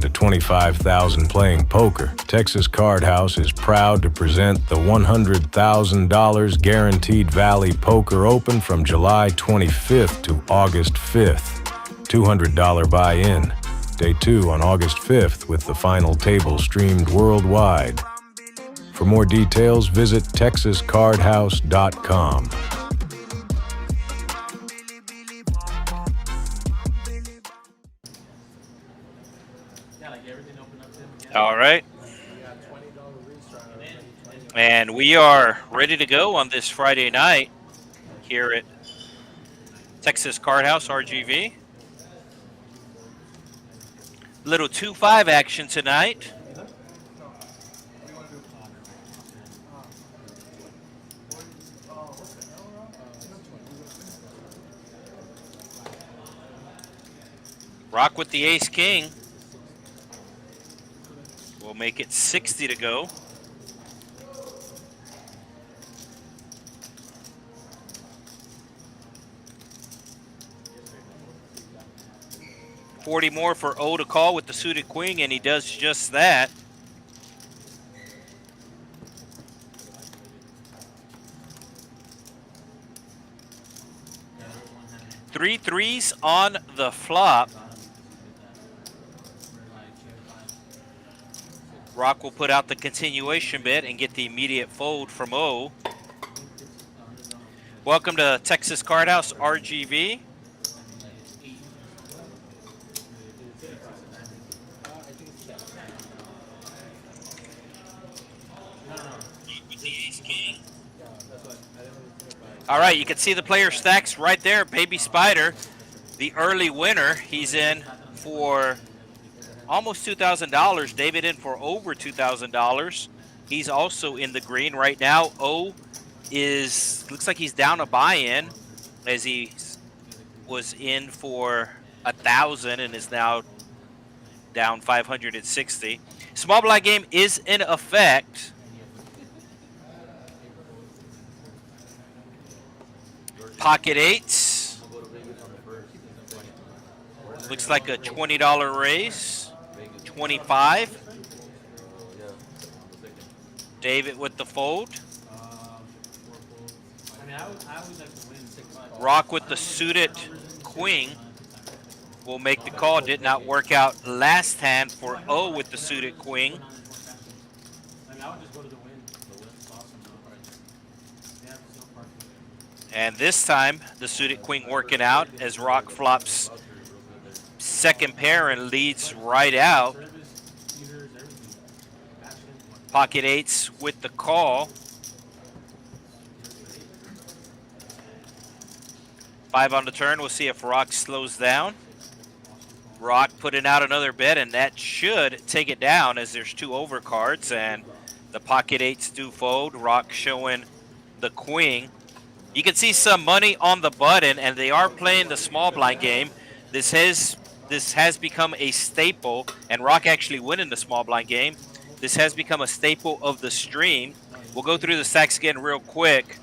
to 25,000 playing poker, Texas Card House is proud to present the $100,000 Guaranteed Valley Poker Open from July 25th to August 5th. $200 buy-in. Day 2 on August 5th with the final table streamed worldwide. For more details, visit texascardhouse.com. All right. And we are ready to go on this Friday night here at Texas Card House, RGV. Little 2-5 action tonight. Rock with the ace-king. We'll make it 60 to go. $40 more for O to call with the suited queen, and he does just that. Three threes on the flop. Rock will put out the continuation bet and get the immediate fold from O. Welcome to Texas Card House, RGV. All right, you can see the player stacks right there. Baby Spider, the early winner. He's in for almost $2,000. David in for over $2,000. He's also in the green right now. O looks like he's down a buy-in, as he was in for 1,000 and is now down 560. Small blind game is in effect. Pocket eights. Looks like a $20 raise. 25. David with the fold. Rock with the suited queen will make the call. Did not work out last hand for O with the suited queen. And this time, the suited queen working out as Rock flops second pair and leads right out. Pocket eights with the call. 5 on the turn. We'll see if Rock slows down. Rock putting out another bet, and that should take it down as there's 2 overcards, and the pocket eights do fold. Rock showing the queen. You can see some money on the button, and they are playing the small blind game. This has become a staple, and Rock actually winning the small blind game. This has become a staple of the stream. We'll go through the stacks again real quick,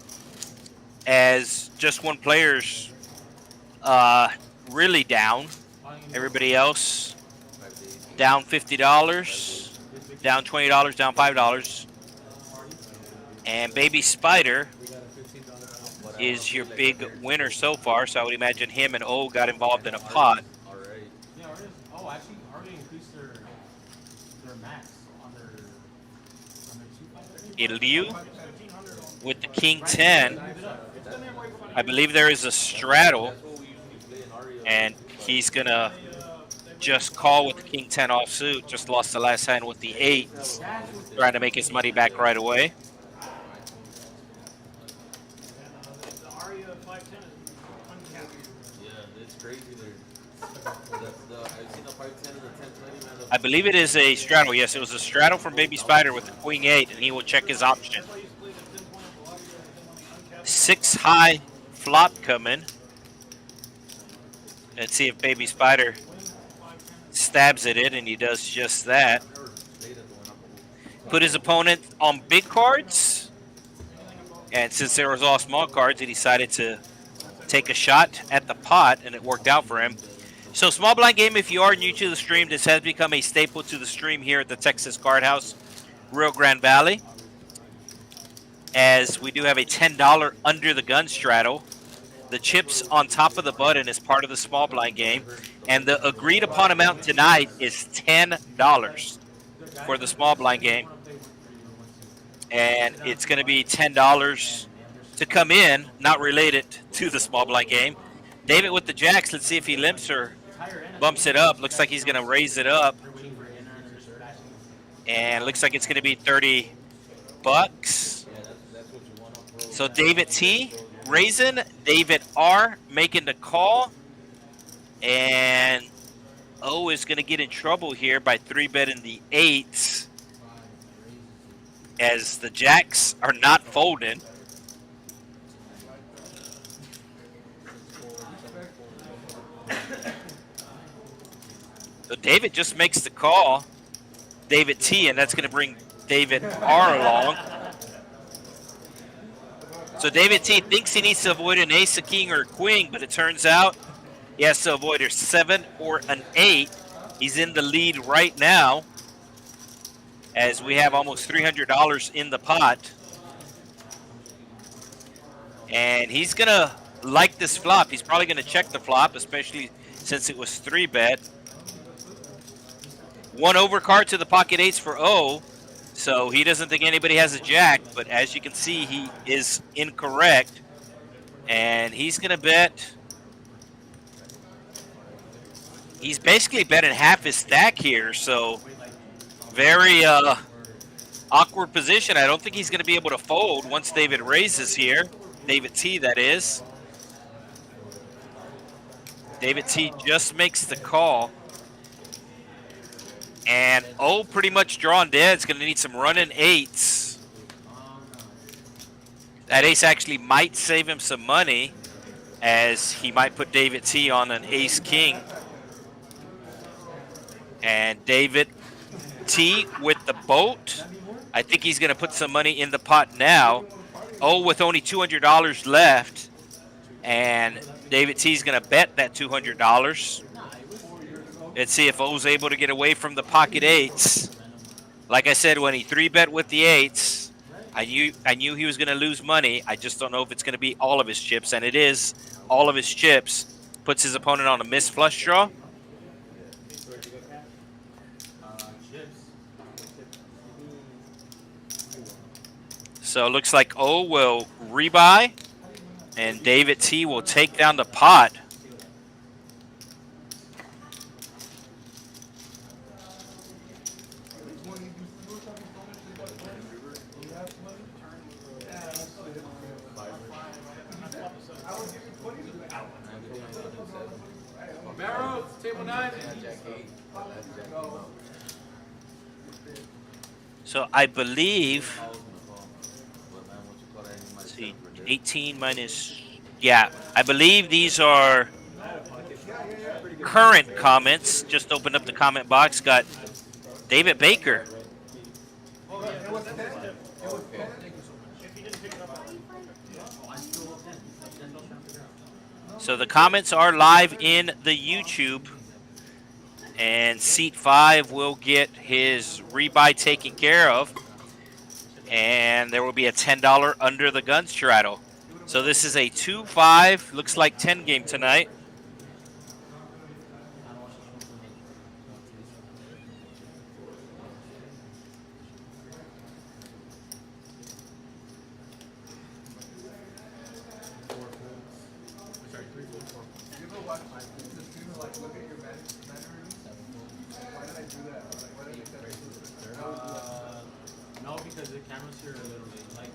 as just one player's really down. Everybody else down $50, down $20, down $5. And Baby Spider is your big winner so far, so I would imagine him and O got involved in a pot. Oh, actually, already increased their max on their 2. Eliu with the King 10. I believe there is a straddle, and he's gonna just call with the King 10 offsuit. Just lost the last hand with the 8, trying to make his money back right away. I believe it is a straddle. Yes, it was a straddle from Baby Spider with the Queen 8, and he will check his option. 6 high flop coming. Let's see if Baby Spider stabs at it, and he does just that. Put his opponent on big cards, and since there was all small cards, he decided to take a shot at the pot, and it worked out for him. So small blind game, if you are new to the stream, this has become a staple to the stream here at the Texas Card House, Rio Grande Valley, as we do have a $10 under the gun straddle. The chips on top of the button is part of the small blind game, and the agreed upon amount tonight is $10 for the small blind game, and it's going to be $10 to come in, not related to the small blind game. David with the jacks. Let's see if he limps or bumps it up. Looks like he's going to raise it up, and looks like it's going to be 30 bucks. So David T raising, David R making the call, and O is going to get in trouble here by 3-betting the 8s, as the jacks are not folding. So David just makes the call, David T, and that's going to bring David R along. So David T thinks he needs to avoid an ace, a king, or a queen, but it turns out he has to avoid a 7 or an 8. He's in the lead right now, as we have almost $300 in the pot. And he's going to like this flop. He's probably going to check the flop, especially since it was 3-bet. 1 overcard to the pocket 8s for O. So he doesn't think anybody has a jack, but as you can see, he is incorrect. And he's going to bet. He's basically betting half his stack here, so very awkward position. I don't think he's going to be able to fold once David raises here. David T, that is. David T just makes the call. And O pretty much drawn dead. It's going to need some running 8s. That ace actually might save him some money, as he might put David T on an ace-king. And David T with the boat. I think he's going to put some money in the pot now. O with only $200 left. And David T is going to bet that $200. Let's see if O's able to get away from the pocket 8s. Like I said, when he 3-bet with the 8s, I knew he was going to lose money. I just don't know if it's going to be all of his chips, and it is all of his chips. Puts his opponent on a missed flush draw. So it looks like O will rebuy, and David T will take down the pot. So I believe, let's see, 18 minus, yeah, I believe these are current comments. Just opened up the comment box, got David Baker. So the comments are live in the YouTube. And seat 5 will get his rebuy taken care of. And there will be a $10 under the gun straddle. So this is a 2-5, looks like 10 game tonight. No, because the cameras here are literally like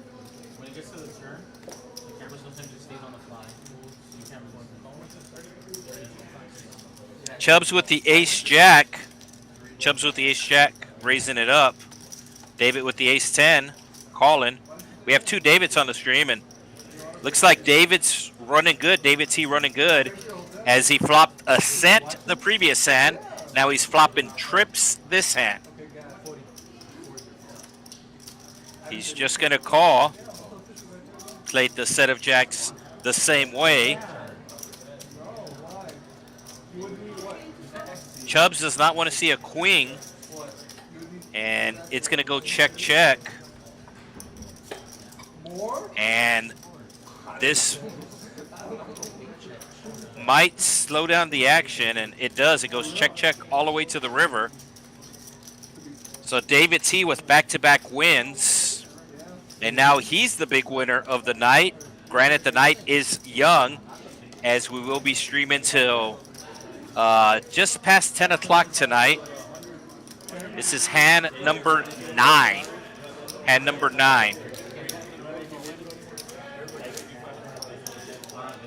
when it gets to the turn, the camera sometimes just stays on the fly. So you can't Chubs with the ace-jack. Chubs with the ace-jack, raising it up. David with the ace-10, calling. We have 2 Davids on the stream, and looks like David's running good. David T running good, as he flopped a cent the previous hand. Now he's flopping trips this hand. He's just going to call. Played the set of jacks the same way. Chubs does not want to see a queen, and it's going to go check, check. And this might slow down the action, and it does. It goes check, check all the way to the river. So David T with back-to-back wins, and now he's the big winner of the night. Granted, the night is young, as we will be streaming till just past 10 o'clock tonight. This is hand number 9. Hand number 9.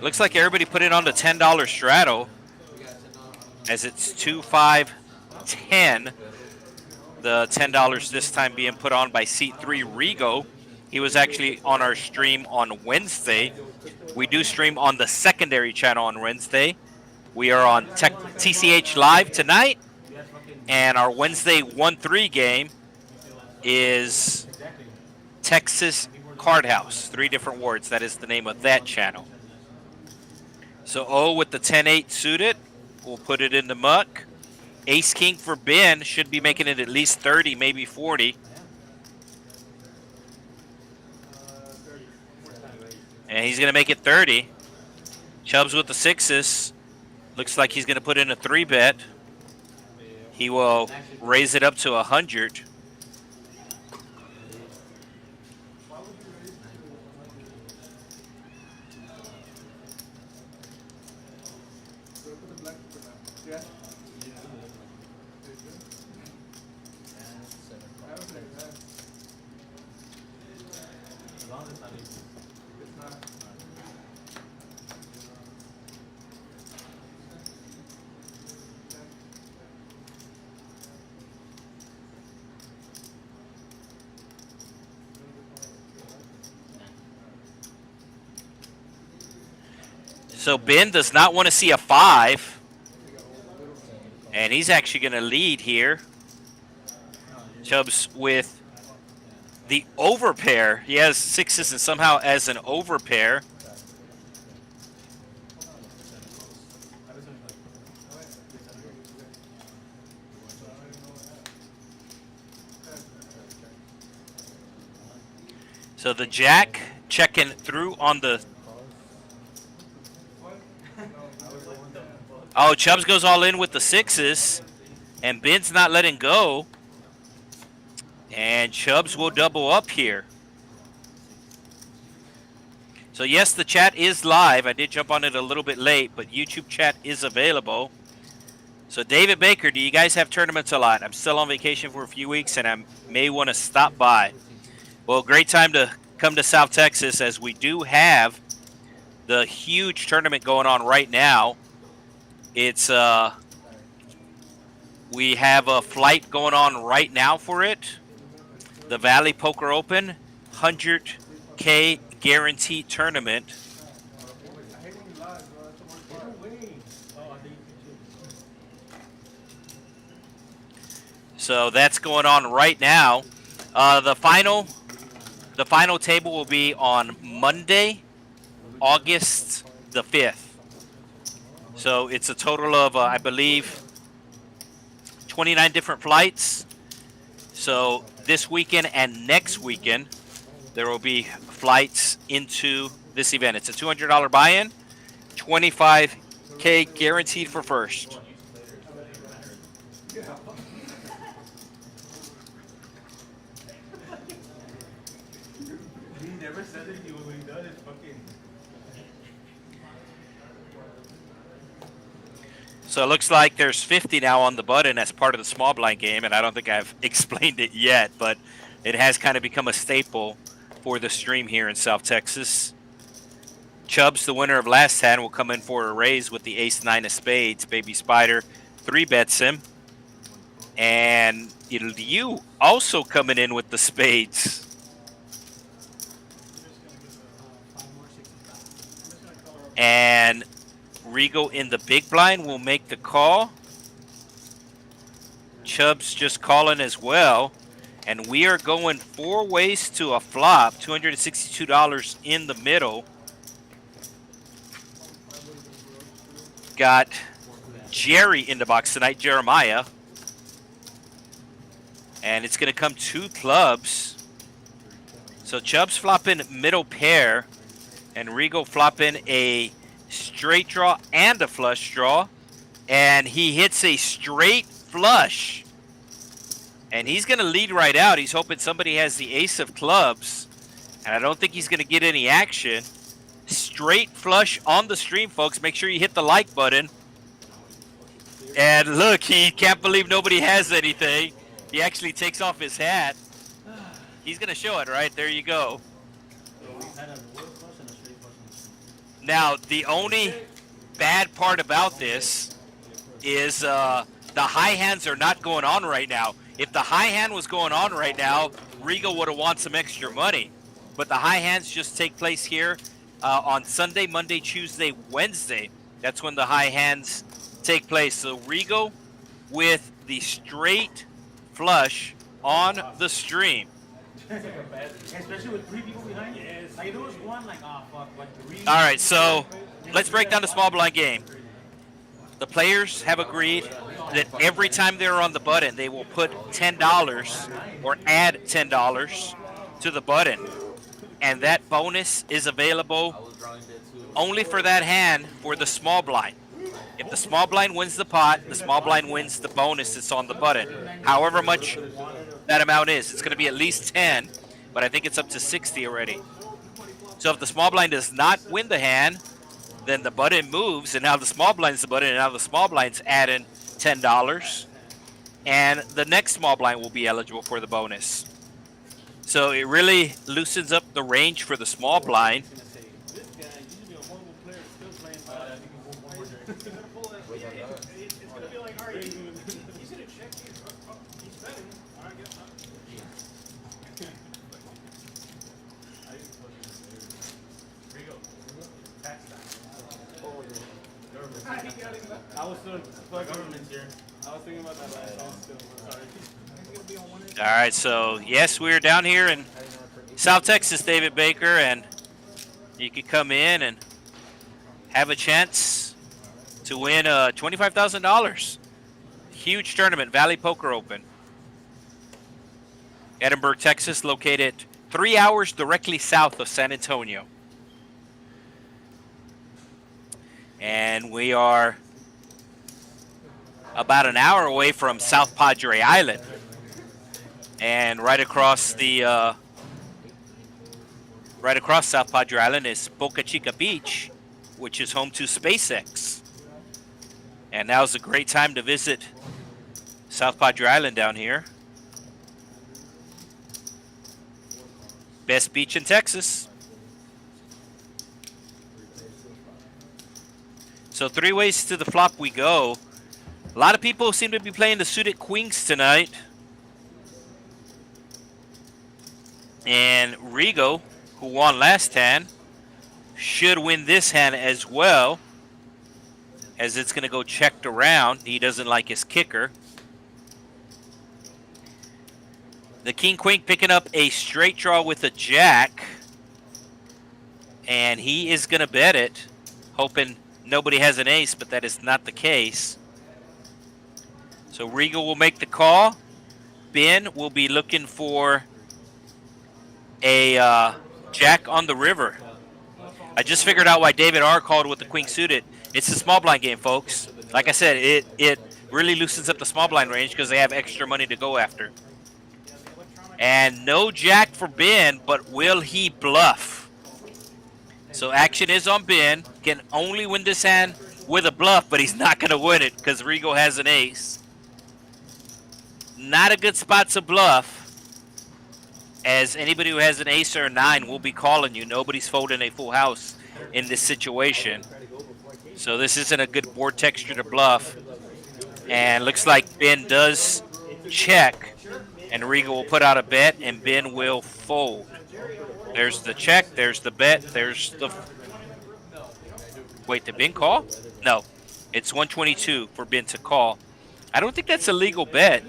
Looks like everybody put it on the $10 straddle, as it's 2, 5, 10. The $10 this time being put on by seat 3 Rigo. He was actually on our stream on Wednesday. We do stream on the secondary channel on Wednesday. We are on TCH Live tonight, and our Wednesday 1-3 game is Texas Card House. 3 different words. That is the name of that channel. So O with the 10-8 suited. We'll put it in the muck. Ace-King for Ben should be making it at least 30, maybe 40. And he's going to make it 30. Chubs with the 6s. Looks like he's going to put in a 3-bet. He will raise it up to 100. So Ben does not want to see a 5. And he's actually going to lead here. Chubs with the overpair. He has 6s and somehow as an overpair. So the jack checking through on the... Oh, Chubs goes all in with the 6s, and Ben's not letting go. And Chubs will double up here. So yes, the chat is live. I did jump on it a little bit late, but YouTube chat is available. So David Baker, do you guys have tournaments a lot? I'm still on vacation for a few weeks, and I may want to stop by. Well, great time to come to South Texas, as we do have the huge tournament going on right now. It's we have a flight going on right now for it. The Valley Poker Open 100K guaranteed tournament. So that's going on right now. The final table will be on Monday, August the 5th. So it's a total of, I believe, 29 different flights. So this weekend and next weekend, there will be flights into this event. It's a $200 buy-in, $25K guaranteed for first. He never said that he was done. It's fucking... So it looks like there's 50 now on the button as part of the small blind game, and I don't think I've explained it yet, but it has kind of become a staple for the stream here in South Texas. Chubs, the winner of last hand, will come in for a raise with the ace-9 of spades. Baby Spider 3-bets him. And you also coming in with the spades. And Rigo in the big blind will make the call. Chubs just calling as well. And we are going 4 ways to a flop. $262 in the middle. Got Jerry in the box tonight, Jeremiah. And it's going to come 2 clubs. So Chubs flopping middle pair, and Rigo flopping a straight draw and a flush draw. And he hits a straight flush. And he's going to lead right out. He's hoping somebody has the ace of clubs. And I don't think he's going to get any action. Straight flush on the stream, folks. Make sure you hit the like button. And look, he can't believe nobody has anything. He actually takes off his hat. He's going to show it, right? There you go. Now, the only bad part about this is the high hands are not going on right now. If the high hand was going on right now, Rigo would have won some extra money. But the high hands just take place here on Sunday, Monday, Tuesday, Wednesday. That's when the high hands take place. So Rigo with the straight flush on the stream. Especially with 3 people behind you. Like, there was one, like, oh, fuck, but 3. All right, so let's break down the small blind game. The players have agreed that every time they're on the button, they will put $10 or add $10 to the button. And that bonus is available only for that hand for the small blind. If the small blind wins the pot, the small blind wins the bonus that's on the button. However much that amount is. It's going to be at least 10, but I think it's up to 60 already. So if the small blind does not win the hand, then the button moves, and now the small blind's the button, and now the small blind's adding $10, and the next small blind will be eligible for the bonus. So it really loosens up the range for the small blind. I was still government here. I was thinking about that last time still. Sorry. All right, so yes, we're down here in South Texas, David Baker, and you could come in and have a chance to win $25,000. Huge tournament, Valley Poker Open. Edinburgh, Texas, located 3 hours directly south of San Antonio. And we are about an hour away from South Padre Island. And right across South Padre Island is Boca Chica Beach, which is home to SpaceX. And now's a great time to visit South Padre Island down here. Best beach in Texas. So 3 ways to the flop we go. A lot of people seem to be playing the suited queens tonight. And Rigo, who won last hand, should win this hand as well, as it's going to go checked around. He doesn't like his kicker. The king queen picking up a straight draw with a jack, and he is going to bet it, hoping nobody has an ace, but that is not the case. So Rigo will make the call. Ben will be looking for a jack on the river. I just figured out why David R. called with the queen suited. It's a small blind game, folks. Like I said, it really loosens up the small blind range because they have extra money to go after. And no jack for Ben, but will he bluff? So action is on Ben. Can only win this hand with a bluff, but he's not going to win it because Rigo has an ace. Not a good spot to bluff, as anybody who has an ace or a 9 will be calling you. Nobody's folding a full house in this situation. So this isn't a good board texture to bluff. And looks like Ben does check, and Rigo will put out a bet, and Ben will fold. There's the check, there's the bet, there's the... Wait, did Ben call? No. It's 122 for Ben to call. I don't think that's a legal bet.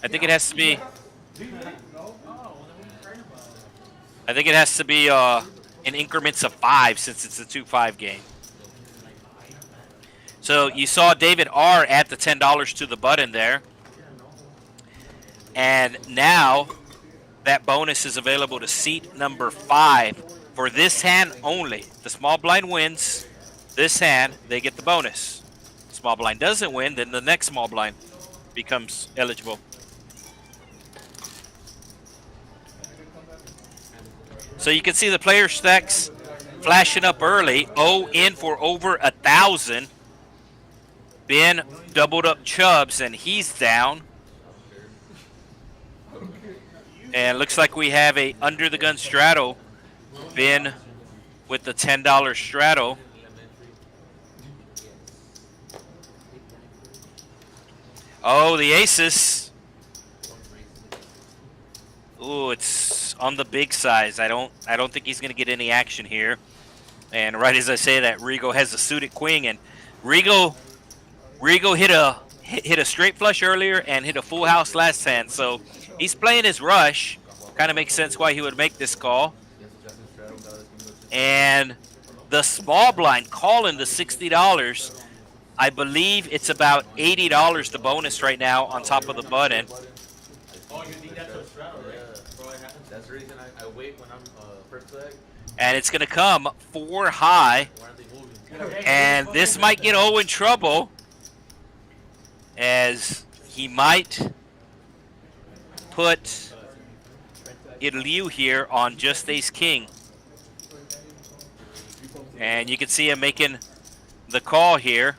I think it has to be... I think it has to be in increments of 5 since it's a 2-5 game. So you saw David R add the $10 to the button there. And now that bonus is available to seat number 5 for this hand only. The small blind wins this hand, they get the bonus. Small blind doesn't win, then the next small blind becomes eligible. So you can see the player stacks flashing up early. O in for over 1,000. Ben doubled up Chubs, and he's down. And looks like we have a under the gun straddle. Ben with the $10 straddle. Oh, the aces. Ooh, it's on the big size. I don't think he's gonna get any action here. And right as I say that, Rigo has a suited queen, and Rigo hit a straight flush earlier and hit a full house last hand. So he's playing his rush. Kind of makes sense why he would make this call. And the small blind calling the $60. I believe it's about $80 the bonus right now on top of the button. Oh, you think that's a straddle, right? Bro, it happens. That's the reason I wait when I'm first leg. And it's going to come 4 high. Why aren't they moving? And this might get O in trouble, as he might put Liu here on just ace king. And you can see him making the call here.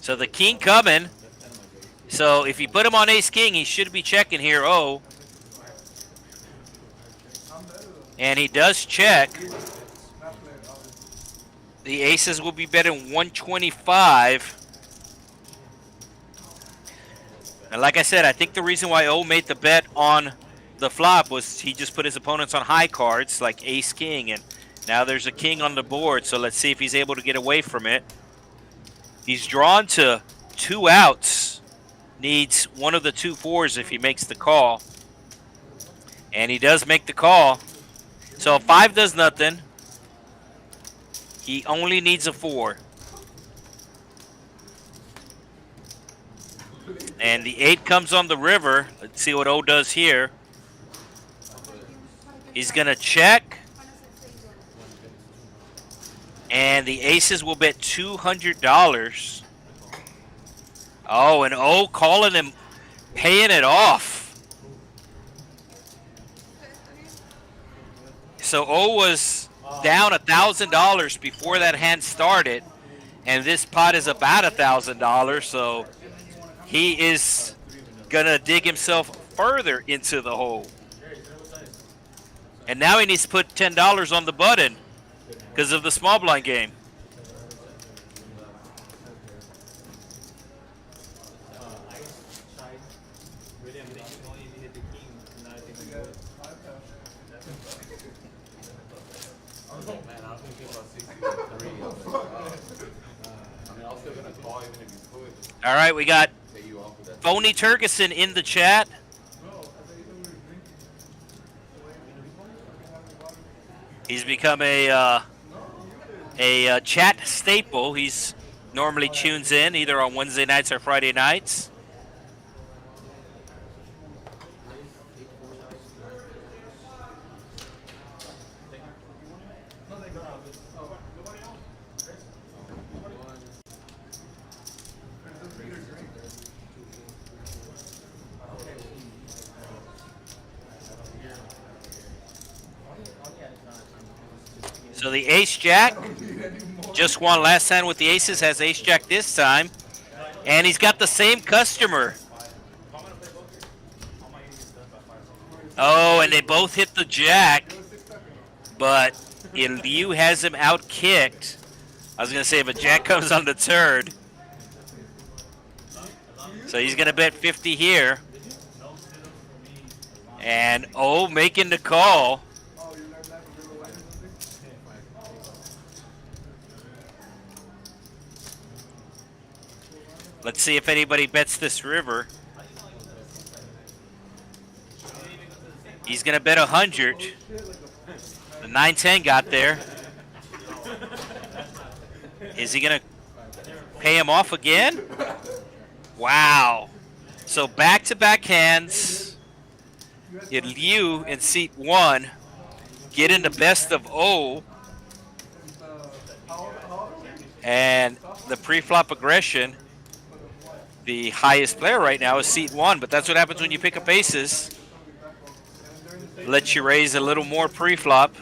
So the king coming. So if you put him on ace king, he should be checking here. Oh. And he does check. The aces will be betting 125. And like I said, I think the reason why O made the bet on the flop was he just put his opponents on high cards like ace king, and now there's a king on the board. So let's see if he's able to get away from it. He's drawn to 2 outs. Needs one of the 2 4s if he makes the call. And he does make the call. So 5 does nothing. He only needs a 4. And the 8 comes on the river. Let's see what O does here. He's going to check. And the aces will bet $200. Oh, and O calling him, paying it off. So O was down $1,000 before that hand started, and this pot is about $1,000. So he is gonna dig himself further into the hole. And now he needs to put $10 on the button because of the small blind game. All right, we got Phony Turgeson in the chat. He's become a chat staple. He's normally tunes in either on Wednesday nights or Friday nights. So the ace-jack just won last time with the aces, has ace-jack this time. And he's got the same customer. Oh, and they both hit the jack. But Liu has him out-kicked. I was going to say, if a jack comes on the turn. So he's going to bet 50 here. And O making the call. Let's see if anybody bets this river. He's going to bet 100. The 9-10 got there. Is he going to pay him off again? Wow. So back-to-back hands. You in seat 1 get into best of O. And the pre-flop aggression, the highest player right now is seat 1, but that's what happens when you pick up aces. Let you raise a little more pre-flop.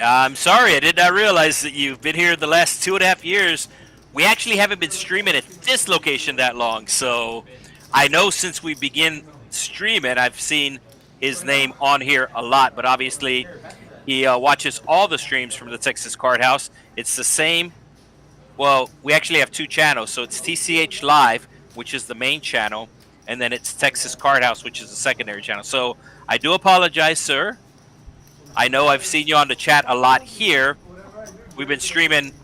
I'm sorry, I did not realize that you've been here the last 2.5 years. We actually haven't been streaming at this location that long, so I know since we begin streaming, I've seen his name on here a lot, but obviously he watches all the streams from the Texas Card House. It's the same. Well, we actually have 2 channels, so it's TCH Live, which is the main channel, and then it's Texas Card House, which is the secondary channel. So I do apologize, sir. I know I've seen you on the chat a lot here. We've been streaming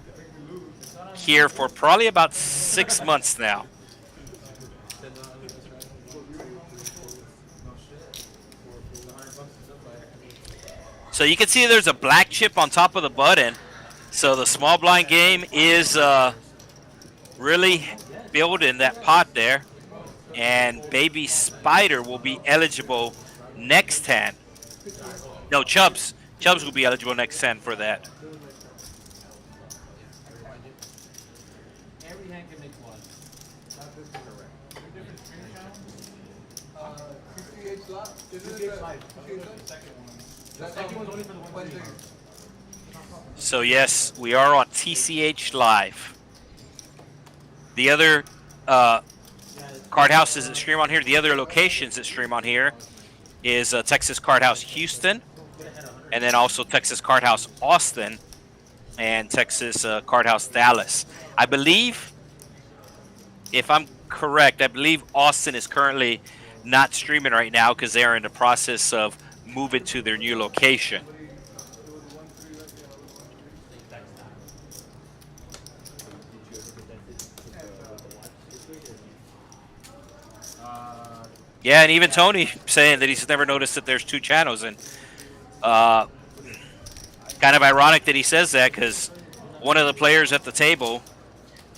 here for probably about 6 months now. So you can see there's a black chip on top of the button. So the small blind game is really building that pot there. And Baby Spider will be eligible next hand. No, Chubs. Chubs will be eligible next hand for that. So yes, we are on TCH Live. The other card houses that stream on here, the other locations that stream on here is Texas Card House Houston, and then also Texas Card House Austin, and Texas Card House Dallas. I believe, if I'm correct, I believe Austin is currently not streaming right now because they're in the process of moving to their new location. Yeah, and even Tony saying that he's never noticed that there's 2 channels, and kind of ironic that he says that because one of the players at the table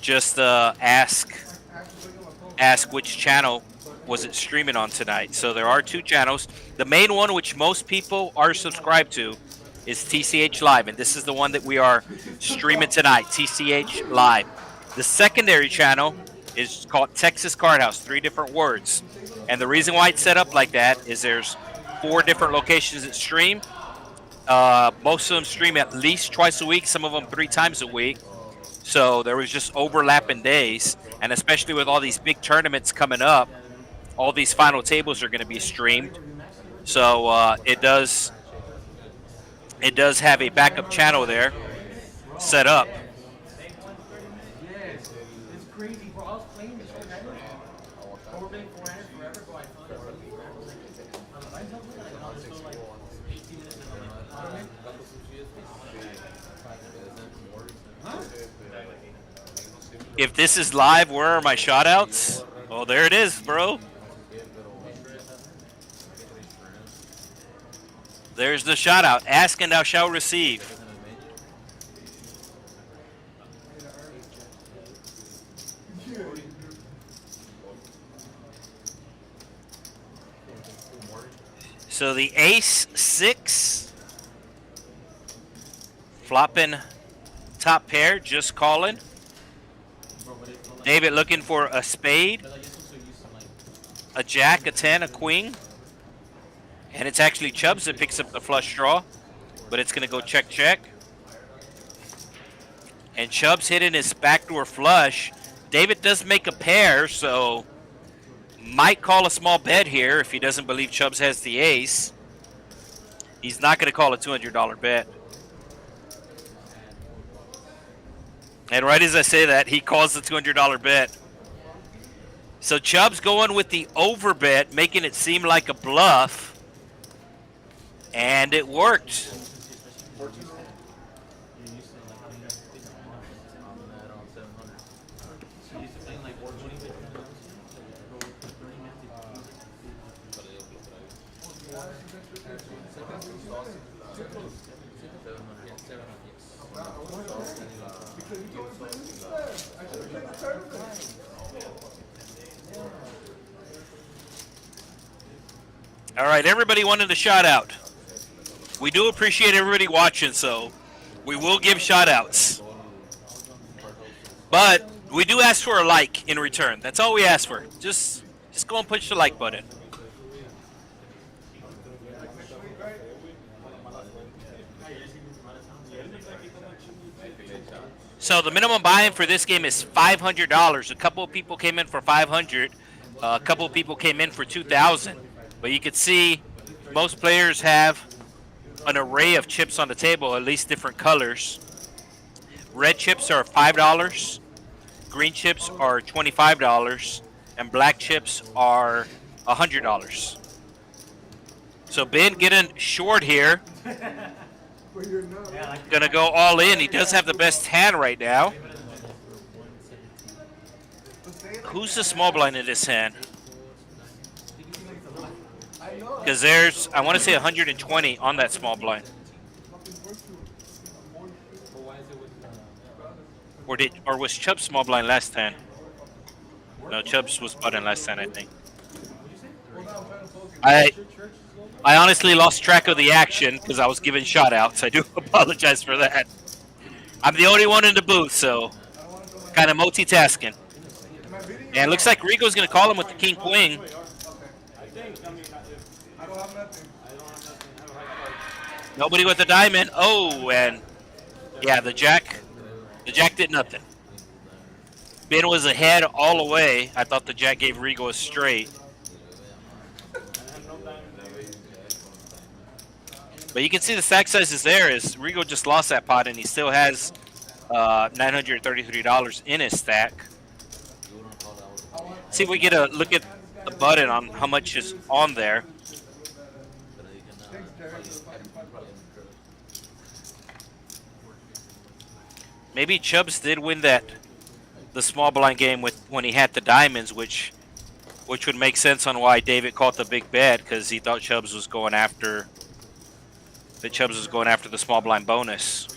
just asked which channel was it streaming on tonight. So there are 2 channels. The main one, which most people are subscribed to, is TCH Live, and this is the one that we are streaming tonight, TCH Live. The secondary channel is called Texas Card House, 3 different words. And the reason why it's set up like that is there's 4 different locations that stream. Most of them stream at least twice a week, some of them 3 times a week. So there was just overlapping days, and especially with all these big tournaments coming up, all these final tables are going to be streamed. So it does have a backup channel there set up. If this is live, where are my shoutouts? Oh, there it is, bro. There's the shoutout. Ask and thou shalt receive. So the ace-6, flopping top pair, just calling. David looking for a spade, a jack, a 10, a queen. And it's actually Chubs that picks up the flush draw, but it's going to go check, check. And Chubs hitting his backdoor flush. David does make a pair, so might call a small bet here if he doesn't believe Chubs has the ace. He's not going to call a $200 bet. And right as I say that, he calls the $200 bet. So Chubs going with the over bet, making it seem like a bluff. And it worked. All right, everybody wanted a shout out. We do appreciate everybody watching, so we will give shout outs. But we do ask for a like in return. That's all we ask for. Just go and push the like button. So the minimum buy-in for this game is $500. A couple of people came in for $500. A couple of people came in for $2,000. But you can see most players have an array of chips on the table, at least different colors. Red chips are $5. Green chips are $25. And black chips are $100. So Ben getting short here. Gonna go all in. He does have the best hand right now. Who's the small blind in this hand? Because there's, I want to say 120 on that small blind. Or was Chubs small blind last hand? No, Chubs was button last hand, I think. I honestly lost track of the action because I was giving shout outs. I do apologize for that. I'm the only one in the booth, so kind of multitasking. And it looks like Rigo's going to call him with the king queen. Nobody with the diamond. Oh, and yeah, the jack did nothing. Ben was ahead all the way. I thought the jack gave Rigo a straight. But you can see the stack size is there as Rigo just lost that pot and he still has $933 in his stack. See if we get a look at the button on how much is on there. Maybe Chubs did win the small blind game when he had the diamonds, which would make sense on why David called the big bet, because he thought Chubs was going after the small blind bonus.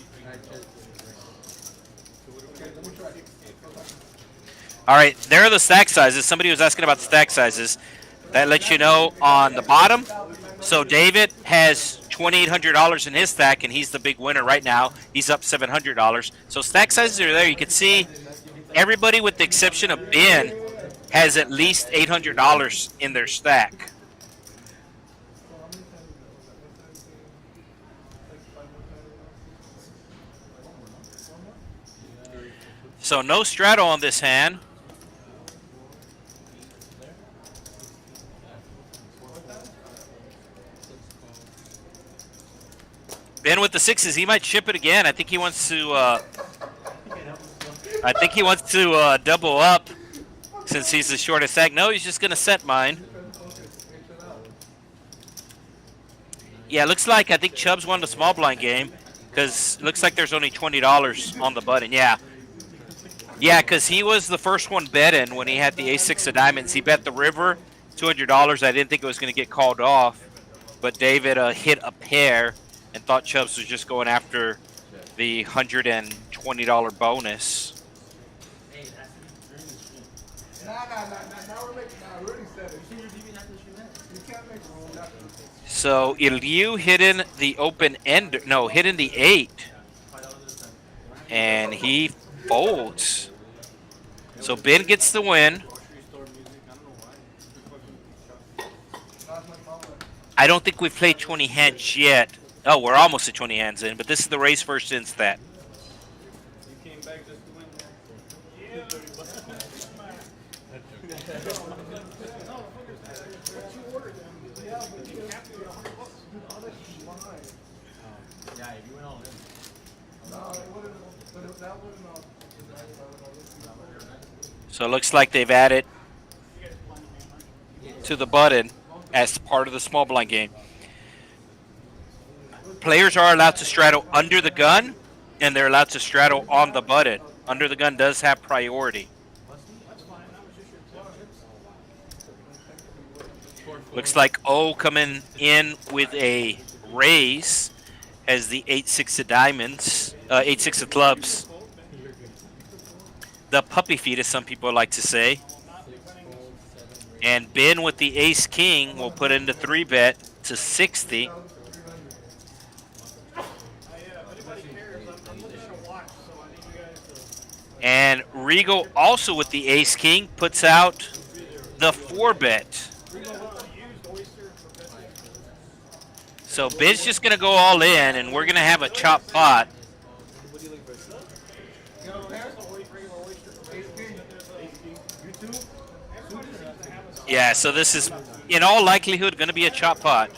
All right, there are the stack sizes. Somebody was asking about the stack sizes. That lets you know on the bottom. So David has $2,800 in his stack, and he's the big winner right now. He's up $700. So stack sizes are there. You can see everybody with the exception of Ben has at least $800 in their stack. So no straddle on this hand. Ben with the sixes, he might chip it again. I think he wants to. Double up since he's the shortest stack. No, he's just gonna set mine. Yeah, looks like I think Chubs won the small blind game because looks like there's only $20 on the button. Yeah. Yeah, because he was the first one betting when he had the ace-6 of diamonds. He bet the river, $200. I didn't think it was going to get called off, but David hit a pair and thought Chubs was just going after the $120 bonus. So Ilyu hitting the open end, no, hitting the 8, and he folds. So Ben gets the win. I don't think we've played 20 hands yet. Oh, we're almost at 20 hands in, but this is the race first in stat. So it looks like they've added to the button as part of the small blind game. Players are allowed to straddle under the gun, and they're allowed to straddle on the button. Under the gun does have priority. Looks like O coming in with a raise as the 8-6 of diamonds. 8-6 of clubs. The puppy feet, as some people like to say. And Ben with the ace-king will put in the 3-bet to 60. And Rigo also with the ace-king puts out the 4-bet. So Ben's just going to go all in, and we're going to have a chop pot. Yeah, so this is, in all likelihood, going to be a chop pot.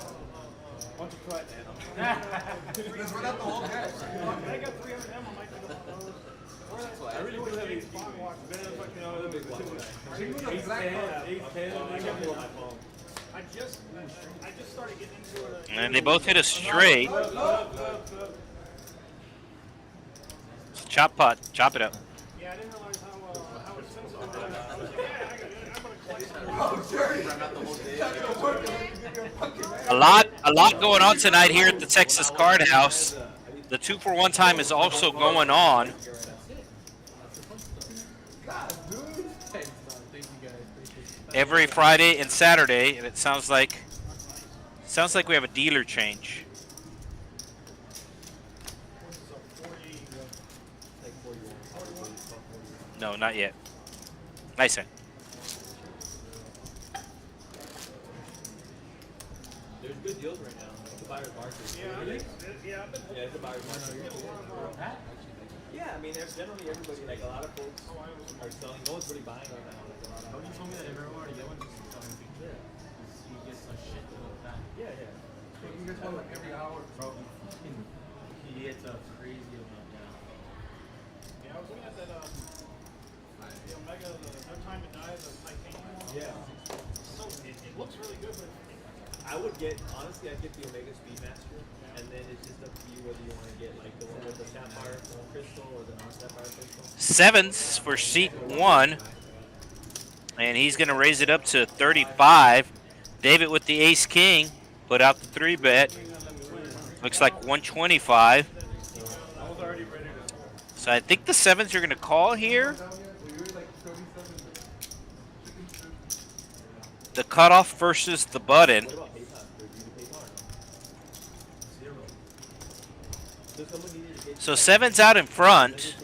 And they both hit a straight. Chop pot, chop it up. A lot going on tonight here at the Texas Card House. The 2-for-1 time is also going on. Every Friday and Saturday, and it sounds like we have a dealer change. No, not yet. Nice one. There's good deals right now. It's a buyer's market. Yeah, it's a buyer's market. Yeah, I mean, generally everybody, like a lot of folks are selling. No one's really buying right now. Like a lot of. When you told me that everyone already went to selling things, you get some shit to look back. Yeah. So you guys want like every hour, bro? He hits a crazy amount down. Yeah, I was looking at that, the Omega, No Time to Die, the titanium one. Yeah. So it looks really good, but I would get, honestly, I'd get the Omega Speedmaster, and then it's just up to you whether you want to get like the one with the sapphire crystal or the non-sapphire crystal. Sevens for seat 1. And he's going to raise it up to 35. David with the ace-king put out the 3-bet. Looks like 125. So I think the sevens are going to call here. The cutoff versus the button. So sevens out in front.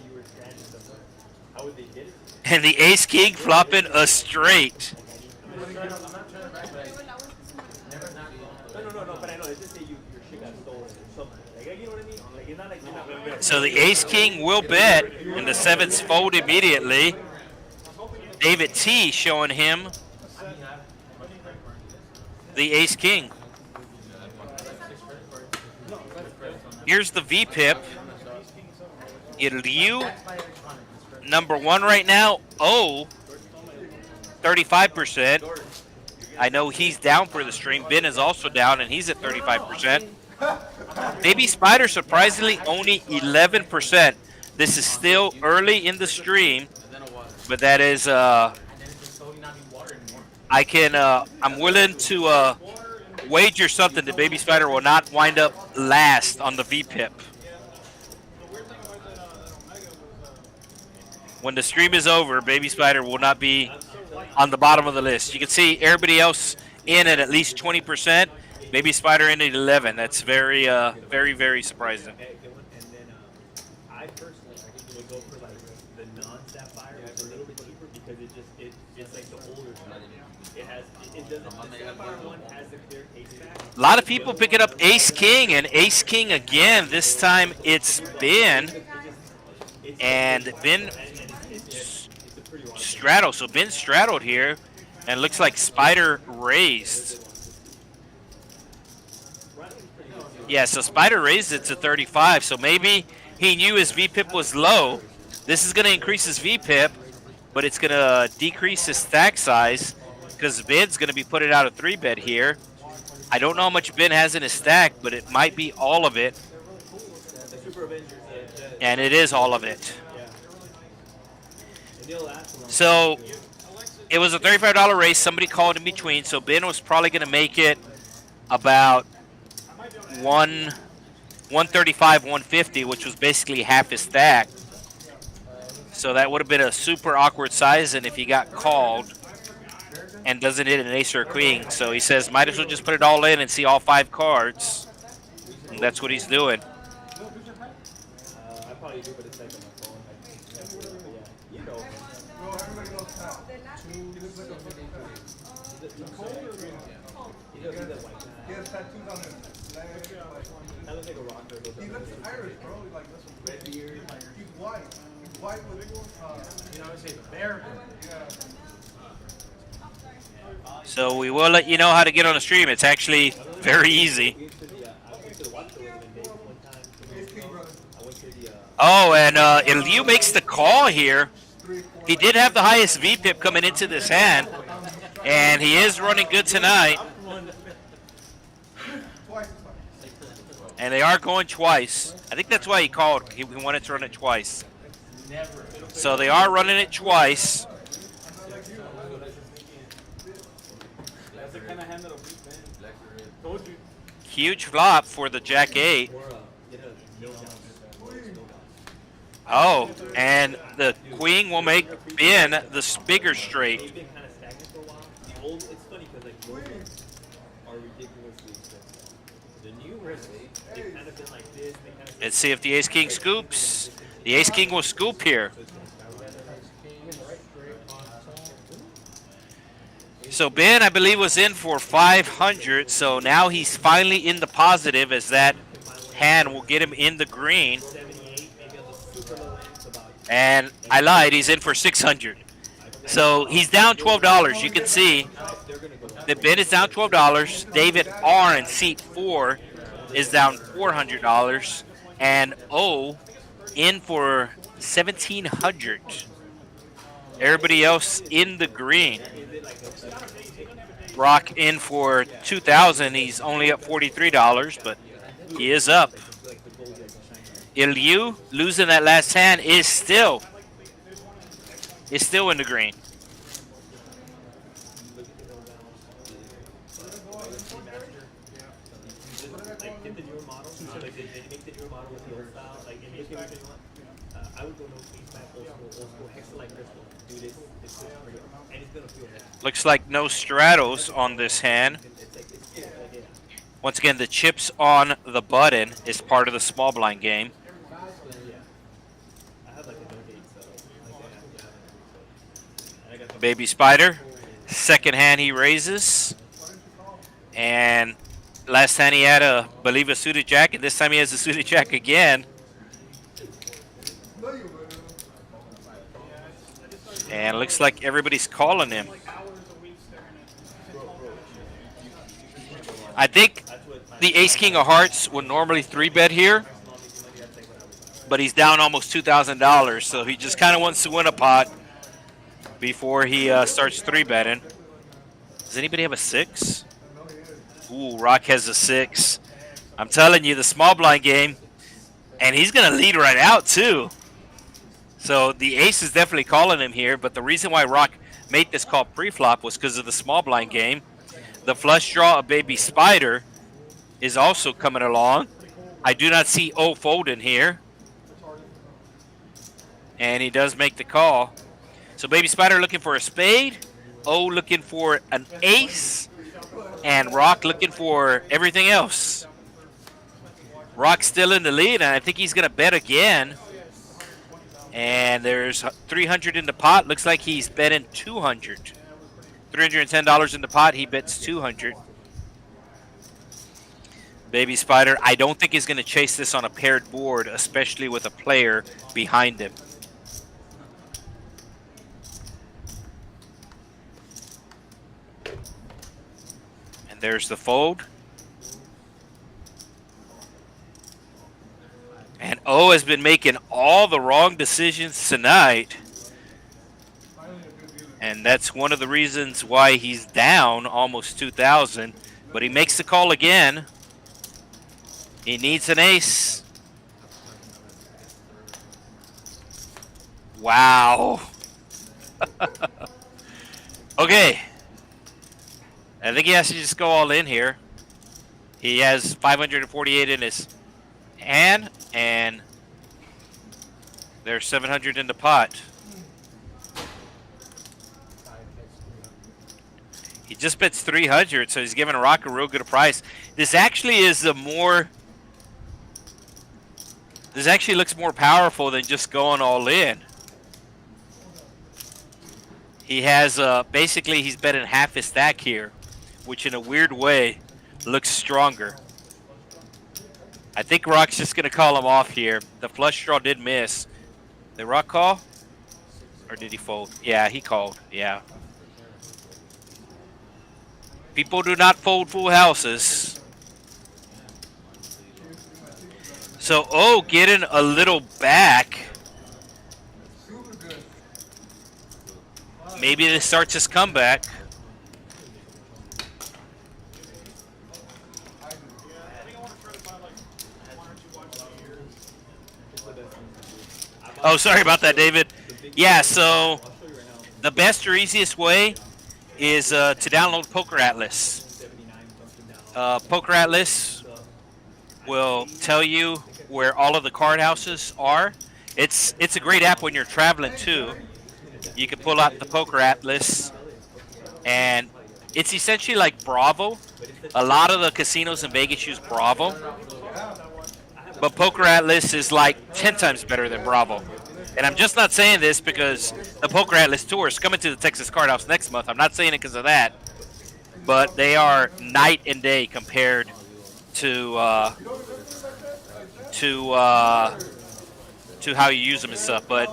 And the ace-king flopping a straight. So the ace-king will bet, and the sevens fold immediately. David T showing him the ace-king. Here's the VPIP. Liu, number 1 right now, 35%. I know he's down for the stream. Ben is also down, and he's at 35%. Baby Spider, surprisingly, only 11%. This is still early in the stream, but that is, I'm willing to wager something that Baby Spider will not wind up last on the VPIP. When the stream is over, Baby Spider will not be on the bottom of the list. You can see everybody else in at least 20%. Baby Spider in at 11. That's very, very surprising. And then I personally would go for like the non-sapphire. It's a little bit cheaper because it's like the older stuff. It doesn't. The sapphire one has the clear case back. A lot of people picking up ace-king, and ace-king again. This time it's Ben. And Ben straddled. So Ben straddled here, and looks like Spider raised. Yeah, so Spider raised it to 35. So maybe he knew his VPIP was low. This is going to increase his VPIP, but it's going to decrease his stack size because Ben's going to be putting out a 3-bet here. I don't know how much Ben has in his stack, but it might be all of it. And it is all of it. So it was a $35 race. Somebody called in between, so Ben was probably going to make it about 1 135, 150, which was basically half his stack. So that would have been a super awkward size, and if he got called and doesn't hit an ace or a queen. So he says, might as well just put it all in and see all 5 cards. And that's what he's doing. I probably do, but it's like on my phone. Yeah, you know. He has tattoos on his legs. That looks like a rocker. He looks Irish, bro. Like red beard. He's white. He's white with You know, I say the bear. yeah. So we will let you know how to get on the stream. It's actually very easy. I went to the watch store in Vegas one time. I went to the. Oh, and Liu makes the call here. He did have the highest VPIP coming into this hand, and he is running good tonight. And they are going twice. I think that's why he called. He wanted to run it twice. So they are running it twice. That's the kind of hand that'll beat Ben. Told you. Huge flop for the Jack 8. Oh, and the queen will make Ben the bigger straight. They've been kind of stagnant for a while. The old, it's funny because like the old ones are ridiculously expensive. The new ones, they've kind of been like this. They kind of Let's see if the ace king scoops. The ace king will scoop here. So Ben, I believe, was in for 500. So now he's finally in the positive, as that hand will get him in the green. 78, maybe on the super low end, it's about. And I lied, he's in for 600. So he's down $12. You can see that Ben is down $12. David R in seat 4 is down $400. And O in for 1,700. Everybody else in the green. Rock in for 2,000. He's only up $43, but he is up. Liu, losing that last hand, is still in the green. Like, get the newer model. Like, they make the newer model with the old style. Like, and if you want, I would go no face back, old school, hexa like crystal. Dude, it's pretty good. And it's gonna feel good. Looks like no stratos on this hand. Once again, the chips on the button is part of the small blind game. I have like a no date, so. Baby Spider, second hand he raises. And last hand he had I believe a suited jack, and this time he has a suited jack again. And it looks like everybody's calling him. I think the ace king of hearts would normally 3-bet here, but he's down almost $2,000, so he just kind of wants to win a pot before he starts 3-betting. Does anybody have a 6? Ooh, Rock has a 6. I'm telling you, the small blind game, and he's going to lead right out too. So the ace is definitely calling him here, but the reason why Rock made this call pre-flop was because of the small blind game. The flush draw of Baby Spider is also coming along. I do not see O folding here. And he does make the call. So Baby Spider looking for a spade. O looking for an ace. And Rock looking for everything else. Rock's still in the lead, and I think he's going to bet again. And there's 300 in the pot. Looks like he's betting 200. $310 in the pot. He bets 200. Baby Spider, I don't think he's going to chase this on a paired board, especially with a player behind him. And there's the fold. And O has been making all the wrong decisions tonight. And that's one of the reasons why he's down almost 2,000. But he makes the call again. He needs an ace. Wow. Okay. I think he has to just go all in here. He has 548 in his hand, and there's 700 in the pot. He just bets 300, so he's giving Rock a real good price. This actually is a more. This actually looks more powerful than just going all in. He has basically he's betting half his stack here, which in a weird way looks stronger. I think Rock's just gonna call him off here. The flush draw did miss. Did Rock call? Or did he fold? Yeah, he called. Yeah. People do not fold full houses. So, oh, getting a little back. Maybe this starts his comeback. Oh, sorry about that, David. Yeah, so the best or easiest way is to download Poker Atlas. Poker Atlas will tell you where all of the card houses are. It's a great app when you're traveling too. You can pull out the Poker Atlas, and it's essentially like Bravo. A lot of the casinos in Vegas use Bravo, but Poker Atlas is like 10 times better than Bravo. And I'm just not saying this because the Poker Atlas Tour is coming to the Texas Card House next month. I'm not saying it because of that, but they are night and day compared to how you use them and stuff. But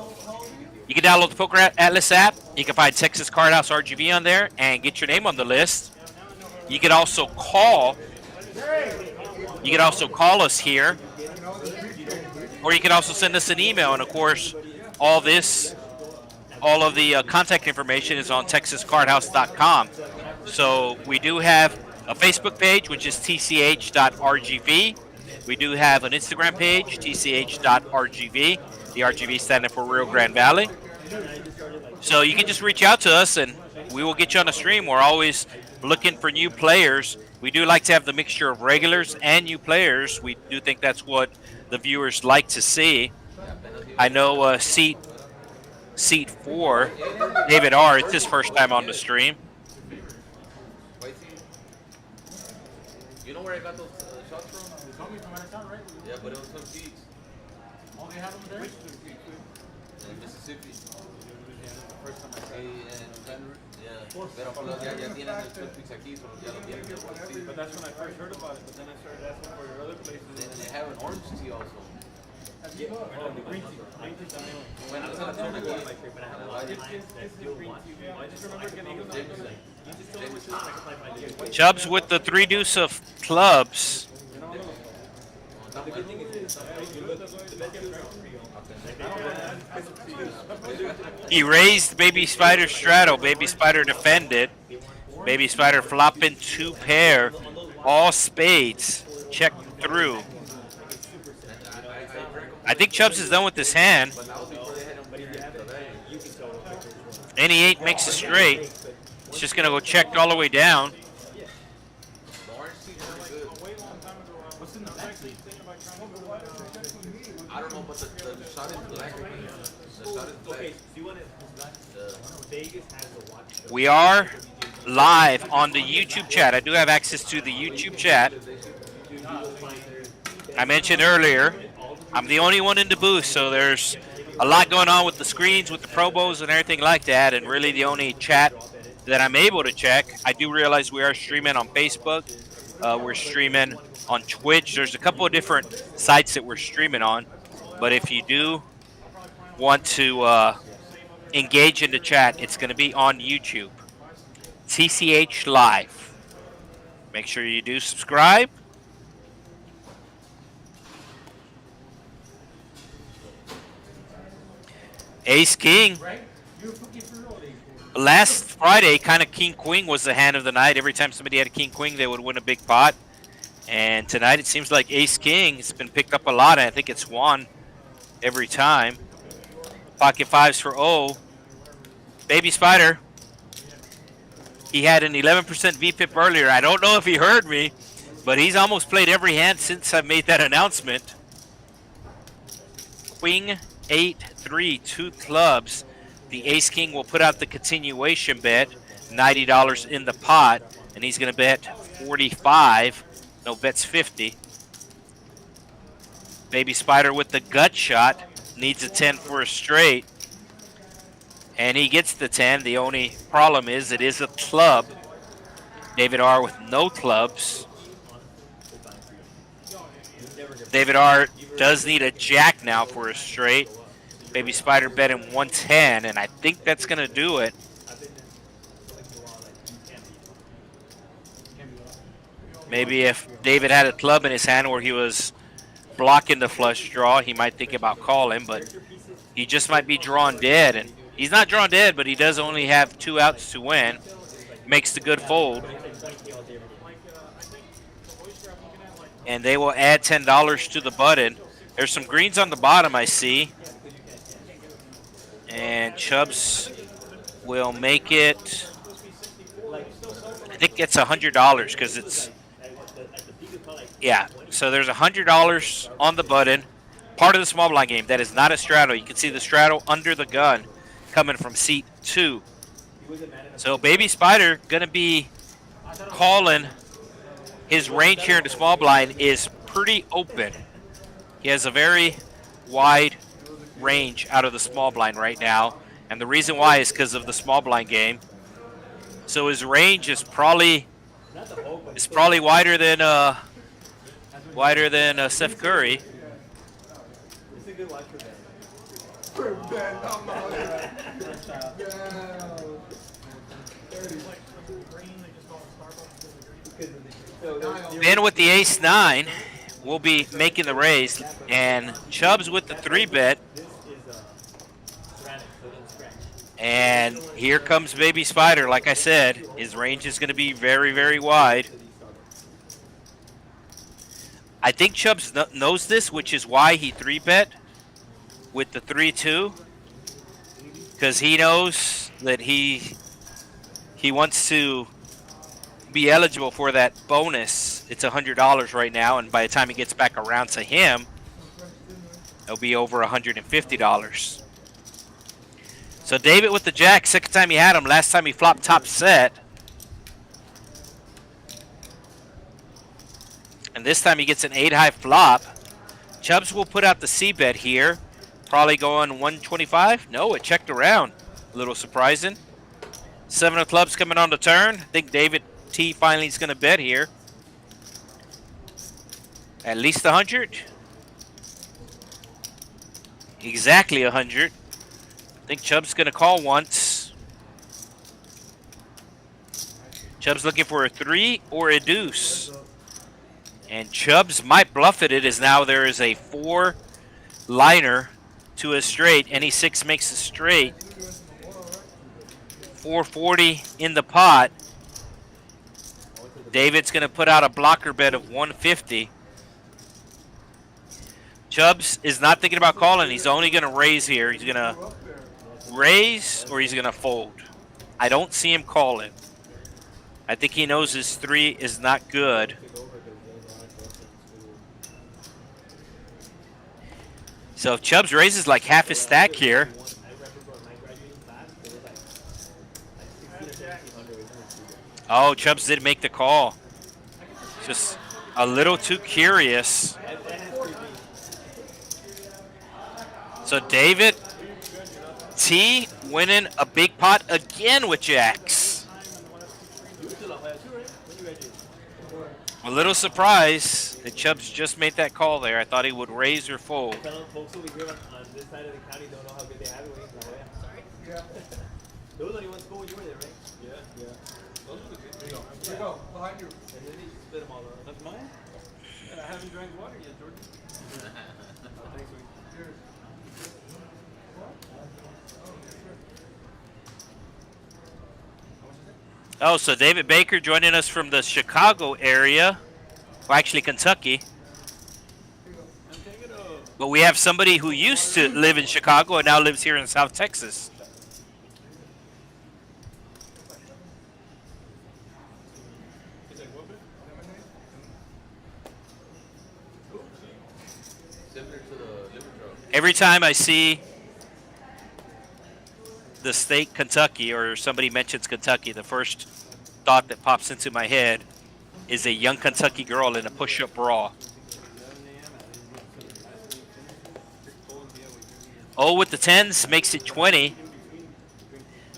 you can download the Poker Atlas app. You can find Texas Card House RGV on there and get your name on the list. You can also call. You can also call us here, or you can also send us an email. And of course, all of the contact information is on TexasCardHouse.com. So we do have a Facebook page, which is tch.rgv. We do have an Instagram page, tch.rgv. The RGV standing for Rio Grande Valley. So you can just reach out to us and we will get you on the stream. We're always looking for new players. We do like to have the mixture of regulars and new players. We do think that's what the viewers like to see. I know seat 4, David R., it's his first time on the stream. You know where I got those shots from? They told me from out of town, right? Yeah, but it was from Seeds. Oh, they have them there? In Mississippi. First time I saw it. Yeah. Pero pues ya tienen el Twin Peaks aquí, so ya lo tienen. But that's when I first heard about it. But then I started asking for your other places. And they have an orange tea also. Oh, the green tea. Green tea también. When I was on the phone again, It's green tea. I just remember getting them. Chubs with the 3 deuce of clubs. He raised Baby Spider straddle. Baby Spider defended. Baby Spider flopping 2 pair. All spades. Check through. I think Chubs is done with this hand. Any 8 makes a straight. It's just going to go checked all the way down. I don't know, but the shot is black. The shot is black. We are live on the YouTube chat. I do have access to the YouTube chat. I mentioned earlier, I'm the only one in the booth, so there's a lot going on with the screens, with the Pro Bowls and everything like that, and really the only chat that I'm able to check. I do realize we are streaming on Facebook. We're streaming on Twitch. There's a couple of different sites that we're streaming on, but if you do want to engage in the chat, it's going to be on YouTube. TCH Live. Make sure you do subscribe. Ace King. Last Friday, kind of King Queen was the hand of the night. Every time somebody had a King Queen, they would win a big pot. And tonight, it seems like Ace King has been picked up a lot, and I think it's won every time. Pocket 5s for O. Baby Spider. He had an 11% VPIP earlier. I don't know if he heard me, but he's almost played every hand since I made that announcement. queen, 8, 3, 2 clubs. The ace king will put out the continuation bet, $90 in the pot, and he's going to bet 45. No, bets 50. Baby Spider with the gut shot, needs a 10 for a straight, and he gets the 10. The only problem is it is a club. David R with no clubs. David R does need a jack now for a straight. Baby Spider bet him 110, and I think that's going to do it. Maybe if David had a club in his hand where he was blocking the flush draw, he might think about calling, but he just might be drawn dead. And he's not drawn dead, but he does only have 2 outs to win. Makes the good fold. And they will add $10 to the button. There's some greens on the bottom, I see. And Chubs will make it, I think it's $100 because it's, yeah. So there's $100 on the button. Part of the small blind game. That is not a straddle. You can see the straddle under the gun coming from seat 2. So Baby Spider going to be calling. His range here in the small blind is pretty open. He has a very wide range out of the small blind right now, and the reason why is because of the small blind game. So his range is probably wider than Steph Curry. Ben with the ace-9 will be making the raise, and Chubs with the 3-bet. And here comes Baby Spider. Like I said, his range is going to be very, very wide. I think Chubs knows this, which is why he 3-bet with the 3-2, because he knows that he wants to be eligible for that bonus. It's $100 right now, and by the time he gets back around to him, it'll be over $150. So David with the jack, second time he had him. Last time he flopped top set. And this time he gets an 8-high flop. Chubs will put out the C-bet here. Probably going 125. No, it checked around. A little surprising. 7 of clubs coming on the turn. I think David T finally is going to bet here. At least 100. Exactly 100. I think Chubb's going to call once. Chubb's looking for a 3 or a deuce. And Chubbs might bluff it. It is now there is a 4-liner to a straight. Any 6 makes a straight. 440 in the pot. David's going to put out a blocker bet of 150. Chubbs is not thinking about calling. He's only going to raise here. He's going to raise or he's going to fold. I don't see him calling. I think he knows his 3 is not good. So if Chubbs raises like half his stack here, oh, Chubbs did make the call. Just a little too curious. So David T winning a big pot again with jacks. A little surprised that Chubbs just made that call there. I thought he would raise or fold. Folks over here on this side of the county don't know how good they have it. Yeah. Those are the ones going your way, right? Yeah, yeah. Those are the good. Here you go, behind you. And then you spit them all around. That's mine? Yeah, I haven't drank water yet, Jordan. Thanks, man. Cheers. Oh, so David Baker joining us from the Chicago area. Well, actually Kentucky. But we have somebody who used to live in Chicago and now lives here in South Texas. Every time I see the state Kentucky or somebody mentions Kentucky, the first thought that pops into my head is a young Kentucky girl in a push-up bra. Oh, with the 10s makes it 20.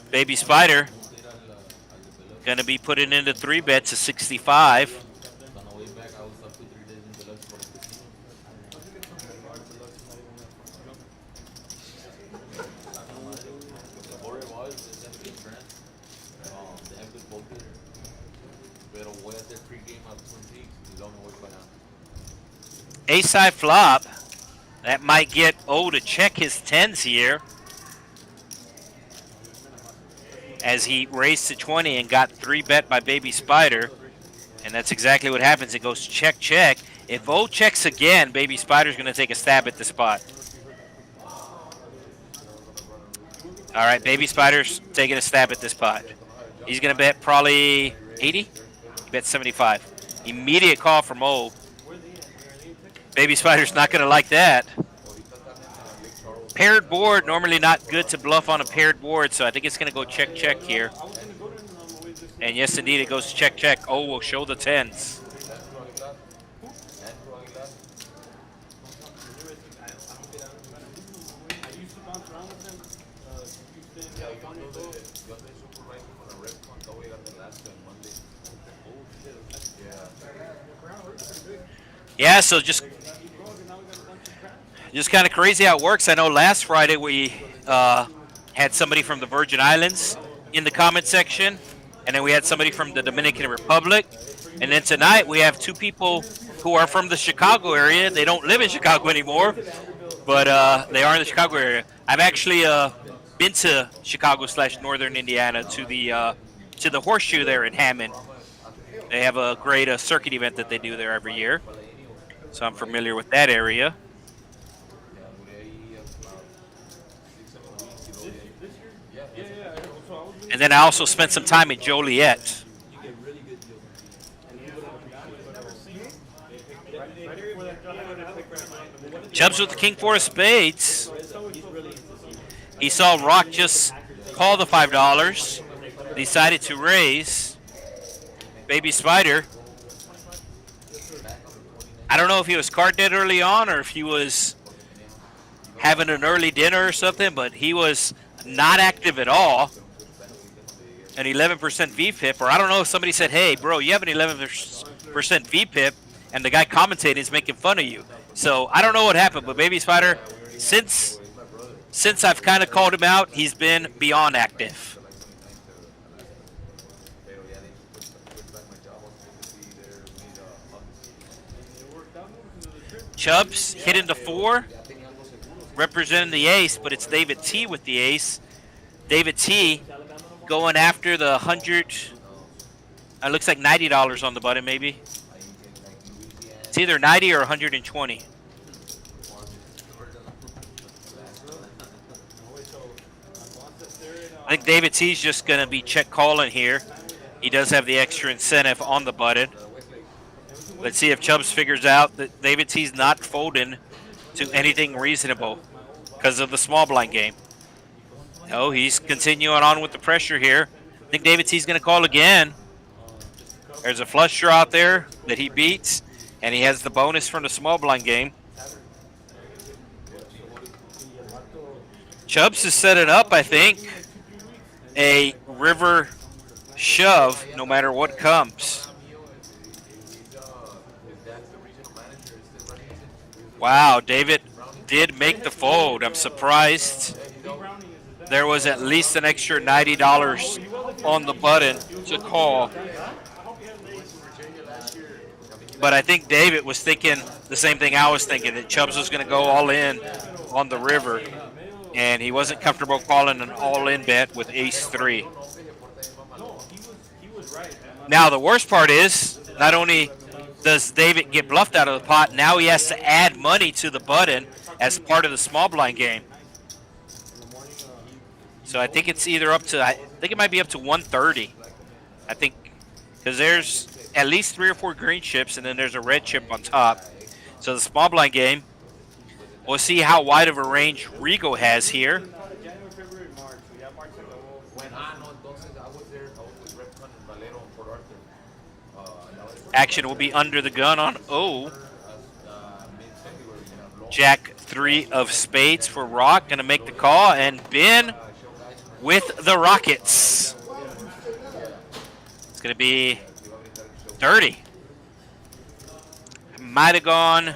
Baby Spider going to be putting into 3 bets of 65. Ace-high flop. That might get O to check his 10s here, as he raised to 20 and got 3 bet by Baby Spider. And that's exactly what happens. It goes check, check. If O checks again, Baby Spider's going to take a stab at the spot. All right, Baby Spider's taking a stab at this pot. He's going to bet probably 80. He bet 75. Immediate call from O. Baby Spider's not going to like that. Paired board, normally not good to bluff on a paired board, so I think it's going to go check, check here. And yes, indeed, it goes check, check. O will show the 10s. Yeah, so just kind of crazy how it works. I know last Friday we had somebody from the Virgin Islands in the comment section, and then we had somebody from the Dominican Republic, and then tonight we have 2 people who are from the Chicago area. They don't live in Chicago anymore, but they are in the Chicago area. I've actually been to Chicago/Northern Indiana to the Horseshoe there in Hammond. They have a great circuit event that they do there every year, so I'm familiar with that area. And then I also spent some time in Joliet. Chubs with the King-4 of spades. He saw Rock just call the $5. Decided to raise. Baby Spider. I don't know if he was card dead early on or if he was having an early dinner or something, but he was not active at all. An 11% VPIP, or I don't know if somebody said, hey, bro, you have an 11% VPIP, and the guy commentating is making fun of you. So I don't know what happened, but Baby Spider, since I've kind of called him out, he's been beyond active. Chubs hitting the 4, representing the ace, but it's David T with the ace. David T going after the 100. It looks like $90 on the button, maybe. It's either 90 or 120. I think David T's just going to be check calling here. He does have the extra incentive on the button. Let's see if Chubs figures out that David T's not folding to anything reasonable because of the small blind game. Oh, he's continuing on with the pressure here. I think David T's going to call again. There's a flush draw out there that he beats, and he has the bonus from the small blind game. Chubs is setting up, I think, a river shove no matter what comes. Wow, David did make the fold. I'm surprised. There was at least an extra $90 on the button to call. But I think David was thinking the same thing I was thinking, that Chubs was going to go all in on the river. And he wasn't comfortable calling an all-in bet with ace-3. Now, the worst part is, not only does David get bluffed out of the pot, now he has to add money to the button as part of the small blind game. So I think it's either up to, I think it might be up to 130. I think, because there's at least 3 or 4 green chips, and then there's a red chip on top. So the small blind game We'll see how wide of a range Rigo has here. January, February, March. We have March and the whole. When, no, entonces I was there, I was with Rep Hunt and Valero and Port Arthur. Action will be under the gun on O. Mid-February, Jack 3 of spades for Rock. Going to make the call. And Ben with the Rockets. It's going to be 30. Might have gone.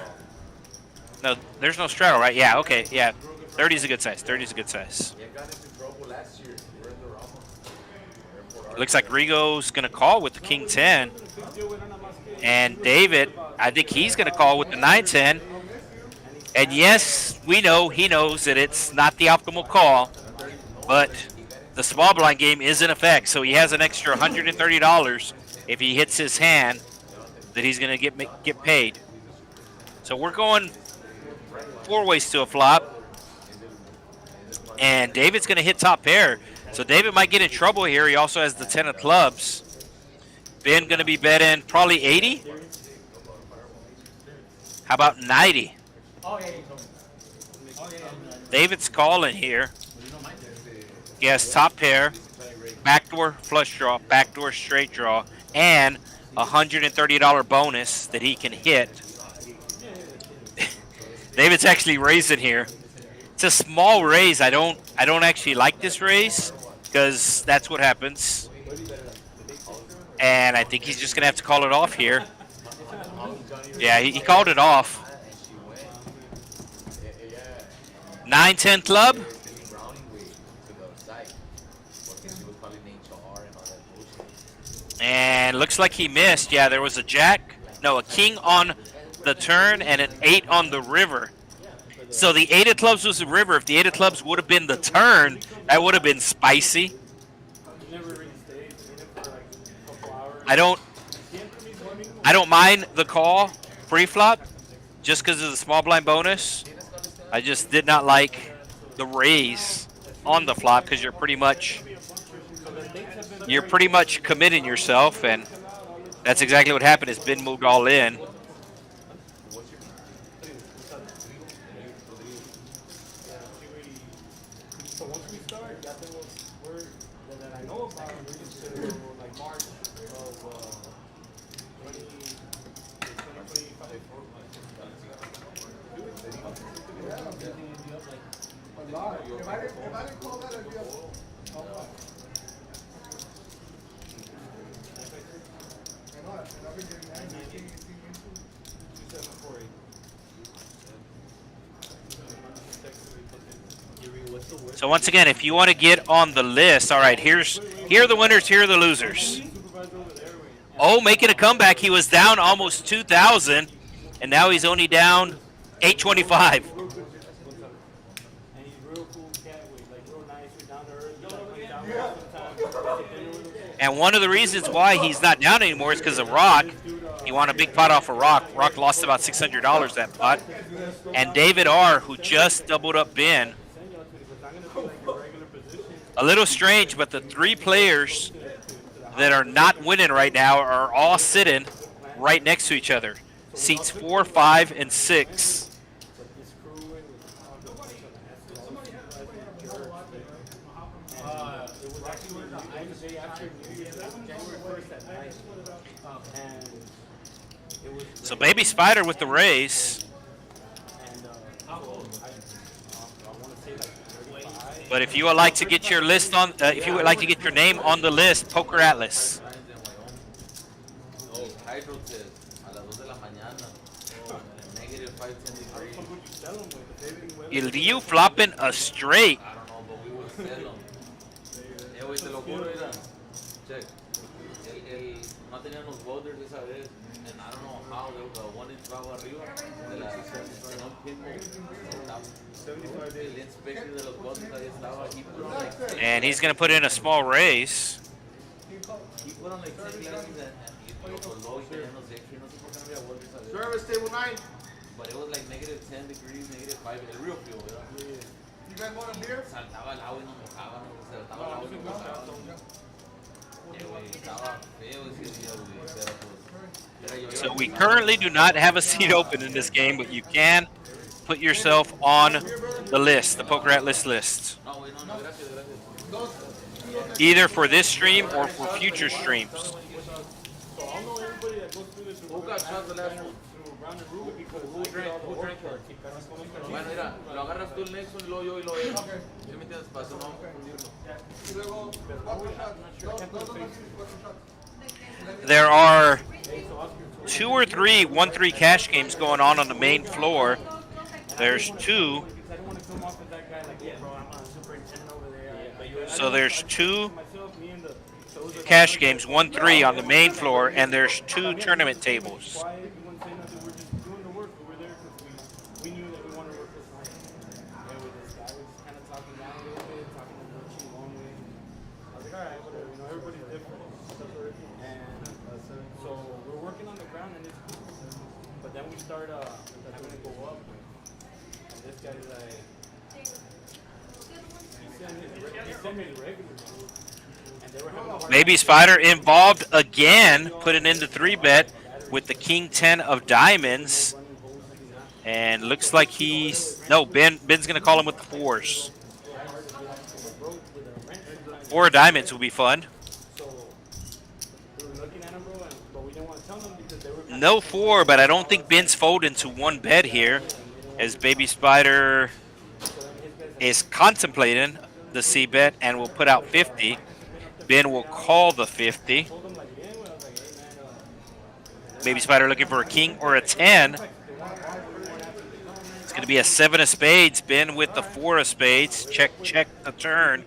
No, there's no straddle, right? Yeah, okay, yeah. 30 is a good size. 30 is a good size. Looks like Rigo's going to call with the King 10. And David, I think he's going to call with the 9-10. And yes, we know, he knows that it's not the optimal call, but the small blind game is in effect, so he has an extra $130 if he hits his hand that he's going to get paid. So we're going 4 ways to a flop, and David's going to hit top pair. So David might get in trouble here. He also has the 10 of clubs. Ben going to be betting probably 80. How about 90? David's calling here. He has top pair, backdoor flush draw, backdoor straight draw, and a $130 bonus that he can hit. David's actually raising here. It's a small raise. I don't actually like this raise because that's what happens. And I think he's just gonna have to call it off here. Yeah, he called it off. 9-10 club. And looks like he missed. Yeah, there was a jack. No, a king on the turn and an 8 on the river. So the 8 of clubs was the river. If the 8 of clubs would have been the turn, that would have been spicy. I don't mind the call pre-flop just because of the small blind bonus. I just did not like the raise on the flop because you're pretty much committing yourself, and that's exactly what happened. Is Ben moved all in. So once again, if you want to get on the list, all right, here are the winners, here are the losers. Oh, making a comeback. He was down almost 2,000, and now he's only down 825. And one of the reasons why he's not down anymore is because of Rock. He won a big pot off of Rock. Rock lost about $600 that pot. And David R., who just doubled up Ben. A little strange, but the 3 players that are not winning right now are all sitting right next to each other. Seats 4, 5, and 6. So Baby Spider with the raise. But if you would like to get your list on, if you would like to get your name on the list, Poker Atlas. You flopping a straight. And he's going to put in a small raise. Service table 9. But it was like -10 degrees, -5, el real feel, ¿verdad? You guys want a beer? Saltaba el agua y nos mojaba, saltaba el agua y nos mojaba. Estaba feo ese día, güey. So we currently do not have a seat open in this game, but you can put yourself on the list, the Poker Atlas list. Either for this stream or for future streams. So I'll know everybody that goes through this Who got shot the last one? through Grande because Who drank? Who drank it? Bueno, mira, lo agarras tú el Nexon y luego yo y luego él. ¿Sí me entiendes? Para no confundirlo. There are 2 or 3 1-3 cash games going on the main floor. There's 2. So there's 2 cash games, 1-3 on the main floor, and there's 2 tournament tables. Start having to go up, and this guy's like, he sent me the regular, and they were having a hard Baby Spider involved again, putting in the 3-bet with the King 10 of diamonds, and looks like Ben's gonna call him with the 4s. 4 diamonds will be fun. No 4, but I don't think Ben's folding to 1 bet here, as Baby Spider is contemplating the C-bet and will put out 50. Ben will call the 50. Baby Spider looking for a king or a 10. It's going to be a 7 of spades. Ben with the 4 of spades. Check, check the turn.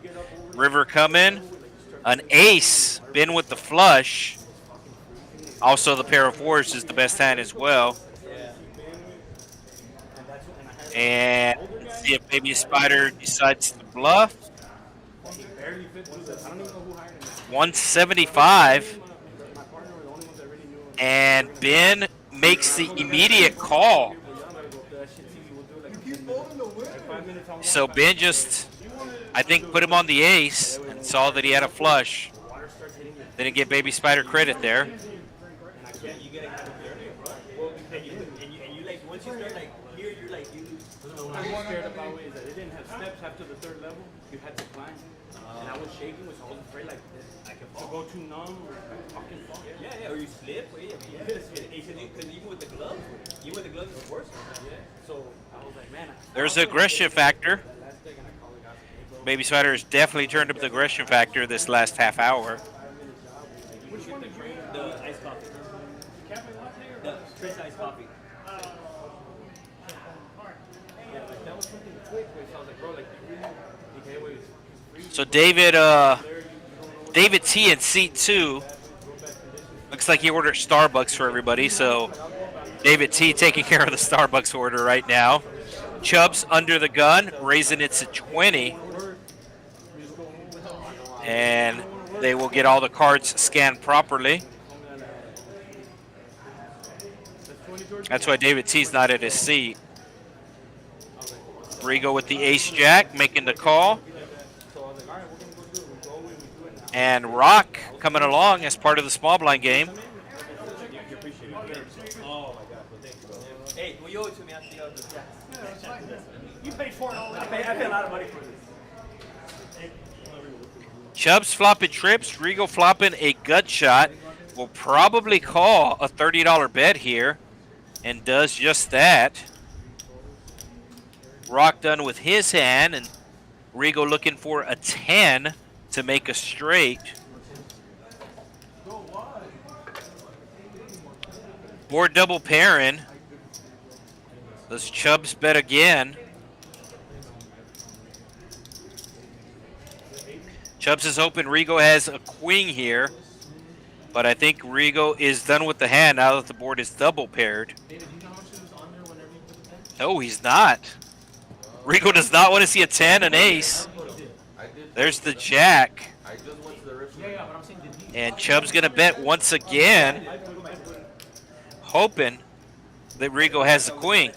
River coming. An ace. Ben with the flush. Also, the pair of 4s is the best hand as well. And let's see if Baby Spider decides to bluff. 175. And Ben makes the immediate call. So Ben just, I think, put him on the ace and saw that he had a flush. Didn't give Baby Spider credit there. What I was scared about is that it didn't have steps after the 3rd level. You had to climb. And I was shaking, so I was afraid like to go too numb or fucking fall. Yeah, or you slip. Because even with the gloves, it's worse. Yeah. So I was like, man. There's the aggression factor. Baby Spider has definitely turned up the aggression factor this last half hour. Which one did you drink? The iced coffee. The Chris iced coffee. So David T in seat 2. Looks like he ordered Starbucks for everybody. So David T taking care of the Starbucks order right now. Chubs under the gun, raising it to 20. And they will get all the cards scanned properly. That's why David T's not at his seat. Rigo with the ace-jack, making the call. And Rock coming along as part of the small blind game. Hey, will you owe it to me after the other? You paid for it all. I paid a lot of money for this. Chubs flopping trips, Rigo flopping a gut shot. Will probably call a $30 bet here, and does just that. Rock done with his hand, and Rigo looking for a 10 to make a straight. Board double pairing. Does Chubs bet again? Chubs is open. Rigo has a queen here, but I think Rigo is done with the hand now that the board is double paired. No, he's not. Rigo does not want to see a 10, an ace. There's the jack. And Chubb's going to bet once again, hoping that Rigo has the queen.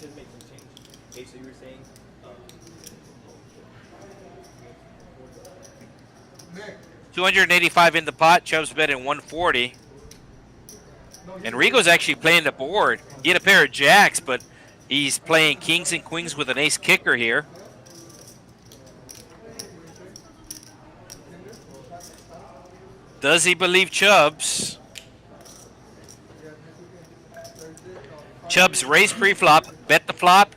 $285 in the pot. Chubb's betting 140. And Rigo's actually playing the board. He had a pair of jacks, but He's playing kings and queens with an ace kicker here. Does he believe Chubs? Chubs raise pre-flop, bet the flop,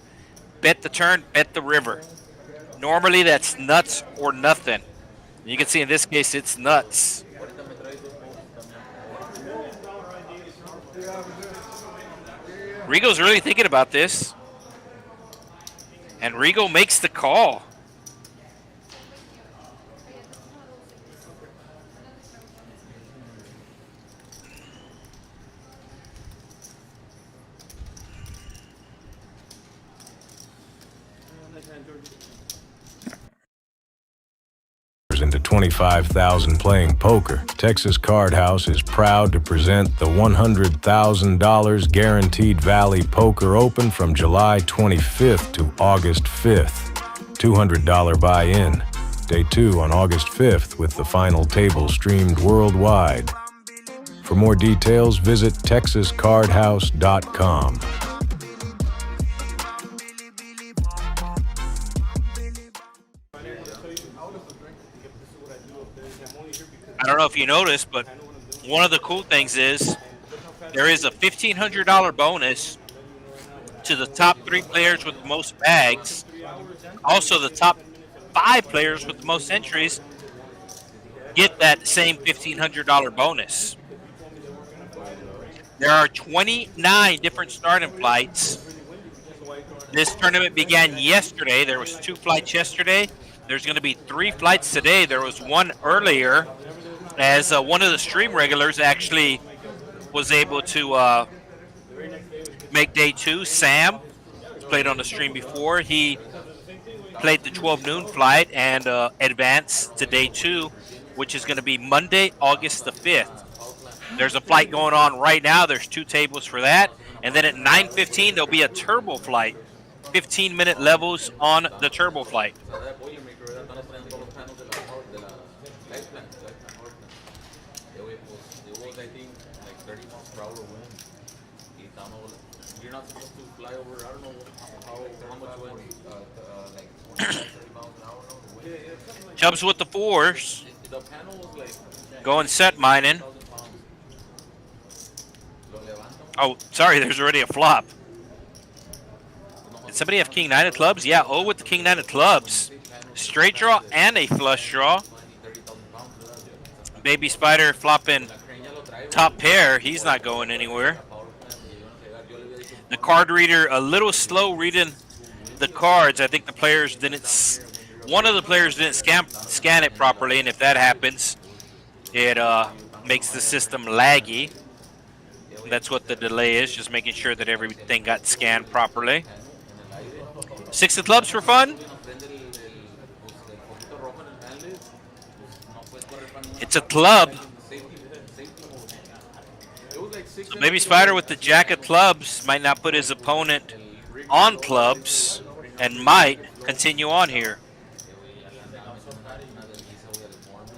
bet the turn, bet the river. Normally that's nuts or nothing. You can see in this case it's nuts. Rigo's really thinking about this. And Rigo makes the call. Into 25,000 playing poker, Texas Card House is proud to present the $100,000 Guaranteed Valley Poker Open from July 25th to August 5th. $200 buy-in. Day 2 on August 5th with the final table streamed worldwide. For more details, visit texascardhouse.com. I don't know if you noticed, but one of the cool things is there is a $1,500 bonus to the top 3 players with the most bags. Also, the top 5 players with the most entries get that same $1,500 bonus. There are 29 different starting flights. This tournament began yesterday. There was 2 flights yesterday. There's going to be 3 flights today. There was one earlier, as one of the stream regulars actually was able to make day 2. Sam played on the stream before. He played the 12 noon flight and advanced to day 2, which is going to be Monday, August the 5th. There's a flight going on right now. There's 2 tables for that. And then at 9:15, there'll be a turbo flight. 15-minute levels on the turbo flight. Chubs with the 4s. Going set mining. Oh, sorry, there's already a flop. Did somebody have king 9 of clubs? Yeah, oh, with the king 9 of clubs. Straight draw and a flush draw. Baby Spider flopping top pair. He's not going anywhere. The card reader a little slow reading the cards. I think the players didn't. One of the players didn't scan it properly, and if that happens, it makes the system laggy. That's what the delay is, just making sure that everything got scanned properly. 6 of clubs for fun. It's a club. So Baby Spider with the jack of clubs might not put his opponent on clubs and might continue on here.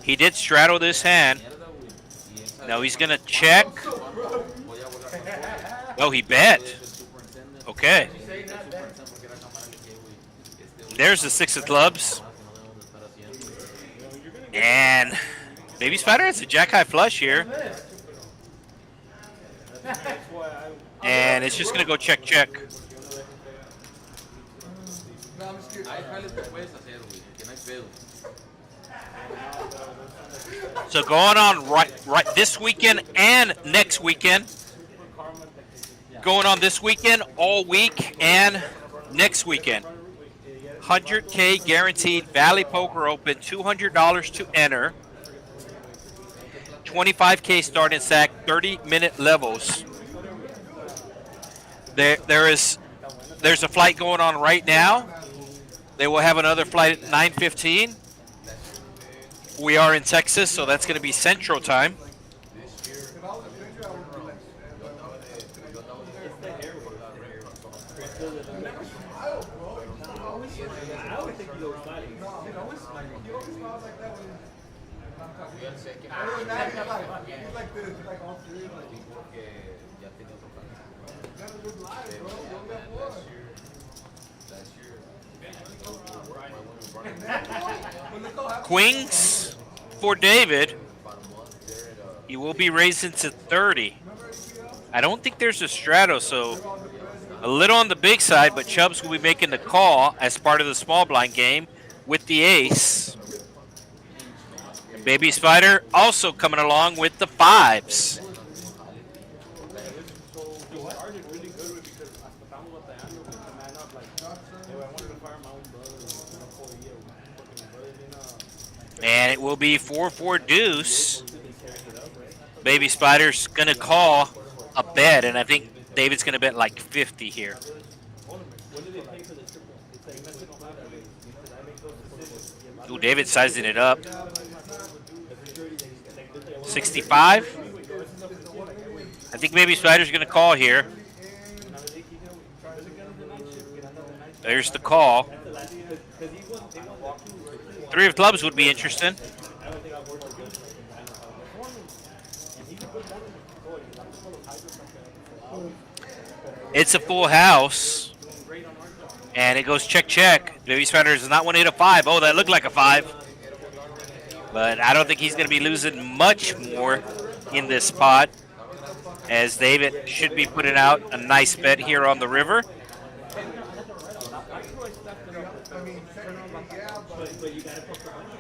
He did straddle this hand. Now he's going to check. Oh, he bet. Okay. There's the 6 of clubs. And Baby Spider has a jack high flush here. And it's just going to go check, check. So going on right this weekend and next weekend. Going on this weekend, all week, and next weekend. 100K guaranteed Valley Poker Open, $200 to enter. 25K starting sack, 30-minute levels. There's a flight going on right now. They will have another flight at 9:15. We are in Texas, so that's going to be Central Time. Queens for David. He will be raising to 30. I don't think there's a strato, so a little on the big side, but Chubs will be making the call as part of the small blind game with the ace. And Baby Spider also coming along with the 5s. And it will be 4-4 deuce. Baby Spider's going to call a bet, and I think David's going to bet like 50 here. Ooh, David sizing it up. 65. I think Baby Spider's going to call here. There's the call. 3 of clubs would be interesting. It's a full house. And it goes check, check. Baby Spider does not want to hit a 5. Oh, that looked like a 5. But I don't think he's going to be losing much more in this spot, as David should be putting out a nice bet here on the river.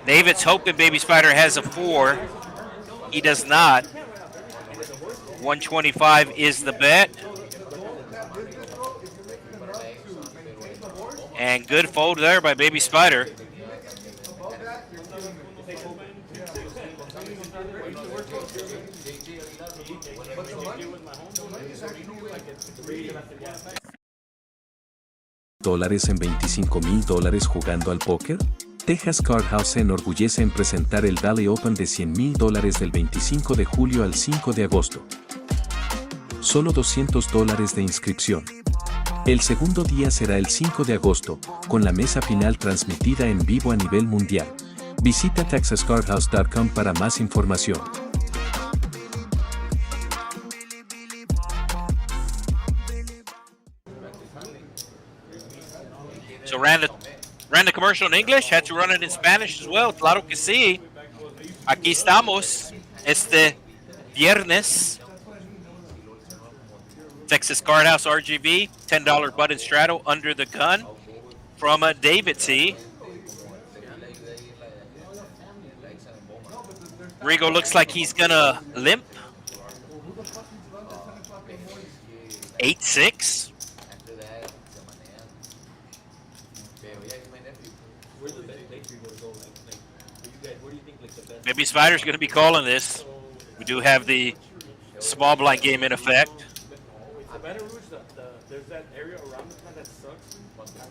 David's hoping Baby Spider has a 4. He does not. 125 is the bet. And good fold there by Baby Spider. ¿Dólares en $25,000 jugando al póker? Texas Card House se enorgullece en presentar el Valley Open de $100,000 del 25 de julio al 5 de agosto. Solo $200 de inscripción. El segundo día será el 5 de agosto, con la mesa final transmitida en vivo a nivel mundial. Visita texascardhouse.com para más información. So ran the commercial in English, had to run it in Spanish as well. Claro que sí. Aquí estamos este viernes. Texas Card House RGB, $10 button straddle under the gun from David T. Rigo looks like he's gonna limp. 8-6. Maybe Spider's gonna be calling this. We do have the small blind game in effect. Baton Rouge, there's that area around the plant that sucks, but the plant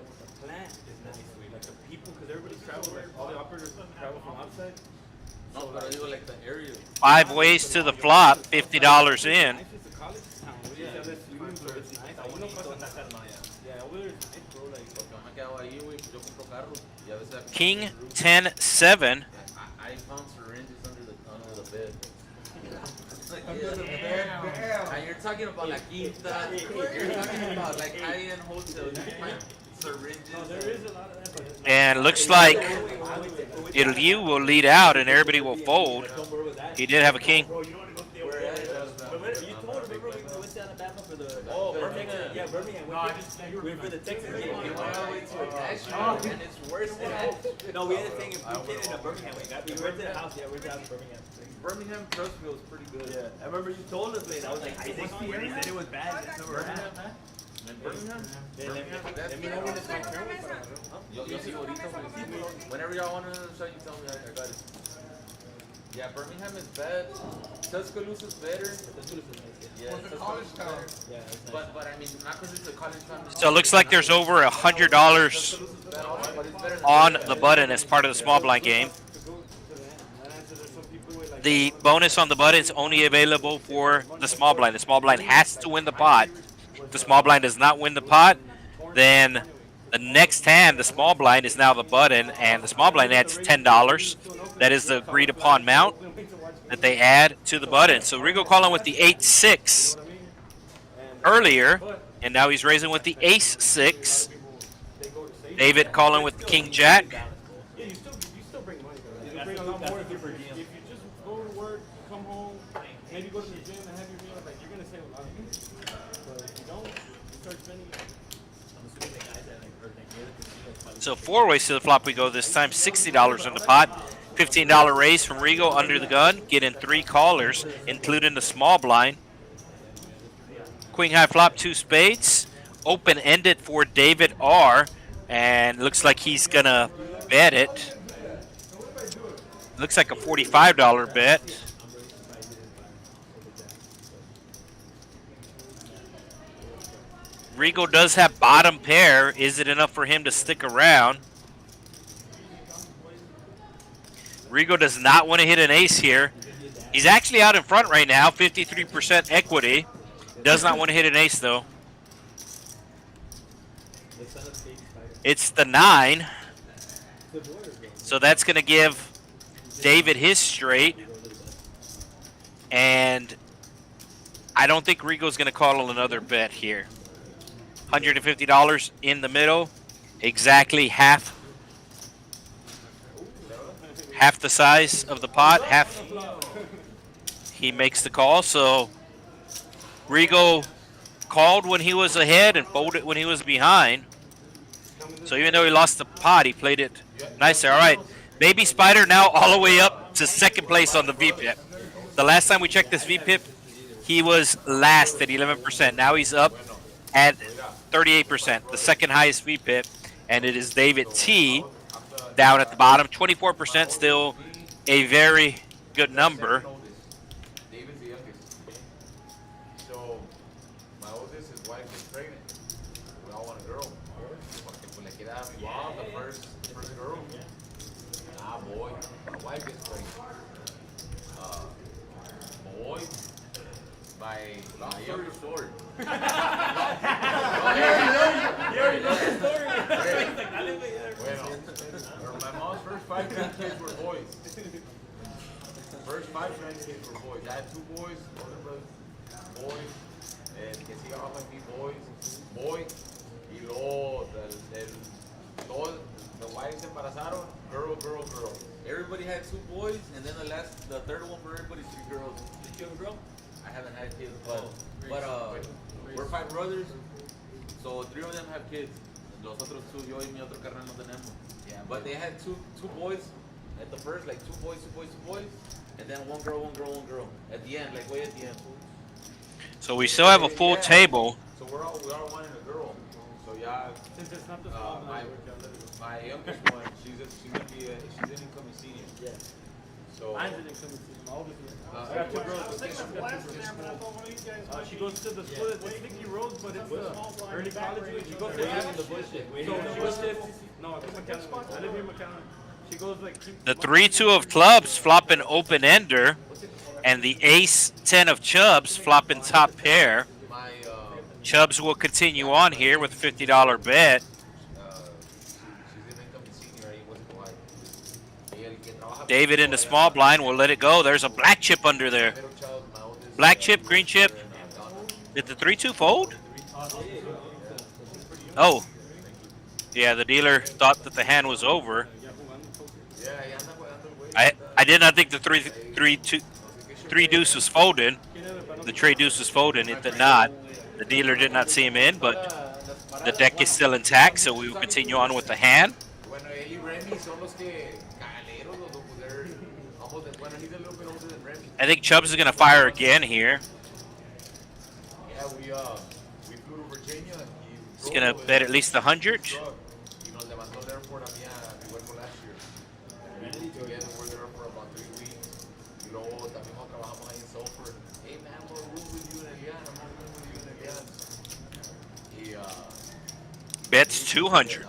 is nice. Like the people, because everybody's traveling, all the operators travel from outside. No, but I digo like the area. 5 ways to the flop, $50 in. It's a college town. Yeah, it's nice. I wouldn't know that yeah, over there it's nice, bro. Like, Porque me he quedado ahí, güey, yo compro carros y a veces King 10-7. I found syringes under the bed. And you're talking about La Quinta, you're talking about like high-end hotels, you find syringes. And looks like you will lead out and everybody will fold. He did have a king. Yeah, Birmingham. We're for the Texas game. And it's worse than that. No, we had a thing in Birmingham. We rented a house. Yeah, we rented a house in Birmingham. Birmingham Trustville is pretty good. Yeah, I remember you told us, man. I was like, I said it was bad. That's where we're at. In Birmingham? Let me know when it's my turn. Yo sí, ahorita, güey. Whenever y'all want to show you, tell me, I got it. Yeah, Birmingham is bad. Tuscaloosa is better. Yeah, Tuscaloosa is better. Yeah, but I mean, not because it's a college town. So it looks like there's over $100 on the button as part of the small blind game. The bonus on the button is only available for the small blind. The small blind has to win the pot. If the small blind does not win the pot, then the next hand, the small blind is now the button, and the small blind adds $10. That is the agreed upon amount that they add to the button. So Rigo calling with the 8-6 earlier, and now he's raising with the ace-6. David calling with the king jack. Yeah, you still bring money. Though. You bring a lot more if you just go to work, come home, maybe go to the gym and have your meal. Like you're gonna save a lot of money. But if you don't, you start spending. So 4 ways to the flop we go this time. $60 in the pot. $15 raise from Rigo under the gun. Get in 3 callers, including the small blind. Queen high flop, 2 spades. Open-ended for David R. And looks like he's going to bet it. Looks like a $45 bet. Rigo does have bottom pair. Is it enough for him to stick around? Rigo does not want to hit an ace here. He's actually out in front right now, 53% equity. Does not want to hit an ace, though. It's the 9. So that's going to give David his straight. And I don't think Rigo's going to call another bet here. $150 in the middle. Exactly half the size of the pot. Half. He makes the call. So Rigo called when he was ahead and folded when he was behind. So even though he lost the pot, he played it nicer. All right, Baby Spider now all the way up to second place on the VPIP. The last time we checked this VPIP, he was last at 11%. Now he's up at 38%, the second highest VPIP, and it is David T down at the bottom. 24%, still a very good number. David's the youngest. So, my oldest, his wife is pregnant. We all want a girl. Porque pues le queda a mi mom, the first girl. Ah, boy. My wife gets pregnant. Boy. My younger story. You already know the story. Bueno, my mom's first 5 grandkids were boys. First 5 grandkids were boys. I had 2 boys, older brothers, boys, and que sigan abajo de mí, boy, y luego the wives se embarazaron, girl. Everybody had 2 boys, and then the third one for everybody's 3 girls. Did you have a girl? I haven't had kids, but we're 5 brothers, so 3 of them have kids. Los otros 2, yo y mi otro carnal no tenemos. Yeah, but they had two boys at the first, like 2 boys, and then 1 girl. At the end, like way at the end. So we still have a full table. So we all wanting a girl. So yeah, Since it's not the small blind, my youngest one, she's an incoming senior. yeah. So Mine's an incoming season. My oldest one. I got 2 girls. She goes to the school that's Sticky Rose, but it's early college. She goes to the bullshit. So she goes to no, I live here in McAllen. She goes like The 3-2 of clubs flopping open ender, and the ace 10 of Chubs flopping top pair. my Chubs will continue on here with a $50 bet. she's an incoming senior ahí, wasn't white. Y el que trabaja David in the small blind will let it go. There's a black chip under there. middle child, my oldest. Black chip, green chip. Did the 3-2 fold? Oh. Yeah, the dealer thought that the hand was over. Yeah, y anda jugando el güey. I did not think the 3 deuce was folding. The trade deuce was folding. It did not. The dealer did not see him in, but the deck is still intact, so we will continue on with the hand. Bueno, él y Remy son los que cagaleros, los dos, they're almost, bueno, he's a little bit older than Remy. I think Chubbs is going to fire again here. Yeah, we flew to Virginia. He's going to bet at least 100. Y nos levantó al airport a mí a mi vuelvo last year. We moved together, we're there for about 3 weeks. Y luego también nos trabajamos ahí en Sulphur. Hey man, I'm gonna room with you and Elian. I'm gonna room with you and Elian. Y Bets 200.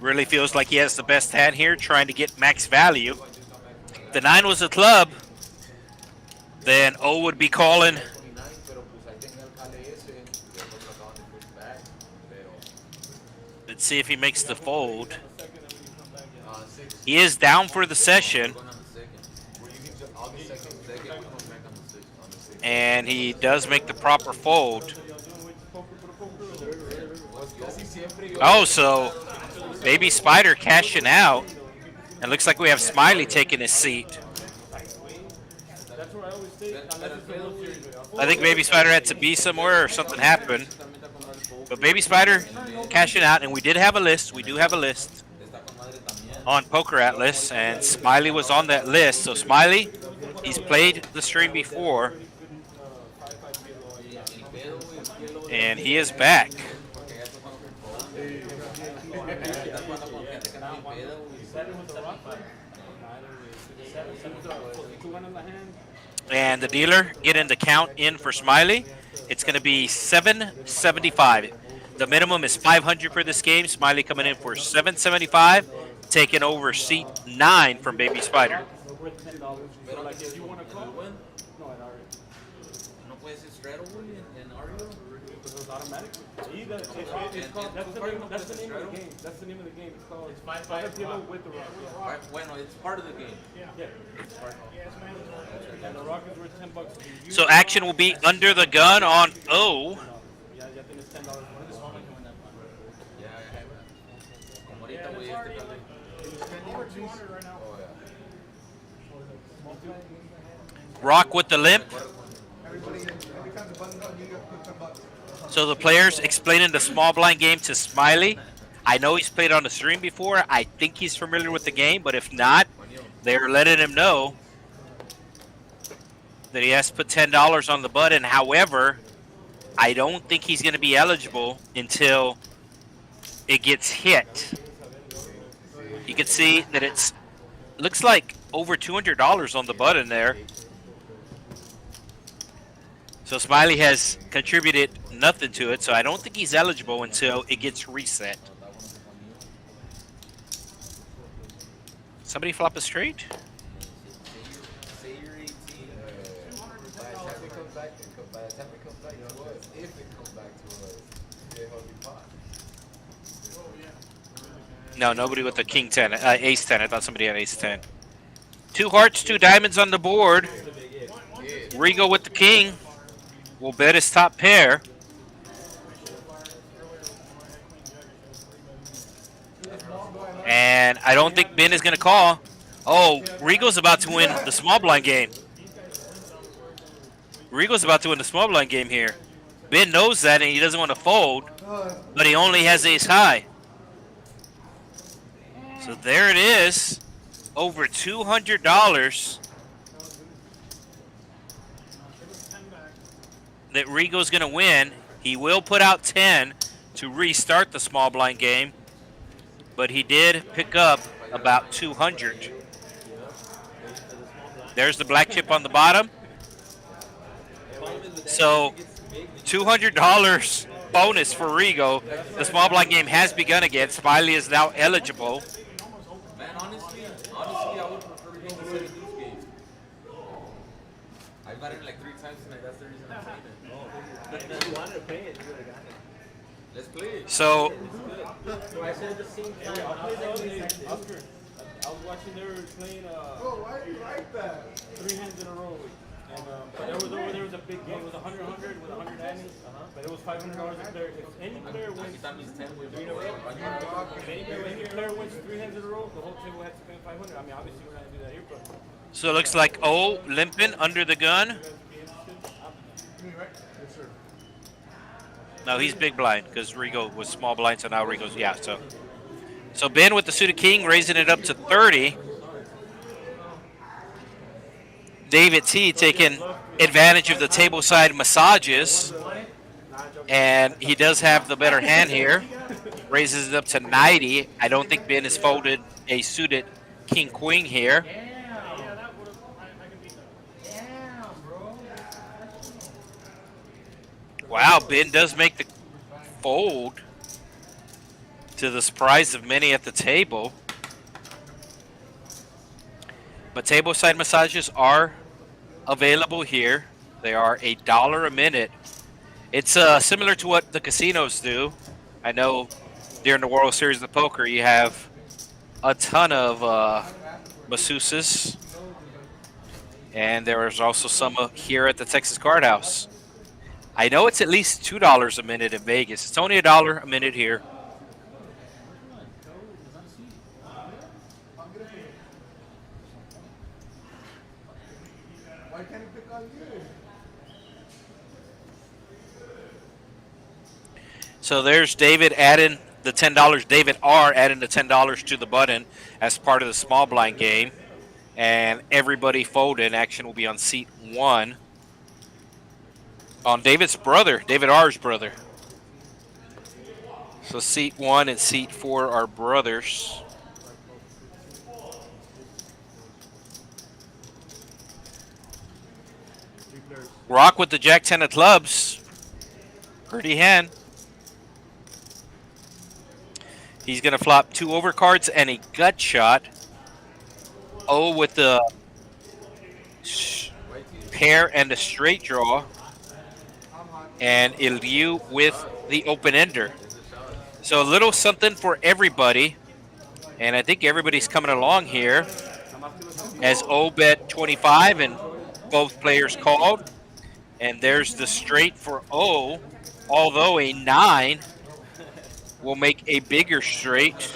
Really feels like he has the best hand here, trying to get max value. If the 9 was a club, then O would be calling. Let's see if he makes the fold. He is down for the session. And he does make the proper fold. Oh, so Baby Spider cashing out. And looks like we have Smiley taking his seat. That's where I always stay, unless it's a World Series. I think Baby Spider had to be somewhere or something happened. But Baby Spider cashing out, and we did have a list. We do have a list on Poker Atlas, and Smiley was on that list. So Smiley, he's played the stream before, and he is back. And the dealer getting the count in for Smiley. It's going to be 775. The minimum is 500 for this game. Smiley coming in for 775, taking over seat 9 from Baby Spider. That's the name of the game. That's the name of the game. It's called Five People with the Rock. Bueno, it's part of the game. Yeah. And the Rock is worth $10. So action will be under the gun on O. Yeah, I think it's $10. Rock with the limp. So the players explaining the small blind game to Smiley. I know he's played on the stream before. I think he's familiar with the game, but if not, they're letting him know that he has to put $10 on the button. However, I don't think he's going to be eligible until it gets hit. You can see that it's looks like over $200 on the button there. So Smiley has contributed nothing to it, so I don't think he's eligible until it gets reset. Somebody flop a straight? Say you're 18. By the time it comes back, to us, if it comes back to us, they hold you pot. No, nobody with the king 10, ace 10. I thought somebody had ace 10. 2 hearts, 2 diamonds on the board. Rigo with the king will bet his top pair. And I don't think Ben is going to call. Oh, Rigo's about to win the small blind game. Rigo's about to win the small blind game here. Ben knows that and he doesn't want to fold, but he only has ace high. So there it is. Over $200 that Rigo's going to win. He will put out 10 to restart the small blind game, but he did pick up about 200. There's the black chip on the bottom. So $200 bonus for Rigo. The small blind game has begun again. Smiley is now eligible. Man, honestly, I would prefer to go to these games. I've got it like 3 times tonight. That's the reason I'm playing it. If you wanted to play it, you would have gotten it. Let's play it. So I said the same thing. I was watching, they were playing why do you like that? 3 hands in a row. And, but there was a big game. It was 100 with 100 hands. But it was $500 a player. If any player wins, That means 10 wins. if any player wins 3 hands in a row, the whole table has to pay 500. I mean, obviously we're not gonna do that here, but so it looks like O limping under the gun. No, he's big blind because Rigo was small blind, so now Rigo's, yeah. So Ben with the suited king raising it up to 30. David T taking advantage of the table side massages, and he does have the better hand here. Raises it up to 90. I don't think Ben has folded a suited king queen here. Wow, Ben does make the fold to the surprise of many at the table. But tableside massages are available here. They are $1 a minute. It's similar to what the casinos do. I know during the World Series of Poker you have a ton of masseuses. And there is also some here at the Texas Card House. I know it's at least $2 a minute in Vegas. It's only $1 a minute here. Why can't he pick on you? So there's David adding the $10. David R adding the $10 to the button as part of the small blind game. And everybody folding. Action will be on seat 1. On David's brother, David R's brother. So seat 1 and seat 4 are brothers. Rock with the Jack-10 of clubs. Pretty hand. He's going to flop 2 overcards and a gut shot. O with the pair and a straight draw. And Ilyu with the open-ender. So a little something for everybody. And I think everybody's coming along here. As O bet 25 and both players called. And there's the straight for O. Although a 9 will make a bigger straight.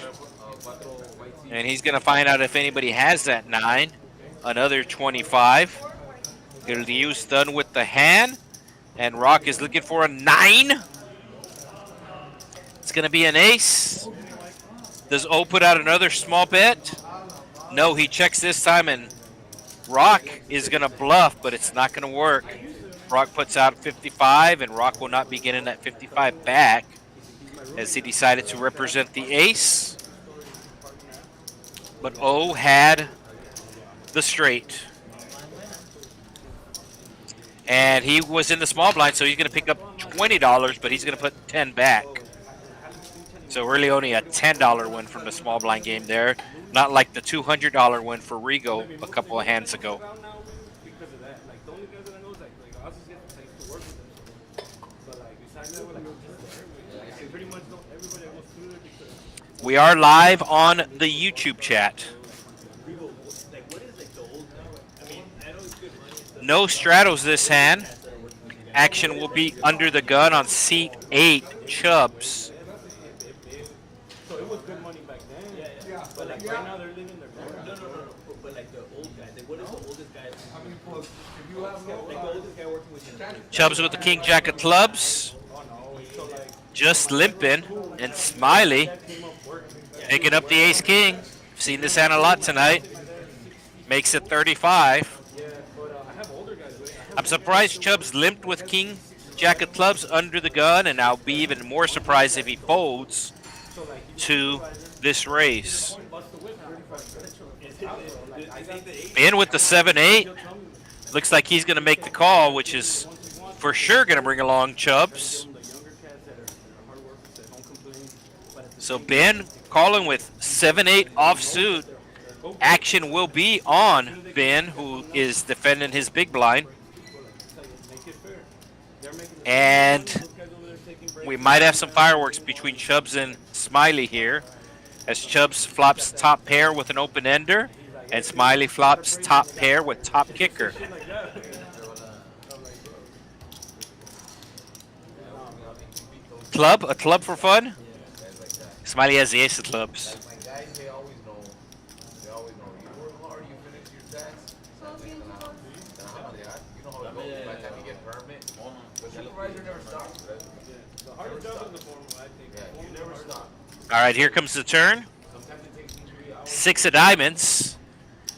And he's going to find out if anybody has that 9. Another 25. Ilyu's done with the hand. And Rock is looking for a 9. It's going to be an ace. Does O put out another small bet? No, he checks this time, and Rock is going to bluff, but it's not going to work. Rock puts out 55, and Rock will not be getting that 55 back as he decided to represent the ace. But O had the straight. And he was in the small blind, so he's going to pick up $20, but he's going to put 10 back. So really only a $10 win from the small blind game there. Not like the $200 win for Rigo a couple of hands ago. Because of that, like the only guys that I know is like I was just getting to work with them. But like besides that, like I pretty much know everybody that goes through there because We are live on the YouTube chat. No straddles this hand. Action will be under the gun on seat 8, Chubs. so it was good money back then. Yeah. But like right now they're living their best. No. But like the old guy, like, what is the oldest guy? How many folks? If you have no, Like the oldest guy working with him. Chubs with the King Jack of clubs. Just limping. And Smiley picking up the Ace King. Seen this hand a lot tonight. Makes it 35. I'm surprised Chubs limped with King Jack of clubs under the gun, and I'll be even more surprised if he folds to this race. In with the 7-8. Looks like he's going to make the call, which is for sure going to bring along Chubs. So Ben calling with 7-8 offsuit. Action will be on Ben, who is defending his big blind. And we might have some fireworks between Chubs and Smiley here, as Chubs flops top pair with an open ender, and Smiley flops top pair with top kicker. Club, a club for fun. Smiley has the ace of clubs. My guys, they always know. They always know. You work hard, you finish your tax. You know how it goes. By the time you get permit, the supervisor never stops. The hardest job in the formal, I think. Yeah, you never stop. All right, here comes the turn. Sometimes it takes 3 hours. 6 of diamonds.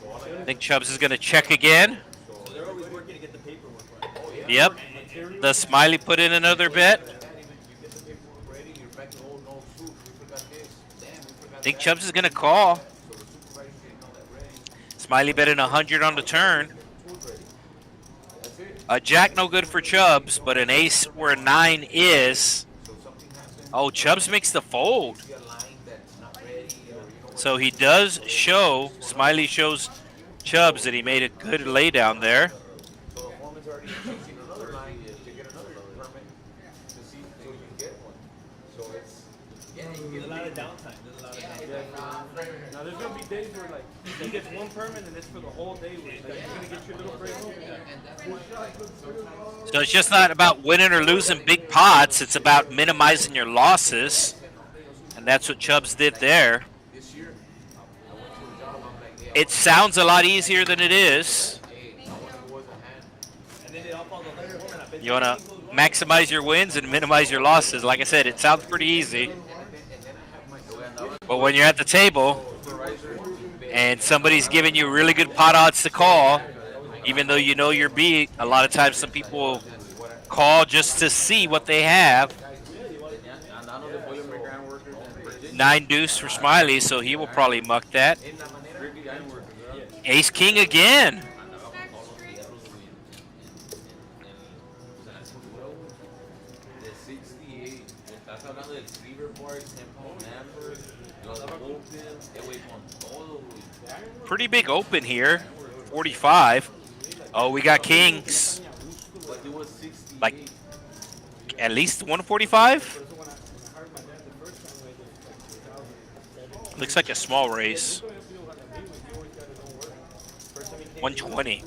I think Chubs is going to check again. So they're always working to get the paperwork right. Oh, yeah. Yep. Does Smiley put in another bet? You get the paperwork ready, you're back to, oh, no, shoot, we forgot this. Damn, we forgot I think that. Chubs is going to call. So the supervisor's getting all that ready. Smiley betting 100 on the turn. That's it. A jack no good for Chubs, but an ace where a 9 is. So something happens, Oh, Chubs makes the fold. see a line that's not ready, or you know what. So he does show, Smiley shows Chubs that he made a good laydown there. So the foreman's already chasing another line to get another permit to see so you can get one. So it's There's a lot of downtime. There's a lot of downtime. Now there's gonna be days where like he gets one permit and it's for the whole day. Where like, you're gonna get your little break. So it's just not about winning or losing big pots, it's about minimizing your losses. And that's what Chubs did there. this year. I went to a job. I'm like, hey, It sounds a lot easier than it is. I want to go as a hand. You want to maximize your wins and minimize your losses. Like I said, it sounds pretty easy. But when you're at the table and somebody's giving you really good pot odds to call, even though you know you're beat, a lot of times some people will call just to see what they have. 9 deuce for Smiley, so he will probably muck that. Ace king again. Pretty big open here, 45. Oh, we got kings. Like at least 145? Looks like a small raise. 120.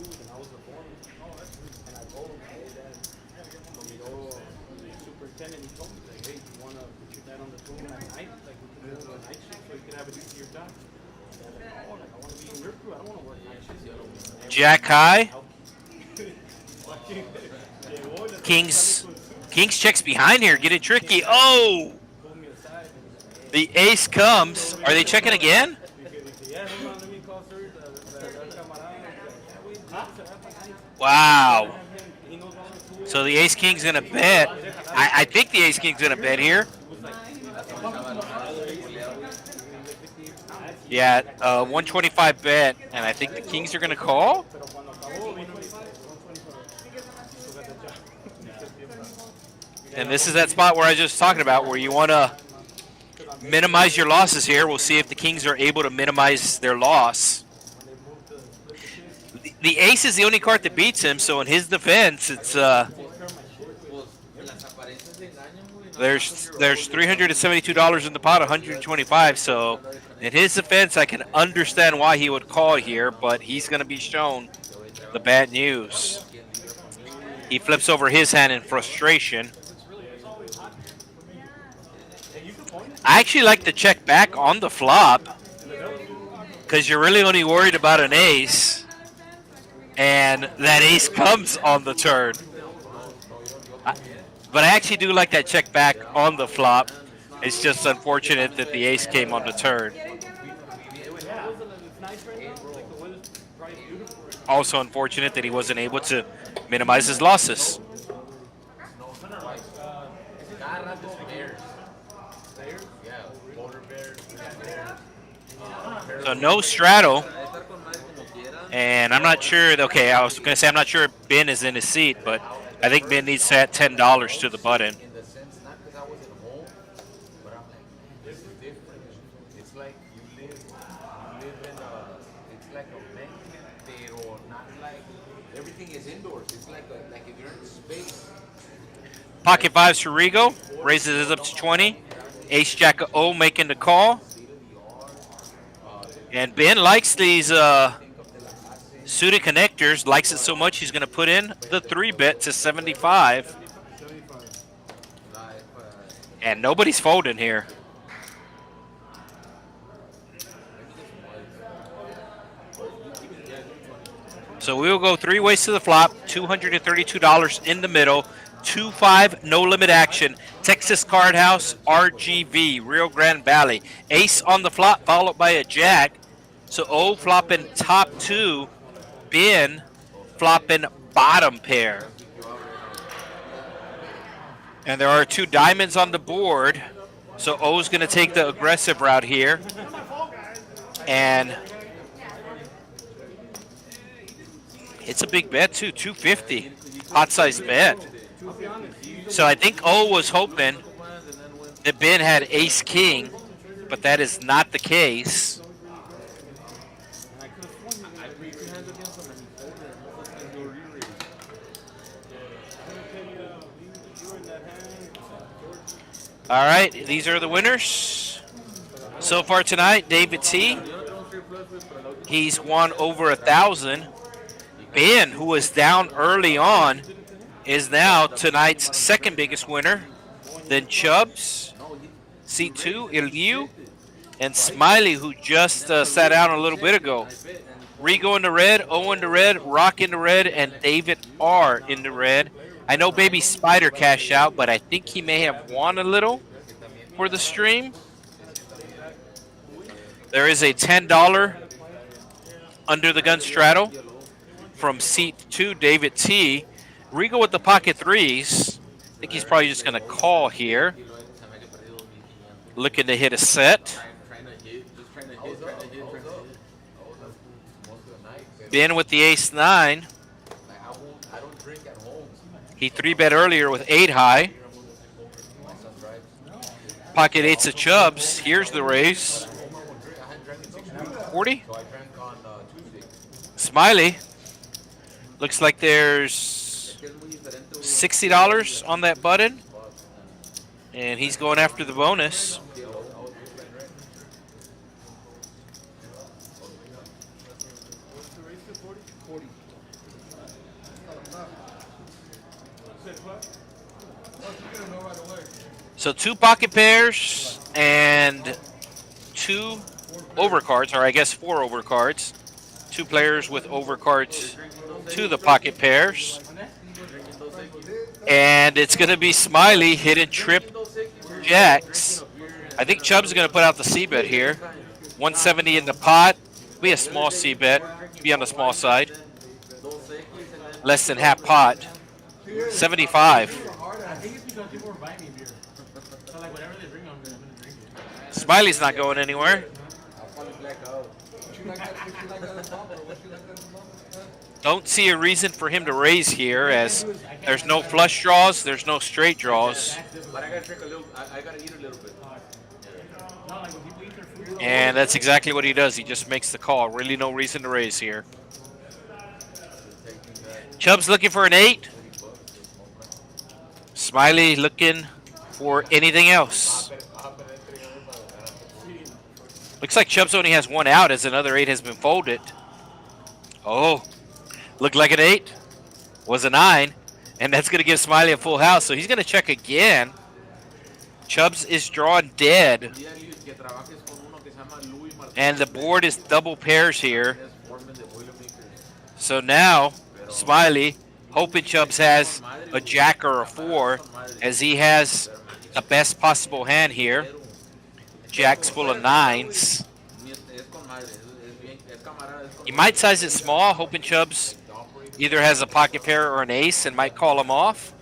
Jack high. Kings checks behind here. Get it tricky. Oh! The ace comes. Are they checking again? Wow. So the ace king's gonna bet. I think the ace king's gonna bet here. Yeah, 125 bet, and I think the kings are gonna call. And this is that spot where I was just talking about, where you want to minimize your losses here. We'll see if the kings are able to minimize their loss. The ace is the only card that beats him, so in his defense, it's there's $372 in the pot, 125. So in his defense, I can understand why he would call here, but he's going to be shown the bad news. He flips over his hand in frustration. I actually like to check back on the flop because you're really only worried about an ace, and that ace comes on the turn. But I actually do like that check back on the flop. It's just unfortunate that the ace came on the turn. Also unfortunate that he wasn't able to minimize his losses. So no straddle. And I'm not sure, okay, I was going to say I'm not sure if Ben is in his seat, but I think Ben needs to add $10 to the button. Pocket fives for Rigo, raises it up to 20. Ace Jack of O making the call. And Ben likes these suited connectors, likes it so much he's going to put in the 3-bet to 75. And nobody's folding here. So we will go 3 ways to the flop, $232 in the middle, 2-5 no limit action. Texas Card House, RGV, Rio Grande Valley. Ace on the flop, followed by a jack. So O flopping top 2, Ben flopping bottom pair. And there are 2 diamonds on the board. So O's going to take the aggressive route here. And it's a big bet too, 250. Hot size bet. So I think O was hoping that Ben had ace king, but that is not the case. All right, these are the winners so far tonight. David T, he's won over 1,000. Ben, who was down early on, is now tonight's second biggest winner. Then Chubs, C2, Iliu, and Smiley, who just sat down a little bit ago. Rigo in the red, O in the red, Rock in the red, and David R in the red. I know Baby Spider cashed out, but I think he may have won a little for the stream. There is a $10 under the gun straddle from seat 2, David T. Rigo with the pocket threes. I think he's probably just going to call here. Looking to hit a set. Ben with the ace-9. He 3-bet earlier with 8 high. Pocket 8's of Chubs. Here's the raise. 40. Smiley. Looks like there's $60 on that button. And he's going after the bonus. So 2 pocket pairs and 2 overcards, or I guess 4 overcards. 2 players with overcards to the pocket pairs. And it's going to be Smiley hitting trip jacks. I think Chubs is going to put out the C-bet here. 170 in the pot. Be a small C-bet. Be on the small side. Less than half pot. 75. I think it's because people were buying me beer. So like whatever they bring, I'm gonna drink it. Smiley's not going anywhere. Don't see a reason for him to raise here, as there's no flush draws, there's no straight draws. But I gotta drink a little. I gotta eat a little bit. And that's exactly what he does. He just makes the call. Really no reason to raise here. Chubb's looking for an 8. Smiley looking for anything else. Looks like Chubbs only has 1 out, as another 8 has been folded. Oh, looked like an 8. Was a 9. And that's going to give Smiley a full house. So he's going to check again. Chubbs is drawing dead. And the board is double pairs here. So now, Smiley, hoping Chubbs has a jack or a 4, as he has the best possible hand here. Jack's full of 9s. He might size it small, hoping Chubbs either has a pocket pair or an ace and might call him off.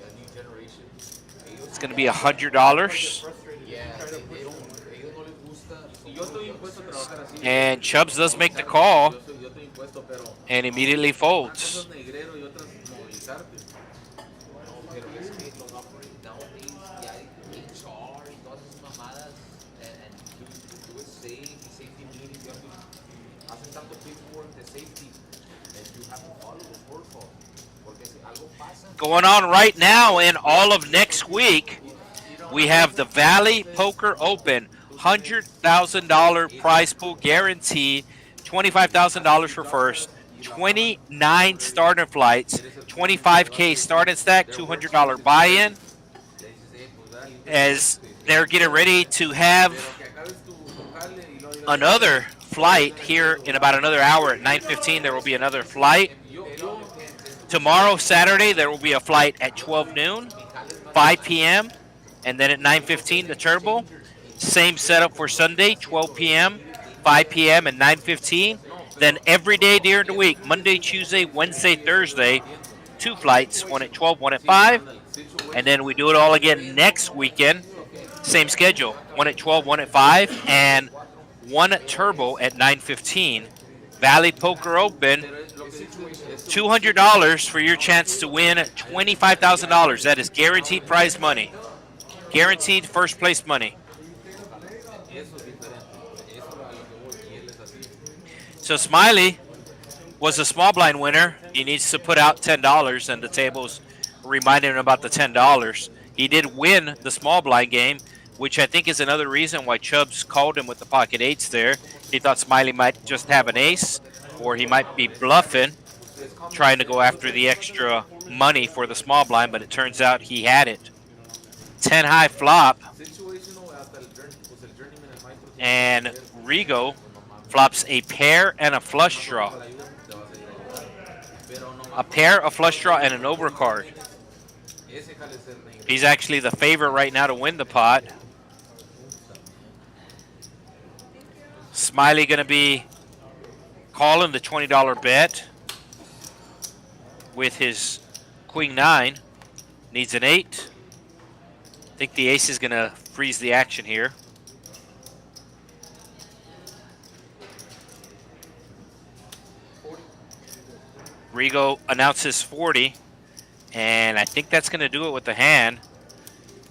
It's going to be $100. And Chubbs does make the call and immediately folds. Going on right now and all of next week, we have the Valley Poker Open. $100,000 prize pool guaranteed. $25,000 for first. 29 starter flights. $25K start and stack. $200 buy-in. As they're getting ready to have another flight here in about another hour at 9:15. There will be another flight. Tomorrow, Saturday, there will be a flight at 12 noon, 5 p.m., and then at 9:15, the turbo. Same setup for Sunday, 12 p.m., 5 p.m., and 9:15. Then every day during the week, Monday, Tuesday, Wednesday, Thursday, 2 flights, one at 12, one at 5. And then we do it all again next weekend. Same schedule, one at 12, one at 5, and 1 turbo at 9:15. Valley Poker Open. $200 for your chance to win $25,000. That is guaranteed prize money. Guaranteed first place money. So Smiley was a small blind winner. He needs to put out $10, and the tables reminded him about the $10. He did win the small blind game, which I think is another reason why Chubs called him with the pocket 8s there. He thought Smiley might just have an ace, or he might be bluffing, trying to go after the extra money for the small blind, but it turns out he had it. 10 high flop. And Rigo flops a pair and a flush draw. A pair, a flush draw, and an overcard. He's actually the favorite right now to win the pot. Smiley going to be calling the $20 bet with his queen 9. Needs an 8. I think the ace is going to freeze the action here. Rigo announces 40, and I think that's going to do it with the hand.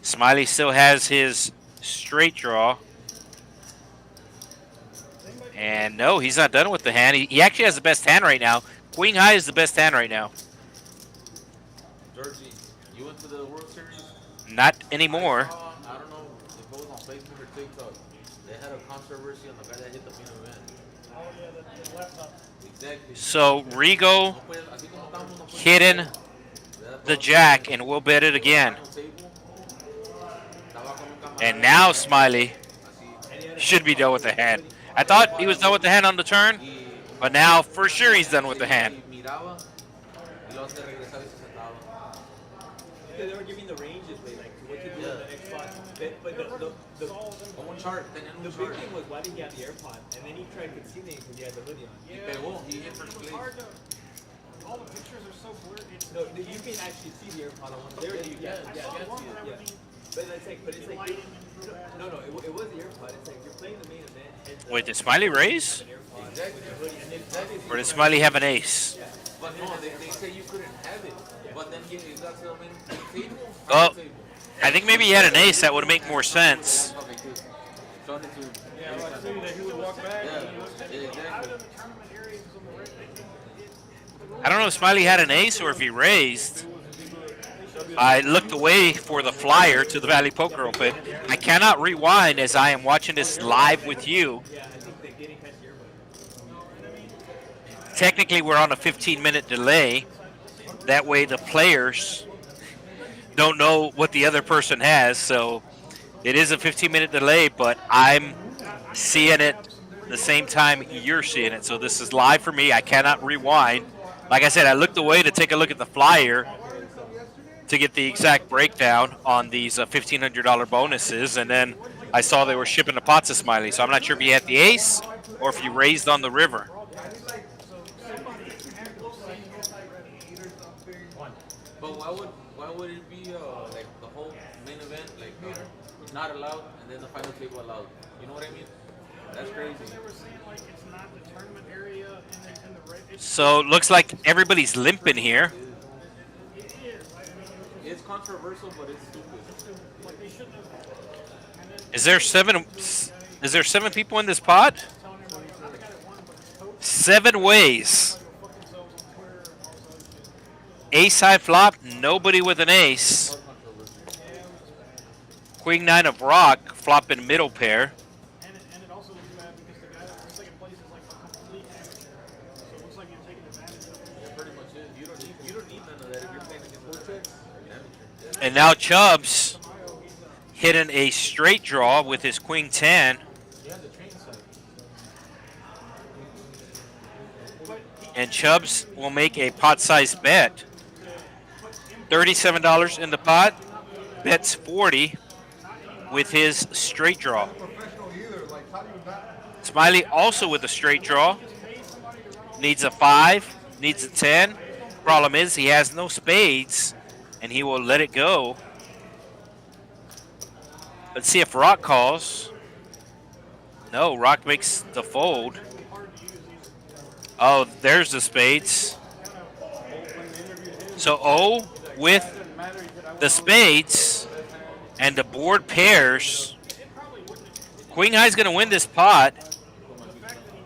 Smiley still has his straight draw. And no, he's not done with the hand. He actually has the best hand right now. Queen high is the best hand right now. Georgie, you went to the World Series? Not anymore. I don't know if it was on Facebook or TikTok. They had a controversy on the guy that hit the main event. Oh yeah, the laptop. Exactly. So Rigo hitting the jack, and we'll bet it again. And now Smiley should be done with the hand. I thought he was done with the hand on the turn, but now for sure he's done with the hand. They were giving the ranges, like what to do in the next spot. But the big thing was why did he have the AirPod? And then he tried concealing it because he had the hoodie on. He hit first place. All the pictures are so blurry. No, you can actually see the AirPod on one. There you yeah. But it's like, no, it was the AirPod. It's like you're playing the main event. Wait, did Smiley raise? Or did Smiley have an ace? But no, they say you couldn't have it. But then you got to the main table. Oh, I think maybe he had an ace. That would make more sense. Yeah, like saying that he would walk back. I don't know if Smiley had an ace or if he raised. I looked away for the flyer to the Valley Poker Open. I cannot rewind as I am watching this live with you. Technically, we're on a 15-minute delay. That way the players don't know what the other person has. So it is a 15-minute delay, but I'm seeing it the same time you're seeing it. So this is live for me. I cannot rewind. Like I said, I looked away to take a look at the flyer to get the exact breakdown on these $1,500 bonuses, and then I saw they were shipping the pots to Smiley. So I'm not sure if he had the ace or if he raised on the river. But why would it be like the whole main event like not allowed and then the final table allowed? You know what I mean? That's crazy. So it looks like everybody's limping here. It's controversial, but it's stupid. Is there seven people in this pot? 7 ways. Ace high flop, nobody with an ace. Queen 9 of rock, flopping middle pair. And it also looks bad because the guy in second place is like a complete amateur. So it looks like you're taking advantage of it. Yeah, pretty much is. You don't need none of that if you're playing against full checks. Amateur. And now Chubs hitting a straight draw with his queen 10. And Chubs will make a pot-sized bet. $37 in the pot, bets 40 with his straight draw. Smiley also with a straight draw. Needs a 5, needs a 10. Problem is he has no spades, and he will let it go. Let's see if Rock calls. No, Rock makes the fold. Oh, there's the spades. So O with the spades and the board pairs. Queen High is going to win this pot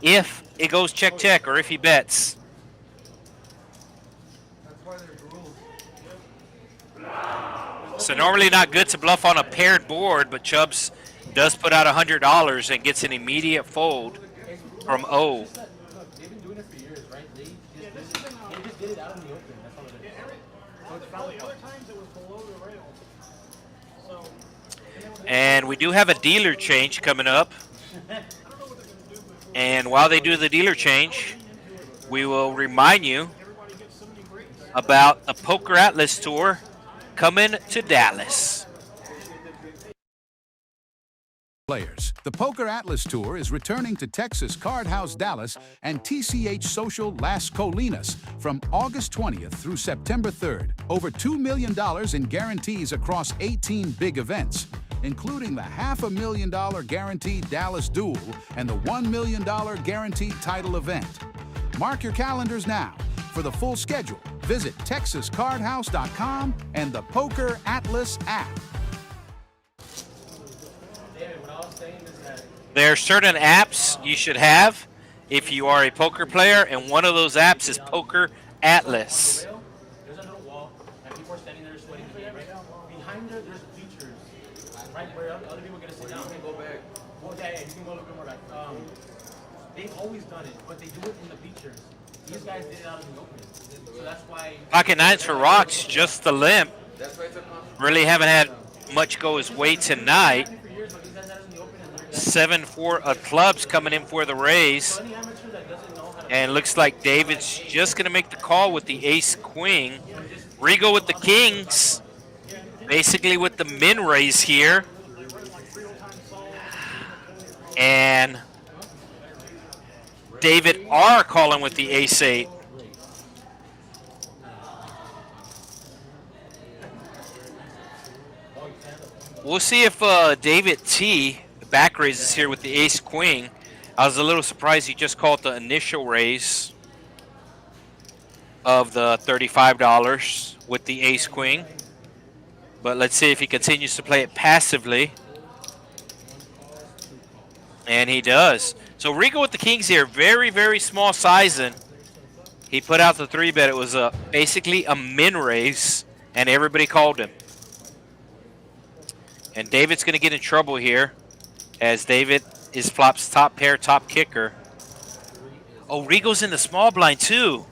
if it goes check-check or if he bets. So normally not good to bluff on a paired board, but Chubs does put out $100 and gets an immediate fold from O. They've been doing it for years, right? They just did it out in the open. That's all it is. So the other times it was below the rail. And we do have a dealer change coming up. And while they do the dealer change, we will remind you about the Poker Atlas Tour coming to Dallas. Players. The Poker Atlas Tour is returning to Texas Card House Dallas and TCH Social Las Colinas from August 20th through September 3rd. Over $2 million in guarantees across 18 big events, including the $500,000 guaranteed Dallas Duel and the $1 million guaranteed title event. Mark your calendars now. For the full schedule, visit TexasCardHouse.com and the Poker Atlas app. There are certain apps you should have if you are a poker player, and one of those apps is Poker Atlas. There's a little wall, and people are standing there sweating. Behind there, there's bleachers, right where other people get to sit down. You can go back. Well, yeah, you can go a little bit more back. They've always done it, but they do it in the bleachers. These guys did it out in the open, so that's why. Pocket nines for rocks, just the limp. Really haven't had much go his way tonight. 7-4 of clubs coming in for the raise. And looks like David's just going to make the call with the ace-queen. Rigo with the kings. Basically with the min raise here. And David R calling with the ace-8. We'll see if David T back raises here with the ace-queen. I was a little surprised he just called the initial raise of the $35 with the ace-queen. But let's see if he continues to play it passively. And he does. So Rigo with the kings here, very, very small sizing. He put out the 3-bet. It was basically a min raise, and everybody called him. And David's going to get in trouble here, as David is flop's top pair, top kicker. Oh, Rigo's in the small blind too.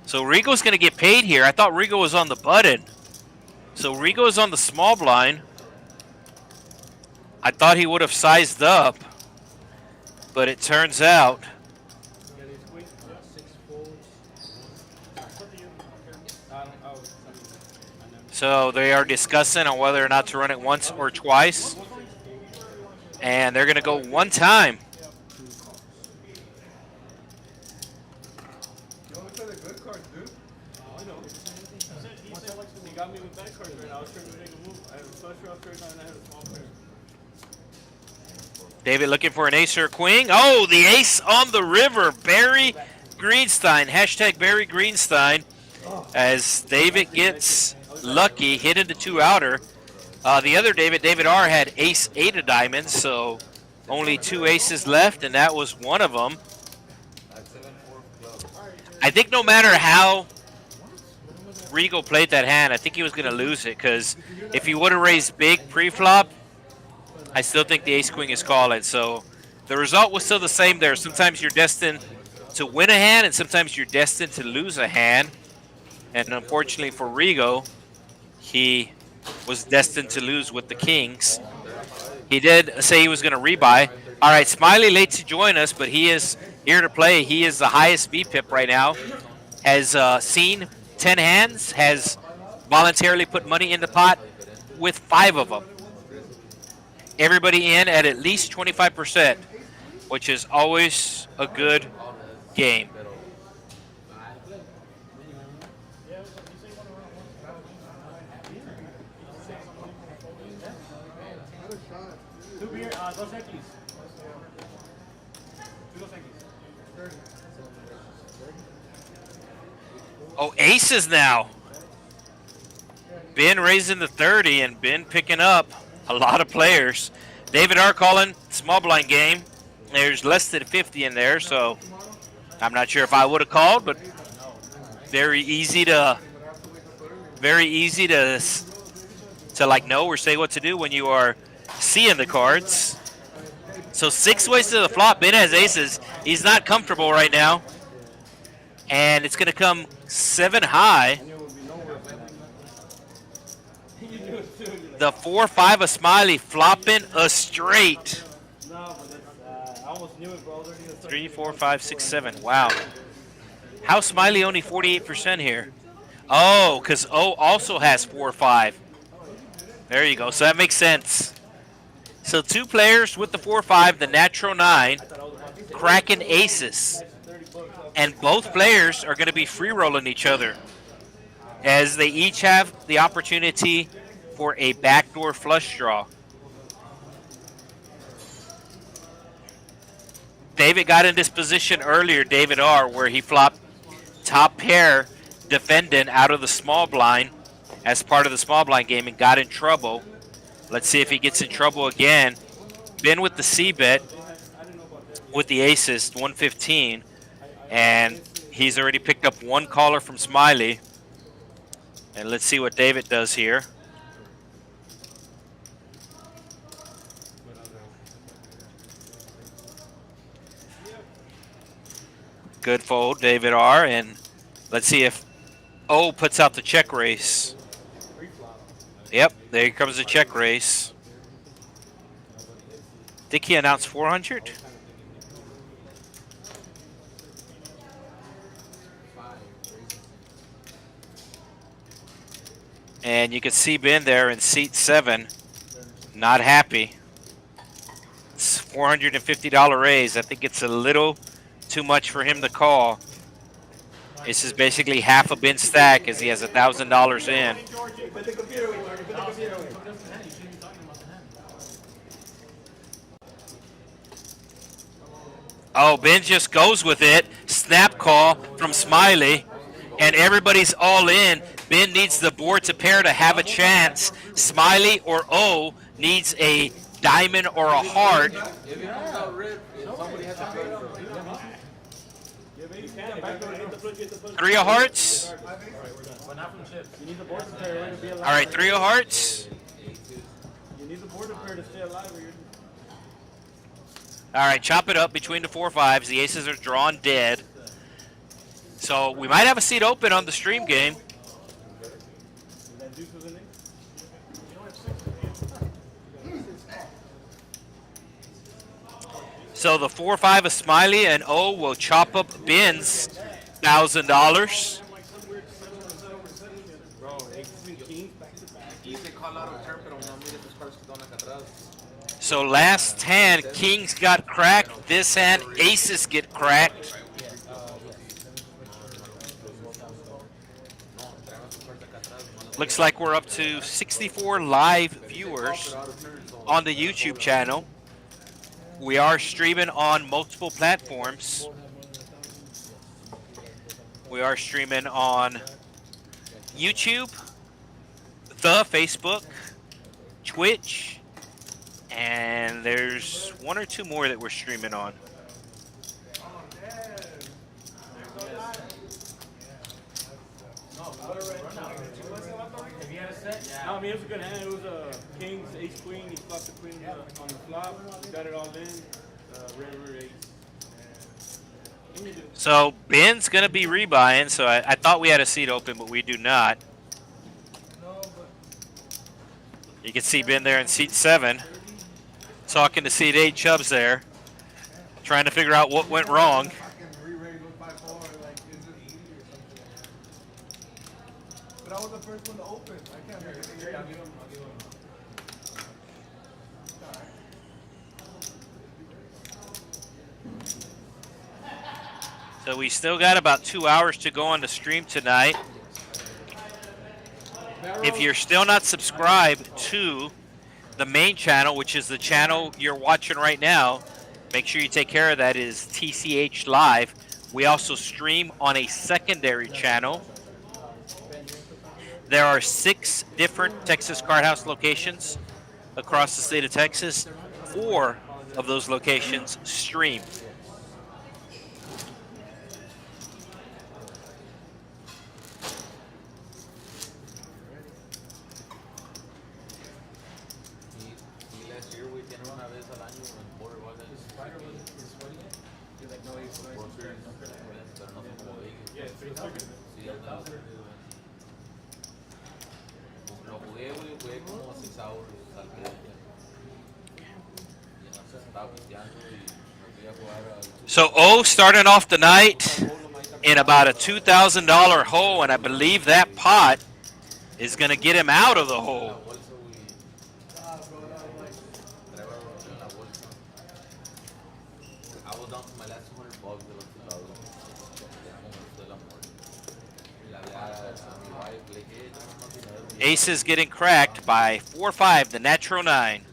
So Rigo's going to get paid here. I thought Rigo was on the button. So Rigo is on the small blind. I thought he would have sized up, but it turns out so they are discussing on whether or not to run it once or twice. And they're going to go one time. You want to play the good cards, dude? Oh, I know. He got me with bad cards right now. I was trying to make a move. I have a flush draw straight on and I have a small pair. David looking for an ace or a queen. Oh, the ace on the river. Barry Greenstein. Hashtag Barry Greenstein. As David gets lucky, hit into 2 outer. The other David R, had ace-8 of diamonds, so only 2 aces left, and that was one of them. I think no matter how Rigo played that hand, I think he was going to lose it, because if he would have raised big pre-flop, I still think the ace-queen is calling. So the result was still the same there. Sometimes you're destined to win a hand, and sometimes you're destined to lose a hand. And unfortunately for Rigo, he was destined to lose with the kings. He did say he was going to rebuy. All right, Smiley late to join us, but he is here to play. He is the highest VPIP right now. Has seen 10 hands, has voluntarily put money in the pot with 5 of them. Everybody in at least 25%, which is always a good game. Dos X. Oh, aces now. Ben raising the 30 and Ben picking up a lot of players. David R calling small blind game. There's less than 50 in there, so I'm not sure if I would have called, but very easy to like know or say what to do when you are seeing the cards. So 6 ways to the flop. Ben has aces. He's not comfortable right now. And it's going to come 7 high. The 4-5 of Smiley flopping a straight. No, but that's, I almost knew it, bro. 3, 4, 5, 6, 7. Wow. How Smiley only 48% here? Oh, because O also has 4 or 5. There you go. So that makes sense. So 2 players with the 4 or 5, the natural 9, cracking aces. And both players are going to be free rolling each other, as they each have the opportunity for a backdoor flush draw. David got in this position earlier, David R., where he flopped top pair defendant out of the small blind as part of the small blind game and got in trouble. Let's see if he gets in trouble again. Been with the C-bet with the aces, 115, and he's already picked up 1 caller from Smiley. And let's see what David does here. Good fold, David R. And let's see if O puts out the check raise. Yep, there comes the check raise. Think he announced 400? And you can see Ben there in seat 7, not happy. It's $450 raise. I think it's a little too much for him to call. This is basically half a bin stack as he has $1,000 in. Oh, Ben just goes with it. Snap call from Smiley, and everybody's all in. Ben needs the board to pair to have a chance. Smiley or O needs a diamond or a heart. Three of hearts. All right, 3 of hearts. You need the board to pair to stay alive. All right, chop it up between the 4 5s. The aces are drawn dead. So we might have a seat open on the stream game. So the 4 5 of Smiley and O will chop up Ben's $1,000. So last hand, kings got cracked. This hand, aces get cracked. Looks like we're up to 64 live viewers on the YouTube channel. We are streaming on multiple platforms. We are streaming on YouTube, the Facebook, Twitch, and there's 1 or 2 more that we're streaming on. No, I mean, it was a good hand. It was a king's ace queen. He flopped the queen on the flop. He got it all in. River ace. So Ben's going to be rebuying, so I thought we had a seat open, but we do not. You can see Ben there in seat 7, talking to seat 8 Chubs there, trying to figure out what went wrong. But I was the first one to open. I can't make it. So we still got about 2 hours to go on the stream tonight. If you're still not subscribed to the main channel, which is the channel you're watching right now, make sure you take care of that. It is TCH Live. We also stream on a secondary channel. There are 6 different Texas Card House locations across the state of Texas. 4 of those locations stream. So O starting off the night in about a $2,000 hole, and I believe that pot is going to get him out of the hole. I was down to my last 200 bucks de los 2000. Ace is getting cracked by 4-5, the natural 9.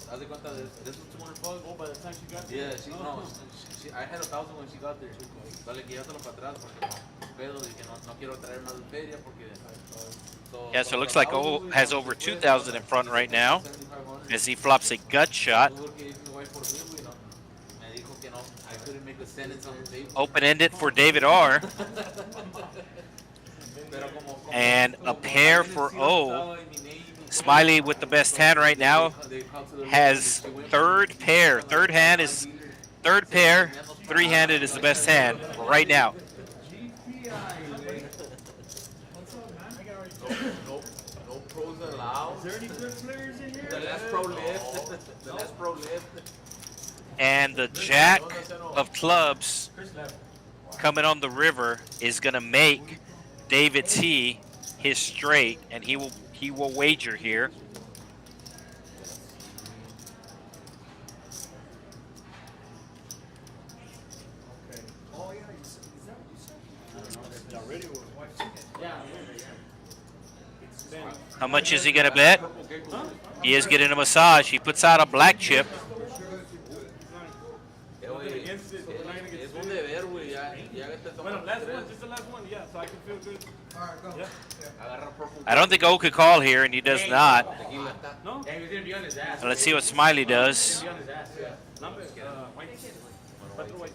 Haz de cuenta de esos 200 bucks. Oh, by the time she got there. Yeah, I had 1,000 when she got there. Dale que llévatelo para atrás porque no pedo de que no quiero traer más de feria porque. Yeah, so it looks like O has over 2,000 in front right now as he flops a gut shot. Open-ended for David R. And a pair for O. Smiley with the best hand right now has third pair. Third pair, three-handed is the best hand right now. No pros allowed. Is there any good players in here? The last pro left. The last pro left. And the jack of clubs coming on the river is going to make David T his straight, and he will wager here. How much is he going to bet? He is getting a massage. He puts out a black chip. Well, last one, just the last one, yeah, so I can feel good. All right, go. Yeah. I don't think O could call here, and he does not. No? Yeah, he was gonna be on his ass. Let's see what Smiley does. He was gonna be on his ass, yeah. Number, white. Cuatro white.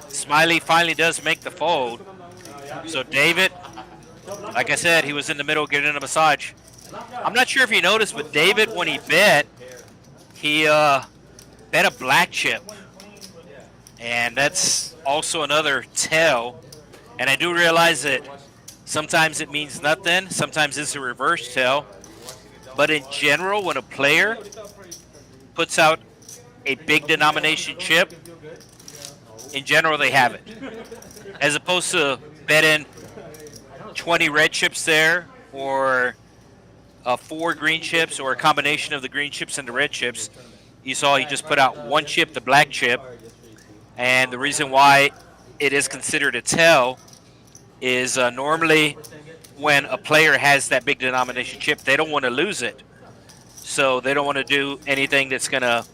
Smiley finally does make the fold. So David, like I said, he was in the middle getting a massage. I'm not sure if you noticed, but David, when he bet, he bet a black chip. And that's also another tell. And I do realize that sometimes it means nothing. Sometimes it's a reverse tell. But in general, when a player puts out a big denomination chip, in general, they have it. As opposed to betting 20 red chips there, or 4 green chips, or a combination of the green chips and the red chips. You saw he just put out one chip, the black chip. And the reason why it is considered a tell is normally when a player has that big denomination chip, they don't want to lose it. So they don't want to do anything that's going to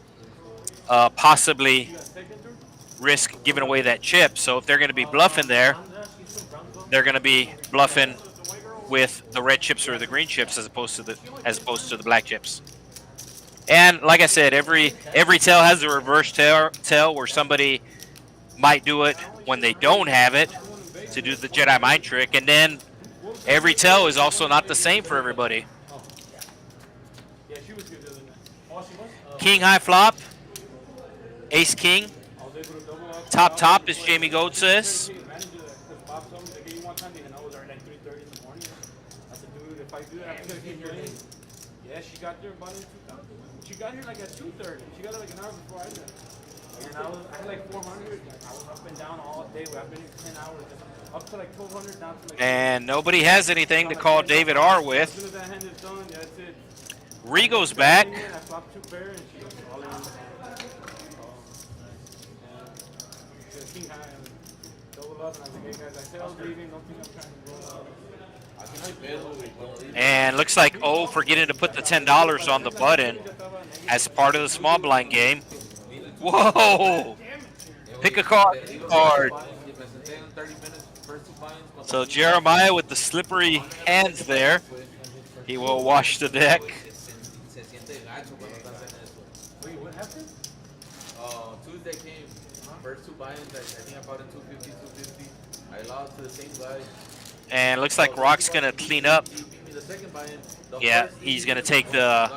possibly risk giving away that chip. So if they're going to be bluffing there, they're going to be bluffing with the red chips or the green chips as opposed to the black chips. And like I said, every tell has a reverse tell where somebody might do it when they don't have it to do the Jedi mind trick, and then every tell is also not the same for everybody. King high flop, ace king, top as Jamie Gold says. Yeah, she got there about 2,000. She got here like at 2:30. She got there like an hour before I left. And I had like 400. I was up and down all day. I've been here 10 hours. Up to like 1,200, down to like. And nobody has anything to call David R with. As soon as that hand is done, that's it. Rigo's back. I flopped 2 pair and she was all in. King high and double up. And I was like, hey guys, I said I was leaving. Don't think I'm trying to roll out. And looks like O forgetting to put the $10 on the button as part of the small blind game. Whoa! Pick a card. So Jeremiah with the slippery hands there. He will wash the deck. Wait, what happened? Tuesday came. First 2 buy-ins, I think I bought it 250, 250. I lost to the same guy. And looks like Rock's going to clean up. Yeah, he's going to take the...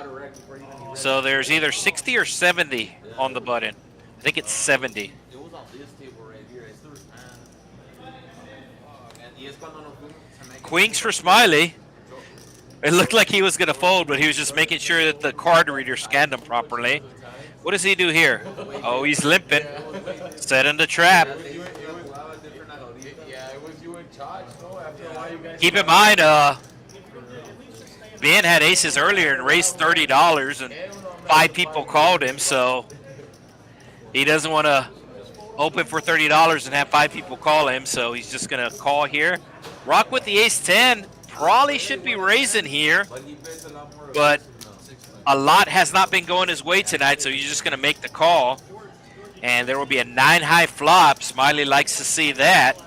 So there's either 60 or 70 on the button. I think it's 70. It was on this table right here. Queens for Smiley. It looked like he was going to fold, but he was just making sure that the card reader scanned him properly. What does he do here? Oh, he's limping. Setting the trap. Keep in mind, Ben had aces earlier and raised $30, and 5 people called him, so he doesn't want to open for $30 and have 5 people call him, so he's just going to call here. Rock with the ace-10. Probably should be raising here, but a lot has not been going his way tonight, so he's just going to make the call. And there will be a 9-high flop. Smiley likes to see that.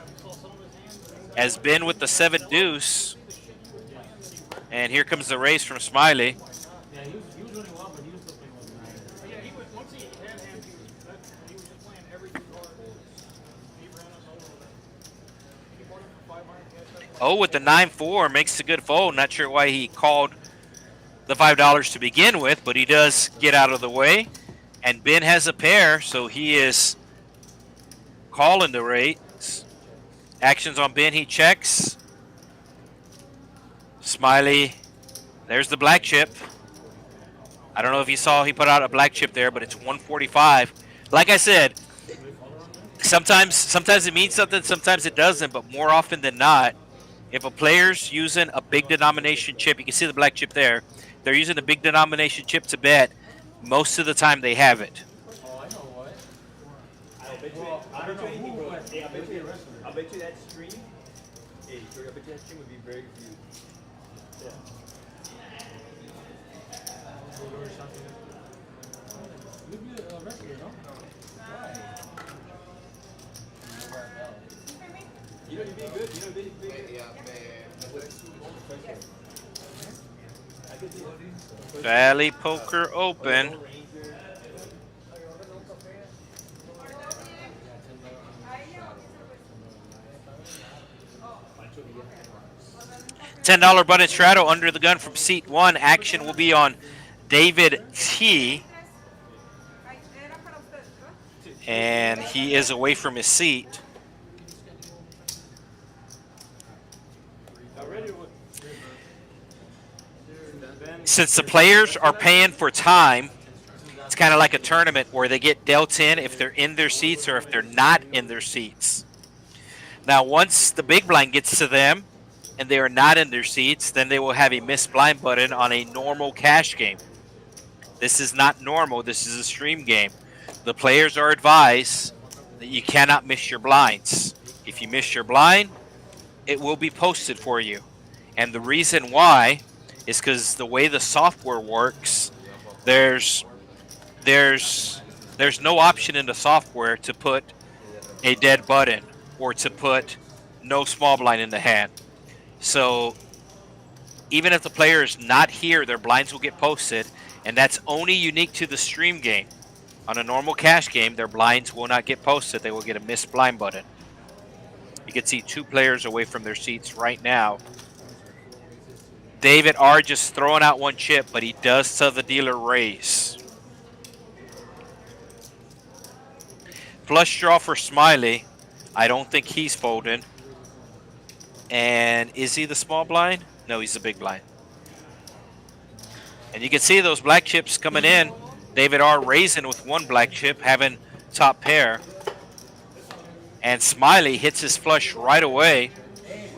As Ben with the 7-deuce. And here comes the raise from Smiley. Yeah, he was running well, but he was still playing well. Yeah, once he had hand, he was just playing every card. He ran us over with that. He bought him for 500. Oh, with the 9-4 makes a good fold. Not sure why he called the $5 to begin with, but he does get out of the way. And Ben has a pair, so he is calling the raise. Actions on Ben, he checks. Smiley, there's the black chip. I don't know if you saw he put out a black chip there, but it's 145. Like I said, sometimes it means something, sometimes it doesn't, but more often than not, if a player's using a big denomination chip, you can see the black chip there, they're using a big denomination chip to bet, most of the time they have it. Oh, I know what. I'll bet you, I don't know anything, bro. Hey, I'll bet you that stream, hey, Jordy, I bet you that stream would be very confused. Yeah. You'd be a wrestler, no? Why? You know you're being good. You know you're being good. Valley Poker Open. $10 button straddle under the gun from seat 1. Action will be on David T. And he is away from his seat. Since the players are paying for time, it's kind of like a tournament where they get dealt in if they're in their seats or if they're not in their seats. Now, once the big blind gets to them and they are not in their seats, then they will have a miss blind button on a normal cash game. This is not normal. This is a stream game. The players are advised that you cannot miss your blinds. If you miss your blind, it will be posted for you. And the reason why is because the way the software works, there's no option in the software to put a dead button or to put no small blind in the hand. So even if the player is not here, their blinds will get posted, and that's only unique to the stream game. On a normal cash game, their blinds will not get posted. They will get a missed blind button. You can see 2 players away from their seats right now. David R just throwing out 1 chip, but he does tell the dealer raise. Flush draw for Smiley. I don't think he's folding. And is he the small blind? No, he's the big blind. And you can see those black chips coming in. David R raising with 1 black chip, having top pair. And Smiley hits his flush right away.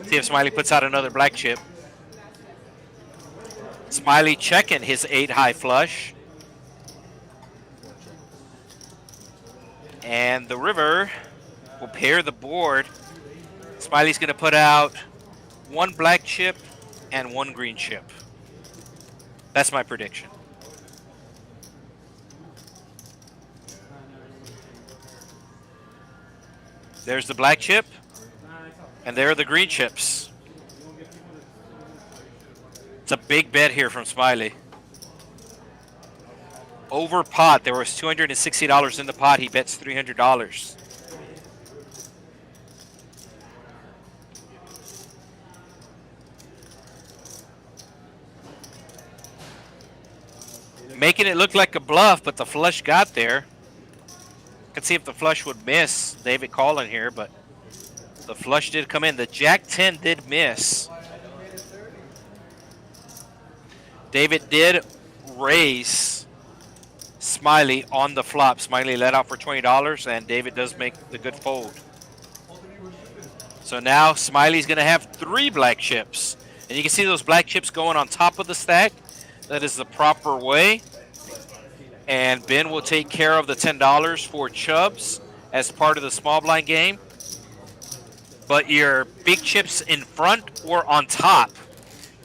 See if Smiley puts out another black chip. Smiley checking his 8-high flush. And the river will pair the board. Smiley's going to put out 1 black chip and 1 green chip. That's my prediction. There's the black chip, and there are the green chips. It's a big bet here from Smiley. Over pot, there was $260 in the pot. He bets $300. Making it look like a bluff, but the flush got there. Let's see if the flush would miss. David calling here, but The flush did come in. The Jack-10 did miss. David did raise Smiley on the flop. Smiley let out for $20, and David does make the good fold. So now Smiley's going to have 3 black chips. And you can see those black chips going on top of the stack. That is the proper way. And Ben will take care of the $10 for Chubs as part of the small blind game. But your big chips in front or on top.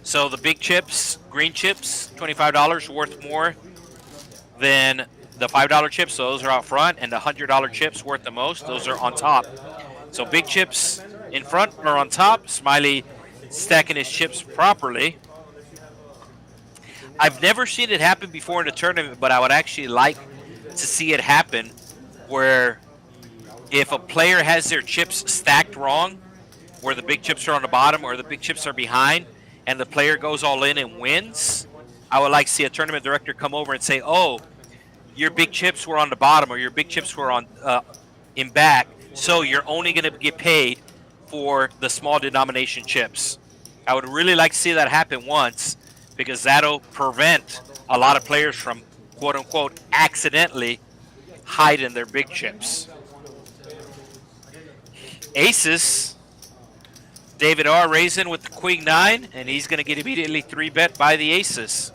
So the big chips, green chips, $25 worth more than the $5 chips. So those are out front. And the $100 chips worth the most, those are on top. So big chips in front or on top. Smiley stacking his chips properly. I've never seen it happen before in a tournament, but I would actually like to see it happen where if a player has their chips stacked wrong, where the big chips are on the bottom or the big chips are behind, and the player goes all in and wins, I would like to see a tournament director come over and say, oh, your big chips were on the bottom or your big chips were on in back, so you're only going to get paid for the small denomination chips. I would really like to see that happen once, because that'll prevent a lot of players from, quote-unquote, accidentally hiding their big chips. Aces, David R. raising with the Queen 9, and he's going to get immediately 3-bet by the aces.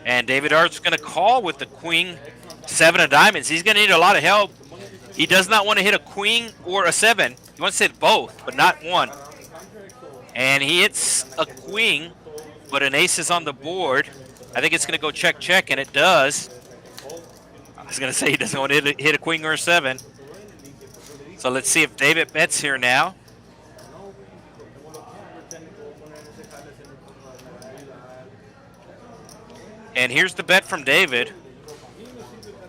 And David R. is going to call with the Queen 7 of diamonds. He's going to need a lot of help. He does not want to hit a queen or a 7. He wants to hit both, but not one. And he hits a queen, but an ace is on the board. I think it's going to go check, check, and it does. I was going to say he doesn't want to hit a queen or a 7. So let's see if David bets here now. And here's the bet from David.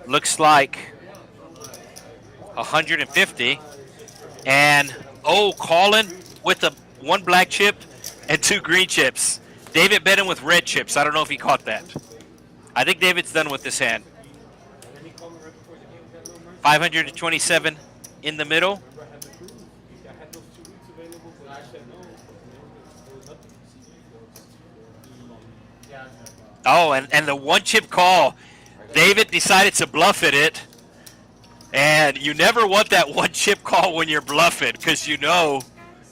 Looks like 150. And, oh, calling with a 1 black chip and 2 green chips. David betting with red chips. I don't know if he caught that. I think David's done with this hand. 527 in the middle. Oh, and the 1 chip call. David decided to bluff it. And you never want that 1 chip call when you're bluffing, because you know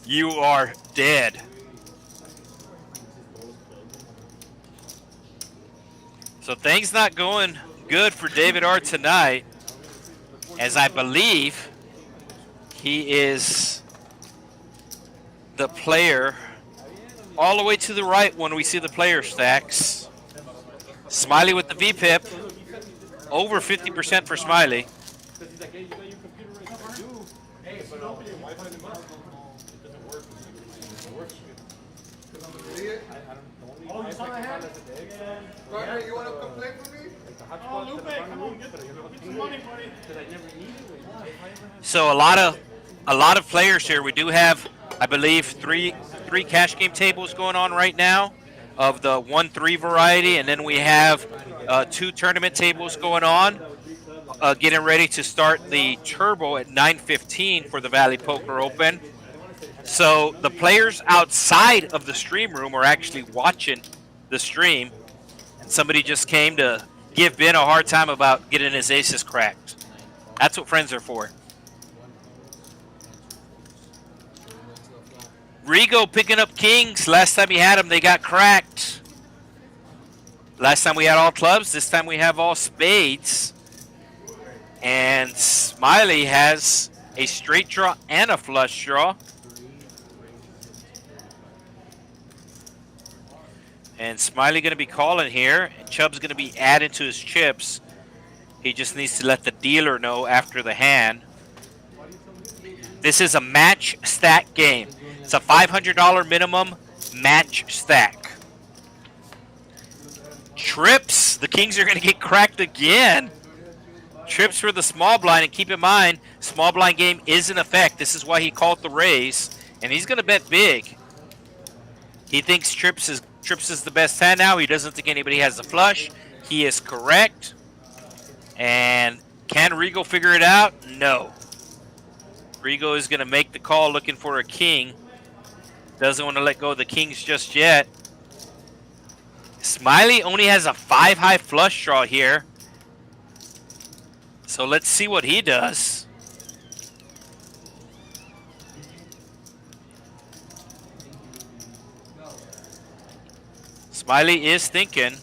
you are dead. So things not going good for David R. tonight, as I believe he is the player all the way to the right when we see the player stacks. Smiley with the VPIP, over 50% for Smiley. Oh, you saw that hand? Grande, you want to complain for me? Oh, Lupe, come on, get some money, buddy. So a lot of players here. We do have, I believe, three cash game tables going on right now of the 1-3 variety, and then we have 2 tournament tables going on, getting ready to start the turbo at 9:15 for the Valley Poker Open. So the players outside of the stream room are actually watching the stream, and somebody just came to give Ben a hard time about getting his aces cracked. That's what friends are for. Rigo picking up kings. Last time he had them, they got cracked. Last time we had all clubs. This time we have all spades. And Smiley has a straight draw and a flush draw. And Smiley going to be calling here. And Chubs going to be adding to his chips. He just needs to let the dealer know after the hand. This is a match stack game. It's a $500 minimum match stack. Trips. The kings are going to get cracked again. Trips for the small blind. And keep in mind, small blind game is in effect. This is why he called the raise. And he's going to bet big. He thinks trips is the best hand now. He doesn't think anybody has the flush. He is correct. And can Rigo figure it out? No. Rigo is going to make the call looking for a king. Doesn't want to let go of the kings just yet. Smiley only has a 5-high flush draw here. So let's see what he does. Smiley is thinking.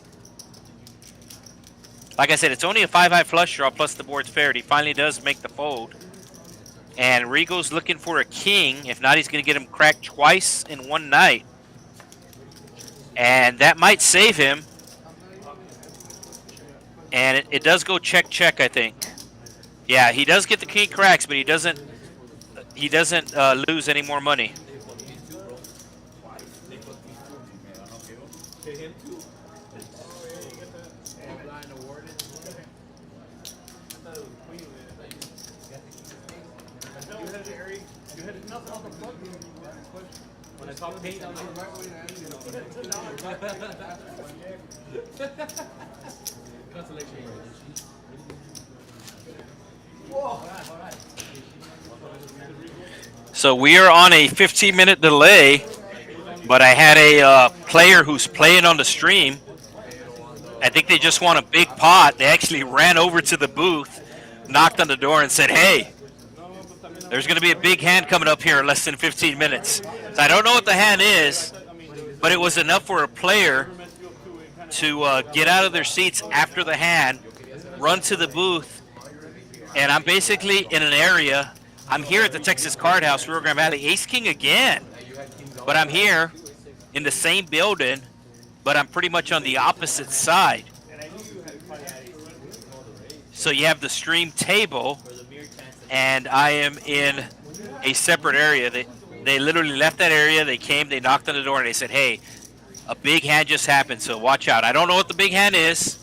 Like I said, it's only a 5-high flush draw plus the board's paired. He finally does make the fold. And Rigo's looking for a king. If not, he's going to get him cracked twice in one night. And that might save him. And it does go check, check, I think. Yeah, he does get the king cracks, but he doesn't lose any more money. When I talk paint, I'm So we are on a 15-minute delay, but I had a player who's playing on the stream. I think they just won a big pot. They actually ran over to the booth, knocked on the door, and said, "Hey, there's going to be a big hand coming up here in less than 15 minutes." So I don't know what the hand is, but it was enough for a player to get out of their seats after the hand, run to the booth, and I'm basically in an area. I'm here at the Texas Card House, Rio Grande Valley, Ace-King again, but I'm here in the same building, but I'm pretty much on the opposite side. So you have the stream table, and I am in a separate area. They literally left that area, they came, they knocked on the door, and they said, "Hey, a big hand just happened, so watch out." I don't know what the big hand is.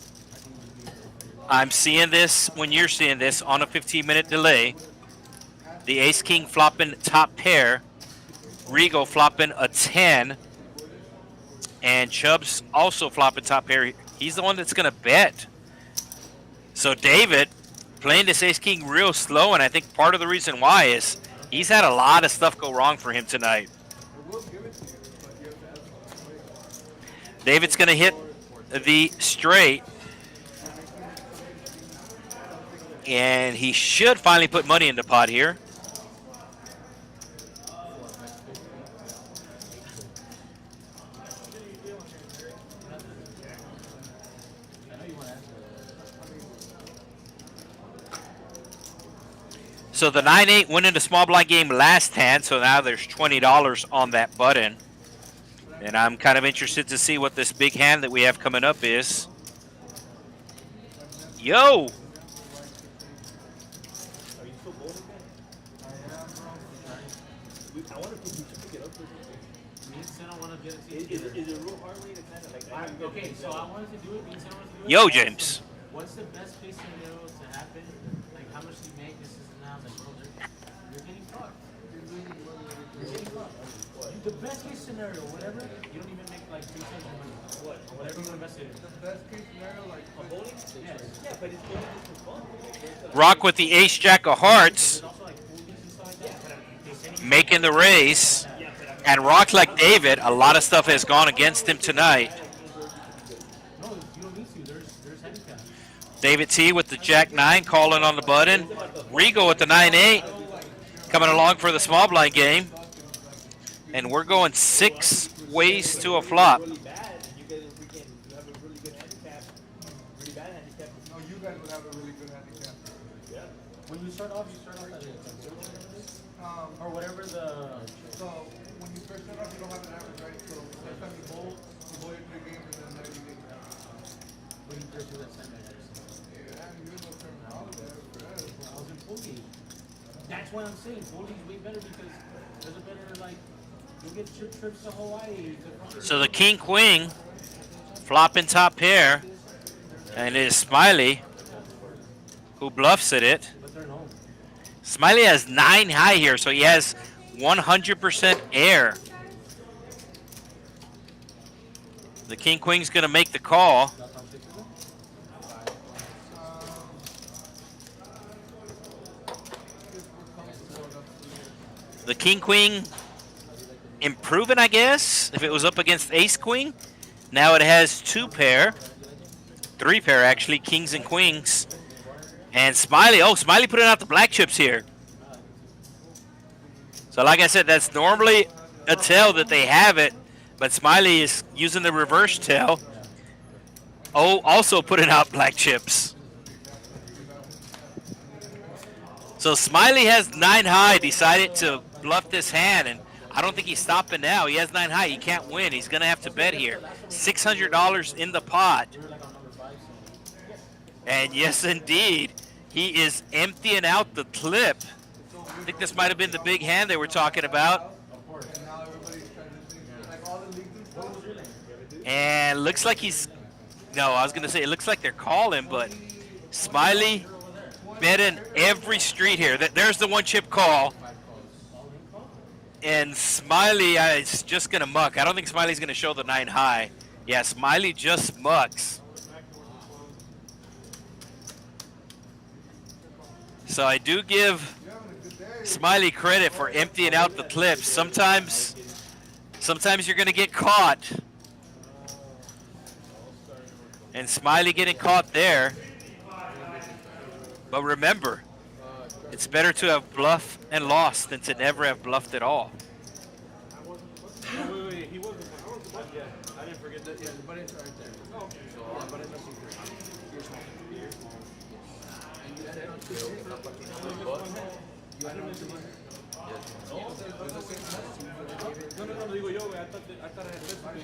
I'm seeing this when you're seeing this on a 15-minute delay. The ace-king flopping top pair, Rigo flopping a 10, and Chubs also flopping top pair. He's the one that's going to bet. So David playing this ace-king real slow, and I think part of the reason why is he's had a lot of stuff go wrong for him tonight. David's going to hit the straight, and he should finally put money in the pot here. So the 9-8 went into small blind game last hand, so now there's $20 on that button. And I'm kind of interested to see what this big hand that we have coming up is. Yo! okay, so I wanted to do it. Yo, James. What's the best case scenario to happen? Like, how much do you make? This is now. Like, you're getting fucked. You're getting fucked. The best case scenario, whatever, you don't even make like 3 cents of money. What? Whatever you invest in. The best case scenario, like A bowling? Yes. Yeah, but it's bowling just for fun. Rock with the ace-jack of hearts, making the raise. And Rock, like David, a lot of stuff has gone against him tonight. No, you don't need to. There's handicap. David T with the jack-9 calling on the button. Rigo with the 9-8 coming along for the small blind game. And we're going 6 ways to a flop. Really bad, and you guys have a really good handicap. Really bad handicap. no, you guys would have a really good handicap. Yeah. When you start off at or whatever the. So when you first start off, you don't have an average, right? So first time you bowl your 3 games, and then there you get. When you first do that semi. Yeah, you know terminology. I was in boogie. That's why I'm saying boogie's way better because there's a better like you get trips to Hawaii. So the king-queen flopping top pair. And it is Smiley who bluffs at it. But they're known. Smiley has 9 high here, so he has 100% air. The king-queen's going to make the call. The king-queen improving, I guess, if it was up against ace-queen. Now it has 2 pair, 3 pair actually, kings and queens. And Smiley, oh, Smiley putting out the black chips here. So like I said, that's normally a tell that they have it, but Smiley is using the reverse tell. Oh, also putting out black chips. So Smiley has 9 high, decided to bluff this hand, and I don't think he's stopping now. He has 9 high. He can't win. He's going to have to bet here. $600 in the pot. And yes, indeed, he is emptying out the clip. I think this might have been the big hand they were talking about. And looks like he's, no, I was going to say it looks like they're calling, but Smiley betting every street here. There's the 1 chip call. And Smiley is just going to muck. I don't think Smiley's going to show the 9 high. Yeah, Smiley just mucks. So I do give Smiley credit for emptying out the clips. Sometimes you're going to get caught. And Smiley getting caught there. But remember, it's better to have bluffed and lost than to never have bluffed at all. Wait, he wasn't. Yeah, I didn't forget that. Yeah, the button's right there. Oh, okay. So, the button doesn't No, digo yo, I thought I had this one.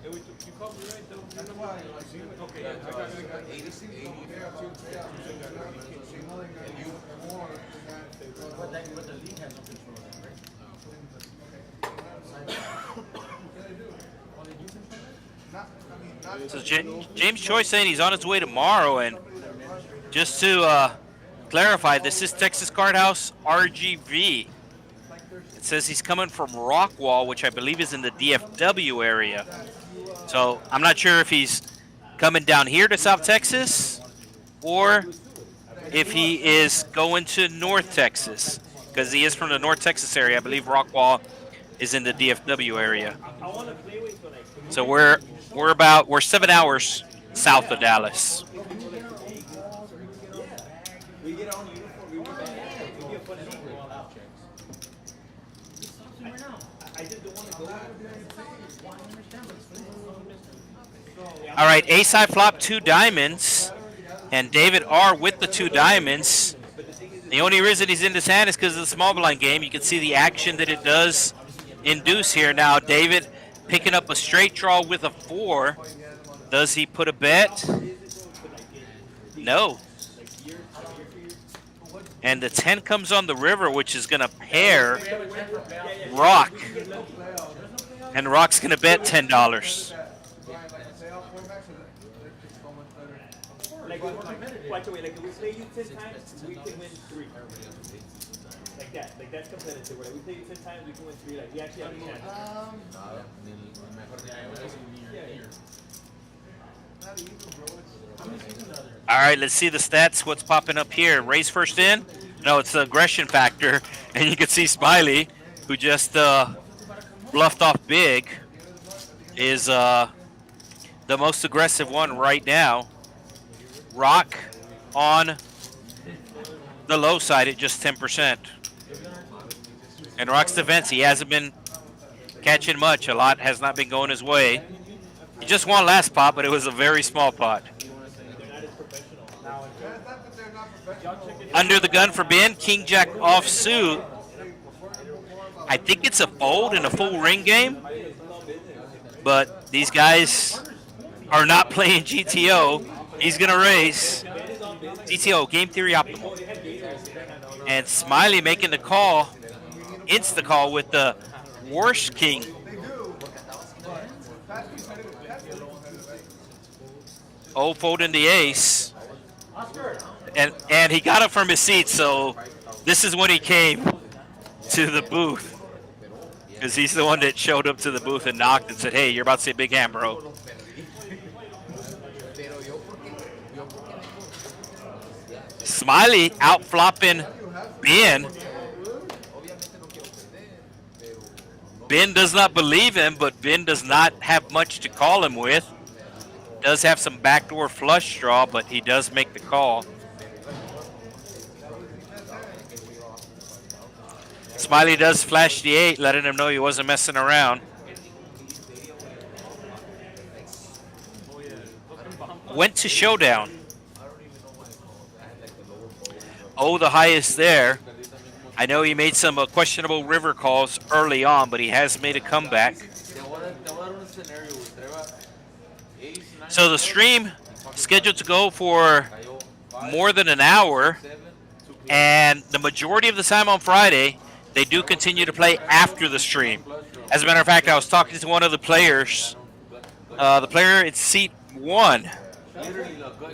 You called me right? Okay, yeah, I got 86. But the league has no control of that, right? So James Choi saying he's on his way tomorrow, and just to clarify, this is Texas Card House RGV. It says he's coming from Rockwall, which I believe is in the DFW area. So I'm not sure if he's coming down here to South Texas or if he is going to North Texas, because he is from the North Texas area. I believe Rockwall is in the DFW area. So we're 7 hours south of Dallas. All right, ace-high flop, 2 diamonds, and David R with the 2 diamonds. The only reason he's in this hand is because of the small blind game. You can see the action that it does induce here. Now, David picking up a straight draw with a 4. Does he put a bet? No. And the 10 comes on the river, which is going to pair Rock. And Rock's going to bet $10. Like if we play you 10 times, we can win 3. Like that. Like that's competitive. Like we play you 10 times, we can win 3. Like we actually have a chance. All right, let's see the stats. What's popping up here? Raise first in? No, it's the aggression factor. And you can see Smiley, who just bluffed off big, is the most aggressive one right now. Rock on the low side at just 10%. And Rock's defense, he hasn't been catching much. A lot has not been going his way. He just won last pot, but it was a very small pot. Under the gun for Ben, King Jack offsuit. I think it's a fold in a full ring game, but these guys are not playing GTO. He's going to raise. GTO, game theory optimal. And Smiley making the call, insta call with the worst king. Oh, folding the ace. And he got it from his seat, so this is when he came to the booth. Because he's the one that showed up to the booth and knocked and said, hey, you're about to say big hand, bro. Smiley out flopping Ben does not believe him, but Ben does not have much to call him with. Does have some backdoor flush draw, but he does make the call. Smiley does flash the 8, letting him know he wasn't messing around. Went to showdown. Oh, the highest there. I know he made some questionable river calls early on, but he has made a comeback. So the stream scheduled to go for more than an hour, and the majority of the time on Friday, they do continue to play after the stream. As a matter of fact, I was talking to one of the players, the player in seat 1.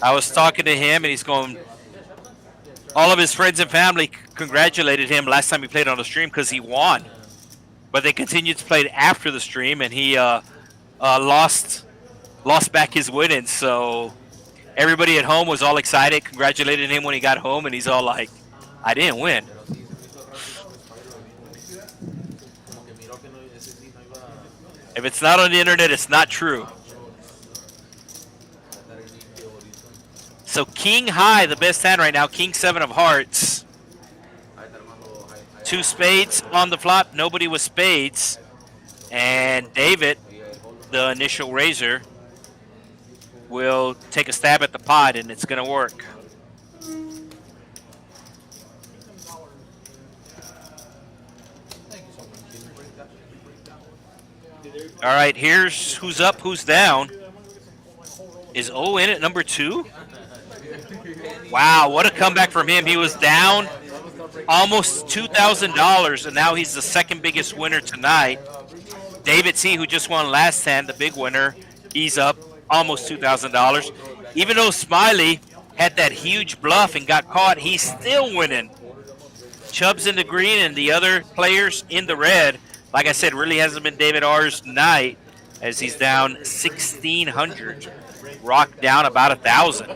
I was talking to him, and he's going, all of his friends and family congratulated him last time he played on the stream because he won. But they continued to play after the stream, and he lost back his winnings. So everybody at home was all excited, congratulated him when he got home, and he's all like, I didn't win. If it's not on the internet, it's not true. So king high, the best hand right now, king 7 of hearts. 2 spades on the flop, nobody with spades. And David, the initial raiser, will take a stab at the pot, and it's going to work. All right, here's who's up, who's down. Is O in at number 2? Wow, what a comeback from him. He was down almost $2,000, and now he's the second biggest winner tonight. David C., who just won last hand, the big winner, he's up almost $2,000. Even though Smiley had that huge bluff and got caught, he's still winning. Chubs in the green and the other players in the red. Like I said, really hasn't been David R's night, as he's down 1,600. Rock down about 1,000.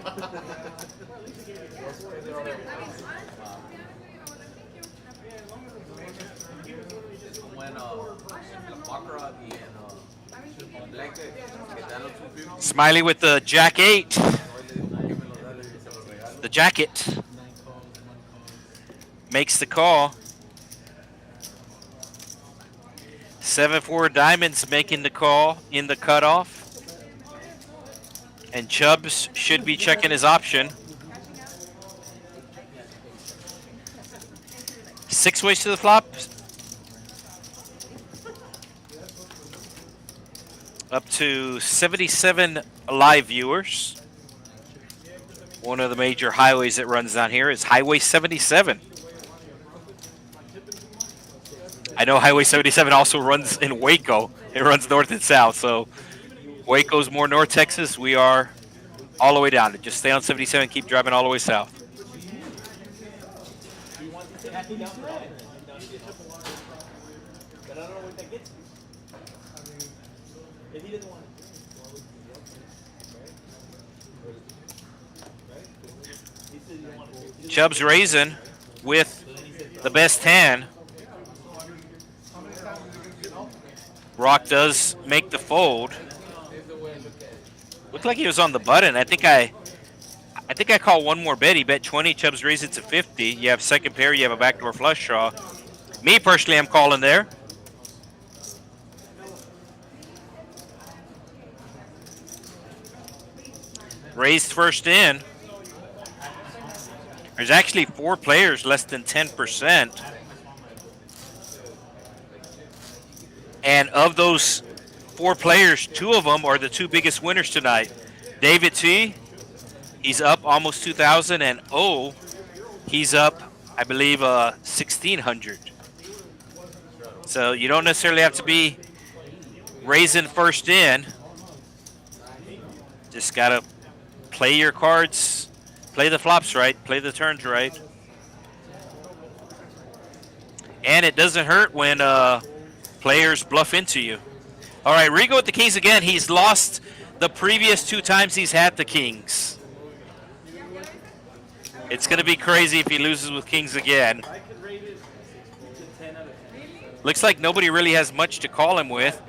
Smiley with the jack 8. The jacket makes the call. 7-4 diamonds making the call in the cutoff. And Chubs should be checking his option. 6 ways to the flop. Up to 77 live viewers. One of the major highways that runs down here is Highway 77. I know Highway 77 also runs in Waco. It runs north and south, so Waco's more North Texas. We are all the way down. Just stay on 77, keep driving all the way south. Chubs raising with the best hand. Rock does make the fold. Looked like he was on the button. I think I call one more bet. He bet 20. Chubs raise it to 50. You have second pair. You have a backdoor flush draw. Me personally, I'm calling there. Raised first in. There's actually 4 players less than 10%. And of those 4 players, 2 of them are the 2 biggest winners tonight. David T., he's up almost 2,000, and O, he's up, I believe, 1,600. So you don't necessarily have to be raising first in. Just got to play your cards, play the flops right, play the turns right. And it doesn't hurt when players bluff into you. All right, Rigo with the kings again. He's lost the previous 2 times he's had the kings. It's going to be crazy if he loses with kings again. I could rate it to 10 out of 10. Looks like nobody really has much to call him with.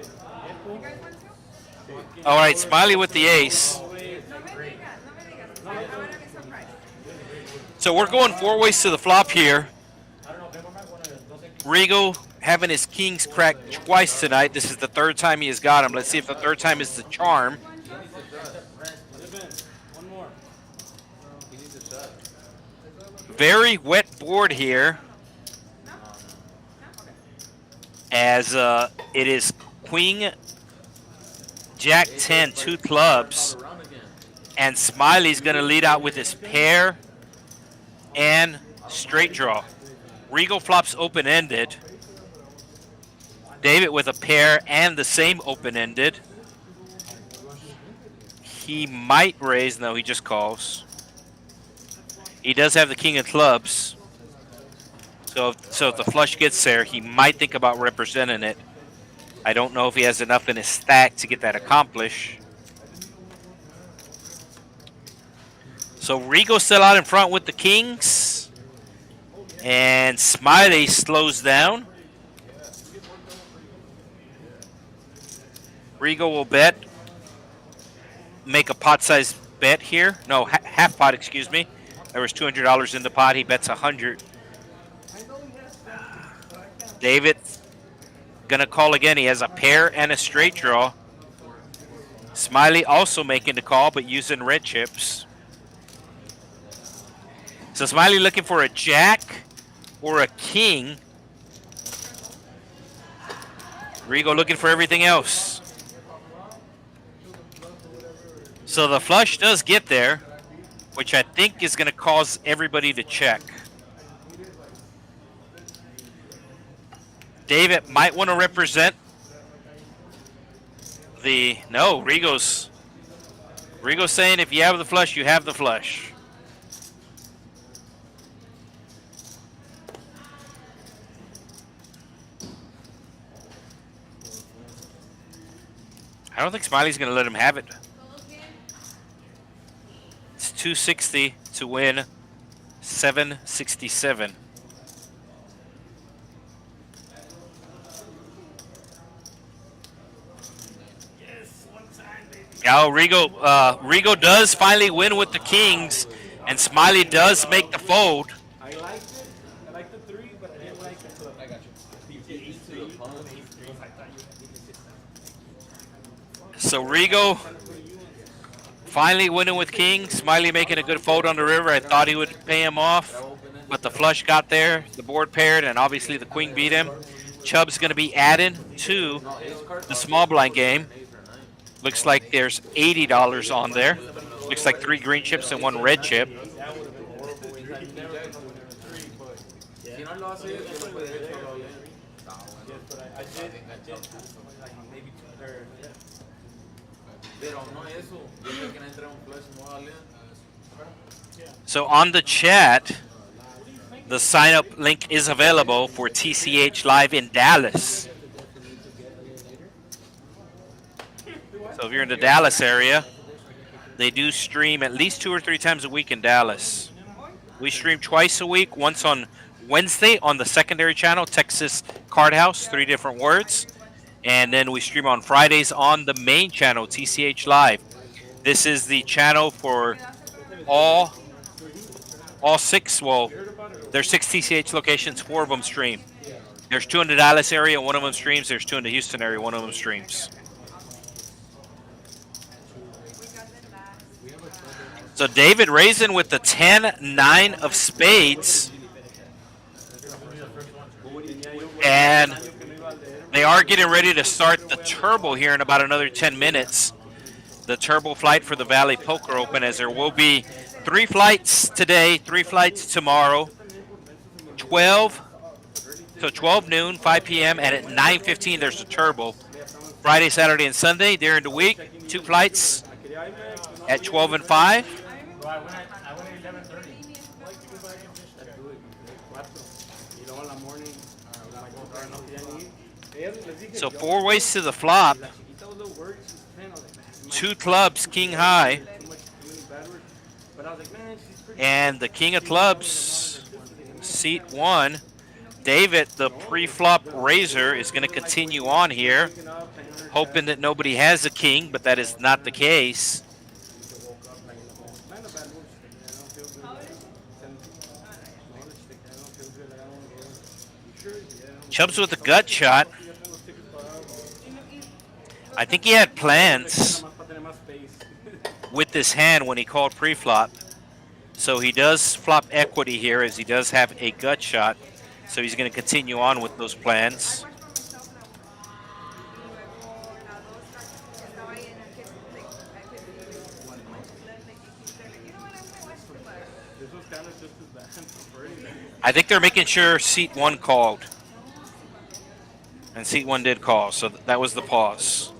All right, Smiley with the ace. So we're going 4 ways to the flop here. Rigo having his kings cracked twice tonight. This is the 3rd time he has got him. Let's see if the 3rd time is the charm. One more. Very wet board here, as it is queen, jack 10, 2 clubs, and Smiley's going to lead out with his pair and straight draw. Rigo flops open-ended. David with a pair and the same open-ended. He might raise. No, he just calls. He does have the king of clubs. So if the flush gets there, he might think about representing it. I don't know if he has enough in his stack to get that accomplished. So Rigo's still out in front with the kings. And Smiley slows down. Rigo will bet. Make a pot-sized bet here. No, half pot, excuse me. There was $200 in the pot. He bets 100. David gonna call again. He has a pair and a straight draw. Smiley also making the call, but using red chips. So Smiley looking for a jack or a king. Rigo looking for everything else. So the flush does get there, which I think is going to cause everybody to check. David might want to represent the... No, Rigo's saying if you have the flush, you have the flush. I don't think Smiley's going to let him have it. It's 260 to win 767. Now Rigo does finally win with the kings, and Smiley does make the fold. I liked it. I liked the 3, but I didn't like the club. I got you. So Rigo finally winning with king. Smiley making a good fold on the river. I thought he would pay him off, but the flush got there. The board paired, and obviously the queen beat him. Chubs going to be added to the small blind game. Looks like there's $80 on there. Looks like 3 green chips and 1 red chip. So on the chat, the sign-up link is available for TCH Live in Dallas. So if you're in the Dallas area, they do stream at least 2 or 3 times a week in Dallas. We stream twice a week, once on Wednesday on the secondary channel, Texas Card House, 3 different words. And then we stream on Fridays on the main channel, TCH Live. This is the channel for all 6, well, there's 6 TCH locations, 4 of them stream. There's 2 in the Dallas area, 1 of them streams. There's 2 in the Houston area, 1 of them streams. So David raising with the 10-9 of spades. And they are getting ready to start the turbo here in about another 10 minutes. The turbo flight for the Valley Poker Open, as there will be 3 flights today, 3 flights tomorrow. 12 noon, 5 p.m., and at 9:15 there's a turbo. Friday, Saturday, and Sunday during the week, 2 flights at 12 and 5. I went at 11:30. So 4 ways to the flop. 2 clubs, king high. But I was like, man, she's pretty And the king of clubs, seat 1. David, the pre-flop raiser, is going to continue on here, hoping that nobody has a king, but that is not the case. Chubs with a gut shot. I think he had plans with this hand when he called pre-flop. So he does flop equity here, as he does have a gut shot. So he's going to continue on with those plans. I think they're making sure seat 1 called. And seat 1 did call, so that was the pause.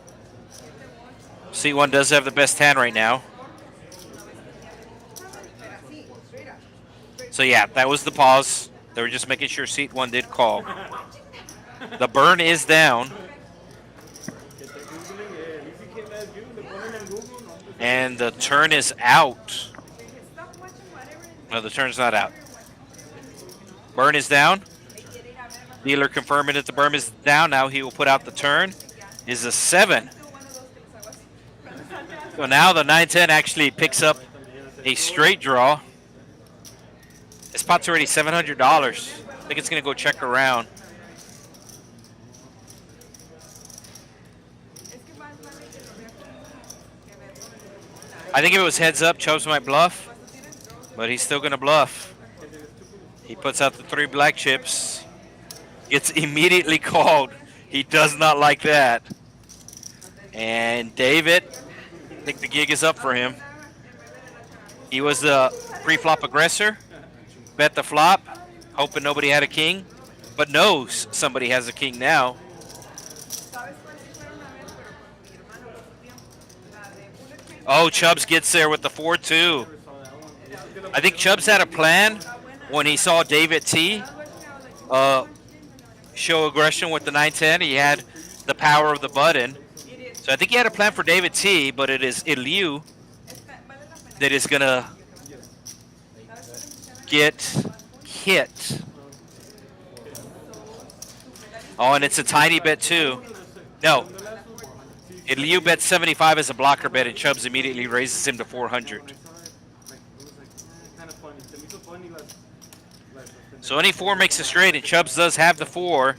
Seat 1 does have the best hand right now. So yeah, that was the pause. They were just making sure seat 1 did call. The burn is down. And the turn is out. No, the turn's not out. Burn is down. Dealer confirming that the burn is down. Now he will put out the turn. Is a 7. So now the 9-10 actually picks up a straight draw. This pot's already $700. I think it's going to go check around. I think if it was heads up, Chubs might bluff, but he's still going to bluff. He puts out the 3 black chips. Gets immediately called. He does not like that. And David, I think the gig is up for him. He was the pre-flop aggressor. Bet the flop, hoping nobody had a king, but knows somebody has a king now. Oh, Chubs gets there with the 4-2. I think Chubs had a plan when he saw David T show aggression with the 9-10. He had the power of the button. So I think he had a plan for David T, but it is Liu that is going to get hit. Oh, and it's a tiny bet too. No. Liu bet 75 as a blocker bet, and Chubs immediately raises him to 400. So any 4 makes a straight, and Chubs does have the 4.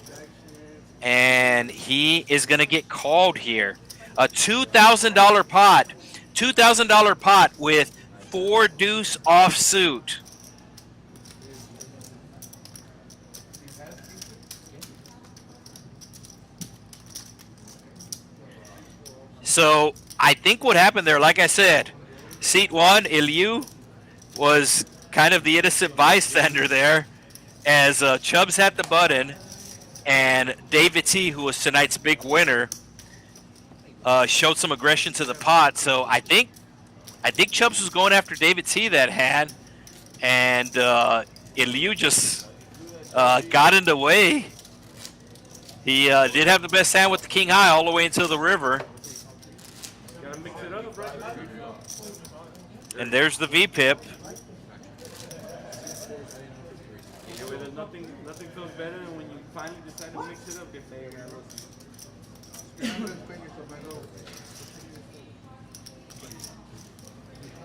And he is going to get called here. A $2,000 pot. $2,000 pot with 4 deuce offsuit. So I think what happened there, like I said, seat 1, Liu was kind of the innocent bystander there, as Chubs had the button, and David T, who was tonight's big winner, showed some aggression to the pot. So I think Chubs was going after David T that hand, and Liu just got in the way. He did have the best hand with the king high all the way into the river. And there's the V-pip. Nothing feels better than when you finally decide to mix it up.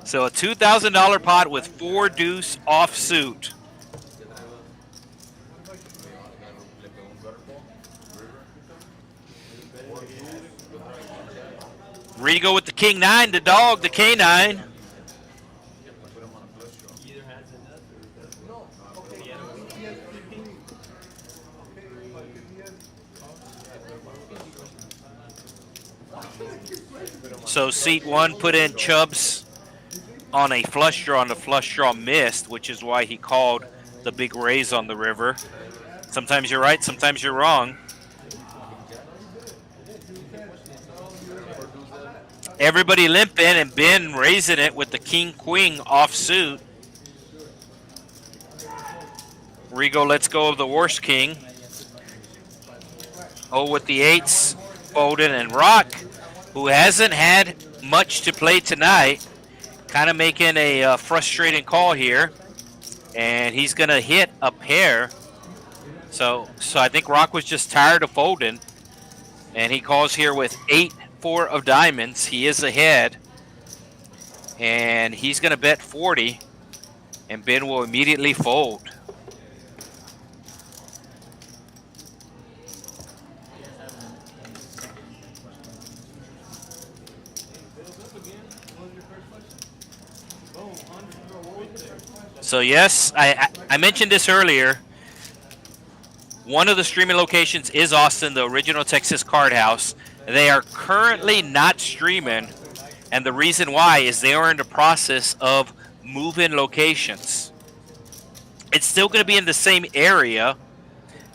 So a $2,000 pot with 4 deuce offsuit. Rigo with the king 9, the dog, the K9. So seat 1 put in Chubs on a flush draw, and the flush draw missed, which is why he called the big raise on the river. Sometimes you're right, sometimes you're wrong. Everybody limping, and Ben raising it with the king-queen offsuit. Rigo lets go of the worst king. Oh, with the 8s, folded, and Rock, who hasn't had much to play tonight, kind of making a frustrating call here, and he's going to hit a pair. So I think Rock was just tired of folding, and he calls here with 8-4 of diamonds. He is ahead, and he's going to bet 40, and Ben will immediately fold. So yes, I mentioned this earlier. One of the streaming locations is Austin, the original Texas Card House. They are currently not streaming, and the reason why is they are in the process of moving locations. It's still going to be in the same area,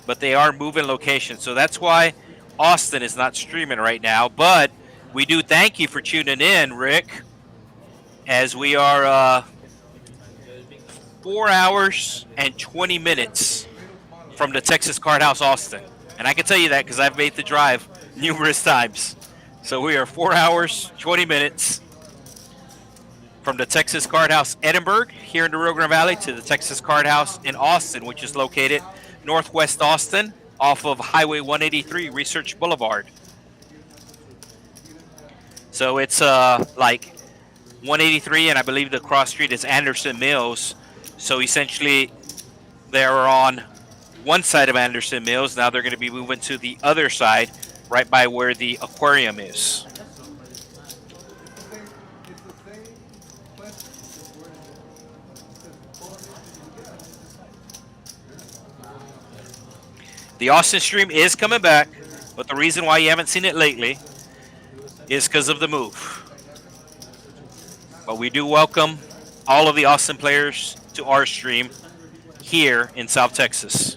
but they are moving locations. So that's why Austin is not streaming right now. But we do thank you for tuning in, Rick, as we are 4 hours and 20 minutes from the Texas Card House Austin. And I can tell you that because I've made the drive numerous times. So we are 4 hours, 20 minutes from the Texas Card House Edinburgh here in the Rio Grande Valley to the Texas Card House in Austin, which is located northwest Austin off of Highway 183, Research Boulevard. So it's like 183, and I believe the cross street is Anderson Mills. So essentially, they're on one side of Anderson Mills. Now they're going to be moving to the other side, right by where the aquarium is. The Austin stream is coming back, but the reason why you haven't seen it lately is because of the move. But we do welcome all of the Austin players to our stream here in South Texas.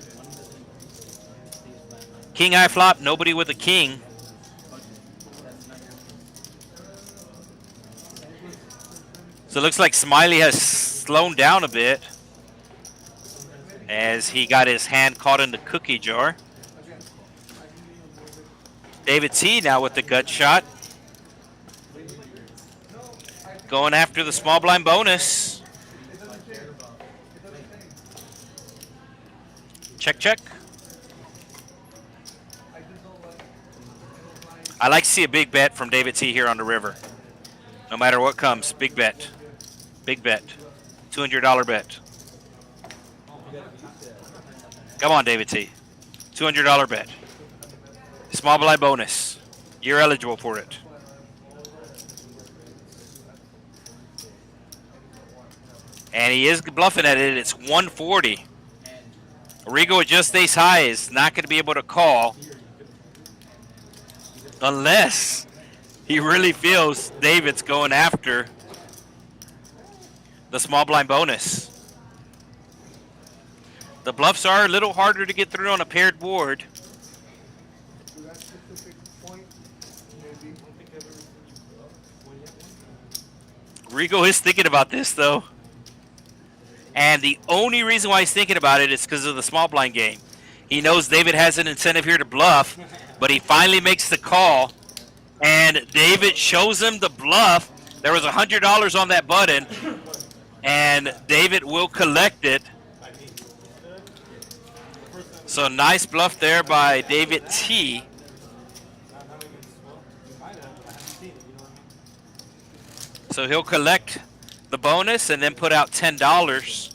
King high flop, nobody with a king. So it looks like Smiley has slowed down a bit as he got his hand caught in the cookie jar. David T now with the gut shot. Going after the small blind bonus. Check, check. I like to see a big bet from David T here on the river. No matter what comes, big bet. Big bet. $200 bet. Come on, David T. $200 bet. Small blind bonus. You're eligible for it. And he is bluffing at it. It's 140. Rigo at just ace high is not going to be able to call unless he really feels David's going after the small blind bonus. The bluffs are a little harder to get through on a paired board. Rigo is thinking about this, though. And the only reason why he's thinking about it is because of the small blind game. He knows David has an incentive here to bluff, but he finally makes the call. And David shows him the bluff. There was $100 on that button, and David will collect it. So nice bluff there by David T. So he'll collect the bonus and then put out $10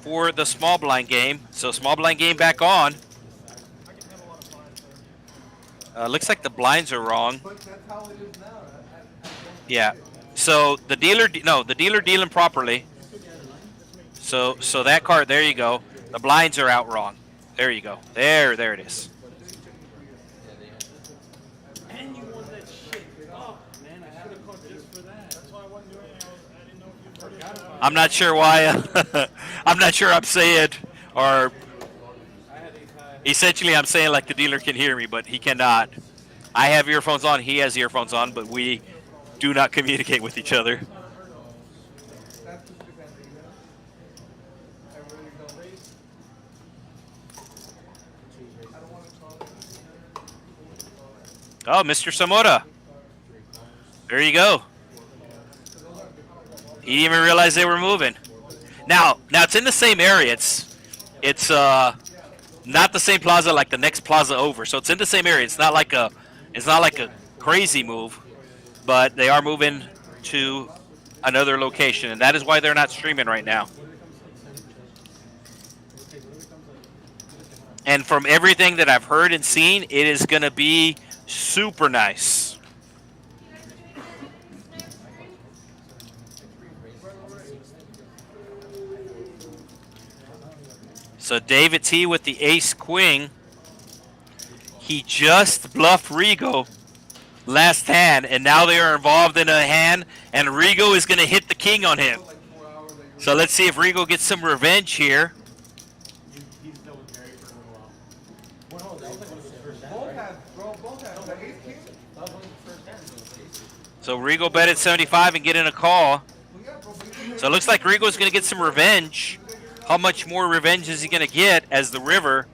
for the small blind game. So small blind game back on. Looks like the blinds are wrong. Yeah. So the dealer dealing properly. So that card, there you go. The blinds are out wrong. There you go. There it is. And you won that shit. Oh, man, I should have called just for that. That's why I wasn't doing it. I didn't know if you forgot about it. I'm not sure why. I'm not sure I'm saying, or essentially I'm saying like the dealer can hear me, but he cannot. I have earphones on. He has earphones on, but we do not communicate with each other. Oh, Mr. Zamora. There you go. He didn't even realize they were moving. Now it's in the same area. It's not the same plaza like the next plaza over. So it's in the same area. It's not like a crazy move, but they are moving to another location, and that is why they're not streaming right now. And from everything that I've heard and seen, it is going to be super nice. So David T with the ace-queen. He just bluffed Rigo last hand, and now they are involved in a hand, and Rigo is going to hit the king on him. So let's see if Rigo gets some revenge here. So Rigo bet at 75 and get in a call. So it looks like Rigo's going to get some revenge. How much more revenge is he going to get as the river?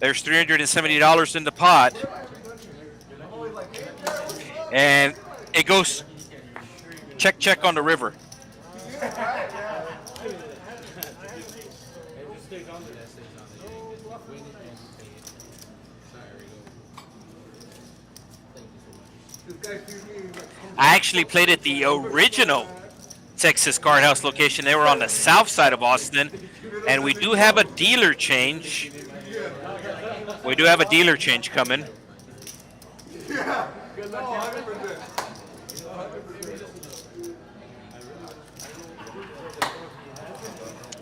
There's $370 in the pot. And it goes check, check on the river. I actually played at the original Texas Card House location. They were on the south side of Austin. And we do have a dealer change. We do have a dealer change coming.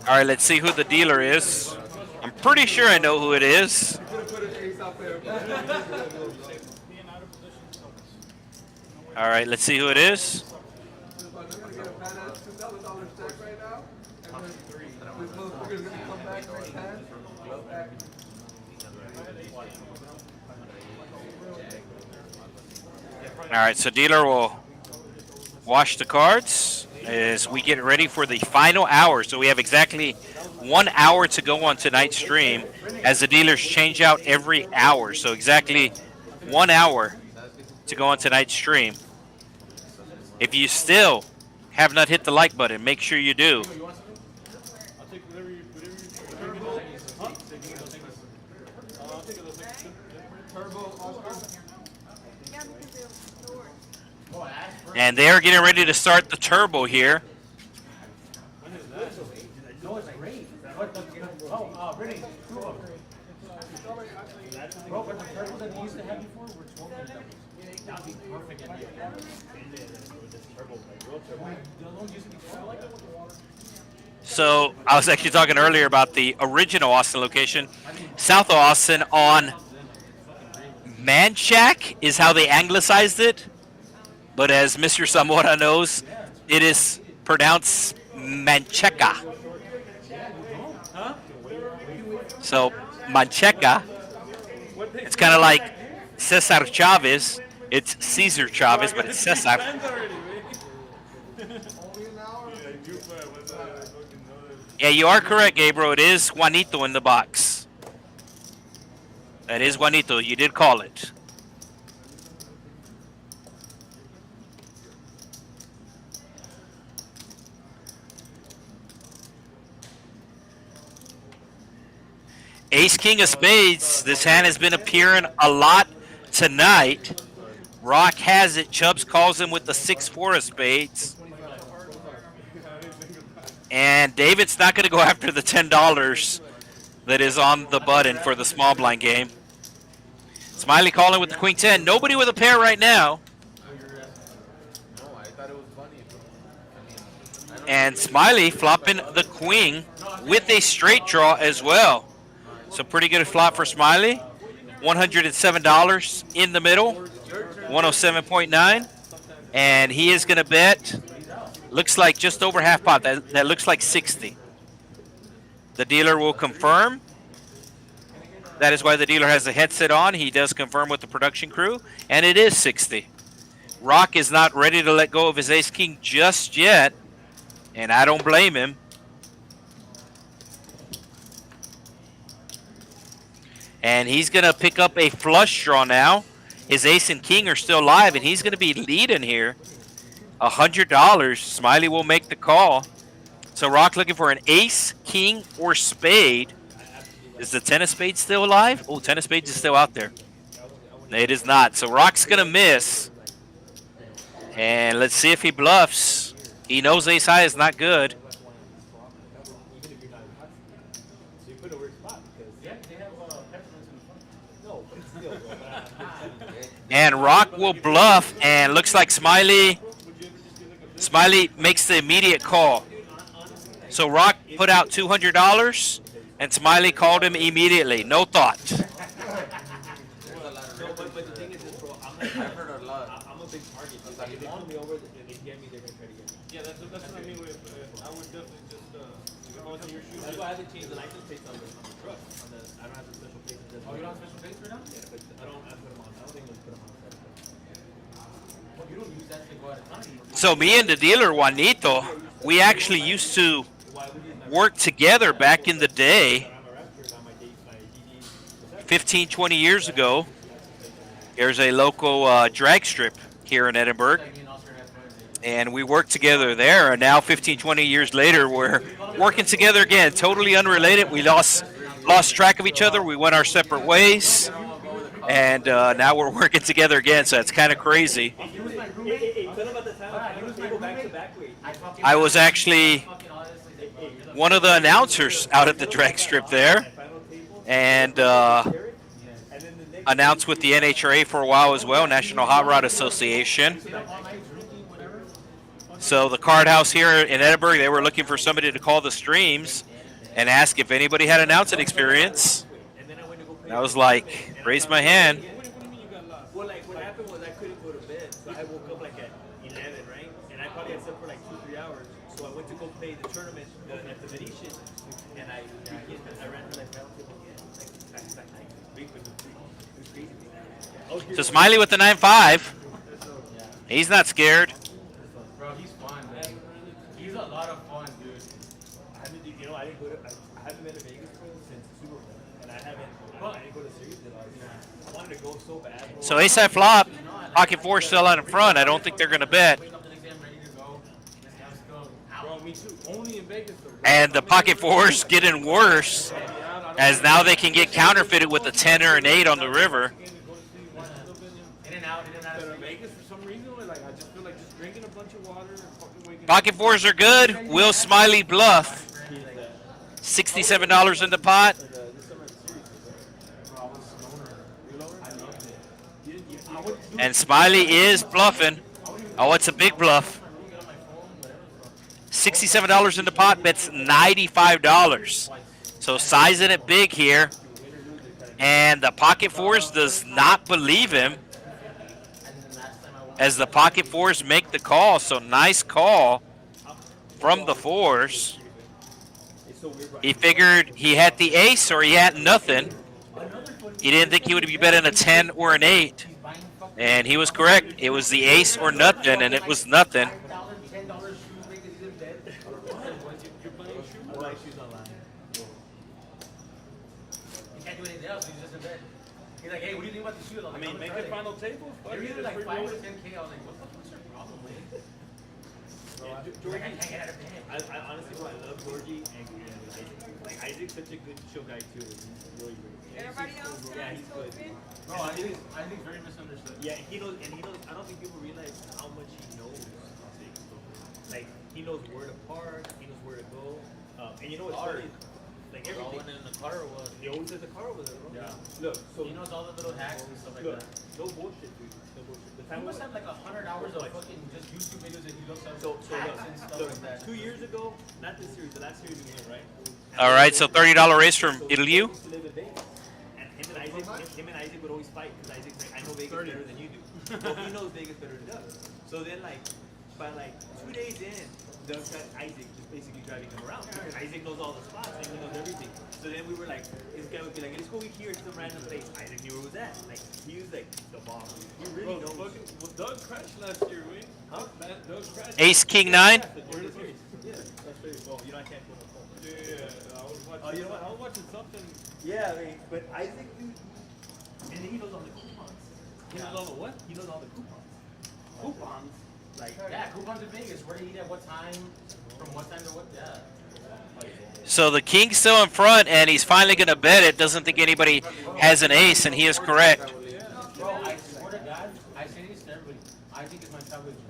All right, let's see who the dealer is. I'm pretty sure I know who it is. All right, let's see who it is. All right, so dealer will wash the cards as we get ready for the final hour. So we have exactly 1 hour to go on tonight's stream as the dealers change out every hour. So exactly 1 hour to go on tonight's stream. If you still have not hit the like button, make sure you do. And they are getting ready to start the turbo here. So I was actually talking earlier about the original Austin location. South of Austin on Manchac is how they anglicized it. But as Mr. Zamora knows, it is pronounced Mancheca. So Mancheca, it's kind of like Cesar Chavez. It's Cesar Chavez, but it's Cesar. Yeah, you are correct, Gabriel. It is Juanito in the box. That is Juanito. You did call it. Ace King of Spades. This hand has been appearing a lot tonight. Rock has it. Chubs calls him with the 6-4 of spades. And David's not going to go after the $10 that is on the button for the small blind game. Smiley calling with the Queen 10. Nobody with a pair right now. And Smiley flopping the Queen with a straight draw as well. So pretty good flop for Smiley. $107 in the middle. 107.9. And he is going to bet, looks like just over half pot. That looks like 60. The dealer will confirm. That is why the dealer has the headset on. He does confirm with the production crew. And it is 60. Rock is not ready to let go of his ace-king just yet. And I don't blame him. And he's going to pick up a flush draw now. His ace and king are still live, and he's going to be leading here $100. Smiley will make the call. So Rock looking for an ace, king, or spade. Is the 10 of spades still alive? Oh, 10 of spades is still out there. It is not. So Rock's going to miss. And let's see if he bluffs. He knows ace high is not good. And Rock will bluff, and looks like Smiley makes the immediate call. So Rock put out $200, and Smiley called him immediately. No thought. But the thing is this, bro, I've heard a lot. I'm a big target. If they call me over, if they get me, they're going to try to get me. Yeah, that's what I mean with, I would definitely just, if I was in your shoes. That's why I haven't changed the license plates on the truck. I don't have the special plates. Oh, you don't have special plates right now? Yeah, but I don't put them on. I don't think they'll put them on. Well, you don't use that to go out of town. So me and the dealer, Juanito, we actually used to work together back in the day, 15, 20 years ago. There's a local drag strip here in Edinburgh, and we worked together there, and now 15, 20 years later, we're working together again, totally unrelated. We lost track of each other. We went our separate ways, and now we're working together again, so it's kind of crazy. I was actually one of the announcers out at the drag strip there, and announced with the NHRA for a while as well, National Hot Rod Association. So the card house here in Edinburgh, they were looking for somebody to call the streams and ask if anybody had announcing experience. And I was like, raise my hand. Well, like what happened was I couldn't go to bed, so I woke up like at 11, right? And I probably had slept for like 2-3 hours. So I went to go play the tournament at the Venetian, and I ran for like round table again, like back night. It was crazy. So Smiley with the 9-5. He's not scared. Bro, he's fun, man. He's a lot of fun, dude. I haven't been to Vegas since Super Bowl, and I didn't go to series at all. I wanted to go so bad. So ace high flop, pocket four still out in front. I don't think they're going to bet. Wake up the next day, I'm ready to go. Let's go. Bro, me too. Only in Vegas, though. And the pocket fours getting worse, as now they can get counterfeited with a 10 or an 8 on the river. In and out, But in Vegas, for some reason, like I just feel like just drinking a bunch of water and fucking waking up. Pocket fours are good. Will Smiley bluff? $67 in the pot. And Smiley is bluffing. Oh, it's a big bluff. $67 in the pot, bets $95. So sizing it big here. And the pocket fours does not believe him, as the pocket fours make the call. So nice call from the fours. He figured he had the ace or he had nothing. He didn't think he would be betting a 10 or an 8. And he was correct. It was the ace or nothing, and it was nothing. He's like, hey, what do you think about the shoe? I mean, make it final tables. They're either like 5 or 10K. I was like, what the fuck's your problem, man? Georgie, I can't get out of bed. I honestly, I love Georgie and Isaac. Like Isaac's such a good show guy too. He's really great. Everybody else, Yeah, he's good. Bro, I think it's very misunderstood. Yeah, he knows. I don't think people realize how much he knows. Like he knows where to park, he knows where to go, and you know what's funny? Like everything. In the car or what? He always has a car over there, bro. Yeah. Look, so He knows all the little hacks and stuff like look, that. no bullshit, dude. No bullshit. The He time must was have like 100 hours of fucking just YouTube videos that he looks up so hacks and stuff look, like that. 2 years ago, not this series, the last series we went, right? All right, so $30 raise from Italy. Used to live in Vegas. And him and Isaac would always fight because Isaac's like, I know Vegas better than you do. Well, he knows Vegas better than us. So then, like, by like 2 days in, Doug got Isaac just basically driving him around because Isaac knows all the spots and he knows everything. So then we were like, this guy would be like, let's go over here to some random place. Isaac knew where it was at. Like, he was like the boss. He really knows. Well, Doug crashed last year, Wing. Huh? Doug crashed. Ace, king, 9. We're in the series. Yeah, that's very well. You know, I can't put my phone. Yeah, I was watching. Oh, you know what? I was watching something. Yeah, I mean, but Isaac, dude, and then he knows all the coupons. He knows all the what? He knows all the coupons. Coupons. Like, yeah, coupons in Vegas. Where to eat at what time? From what time to what? Yeah. So the king's still in front, and he's finally going to bet it. Doesn't think anybody has an ace, and he is correct. Bro, I swear to God, I say this to everybody. I think it's my travel agent.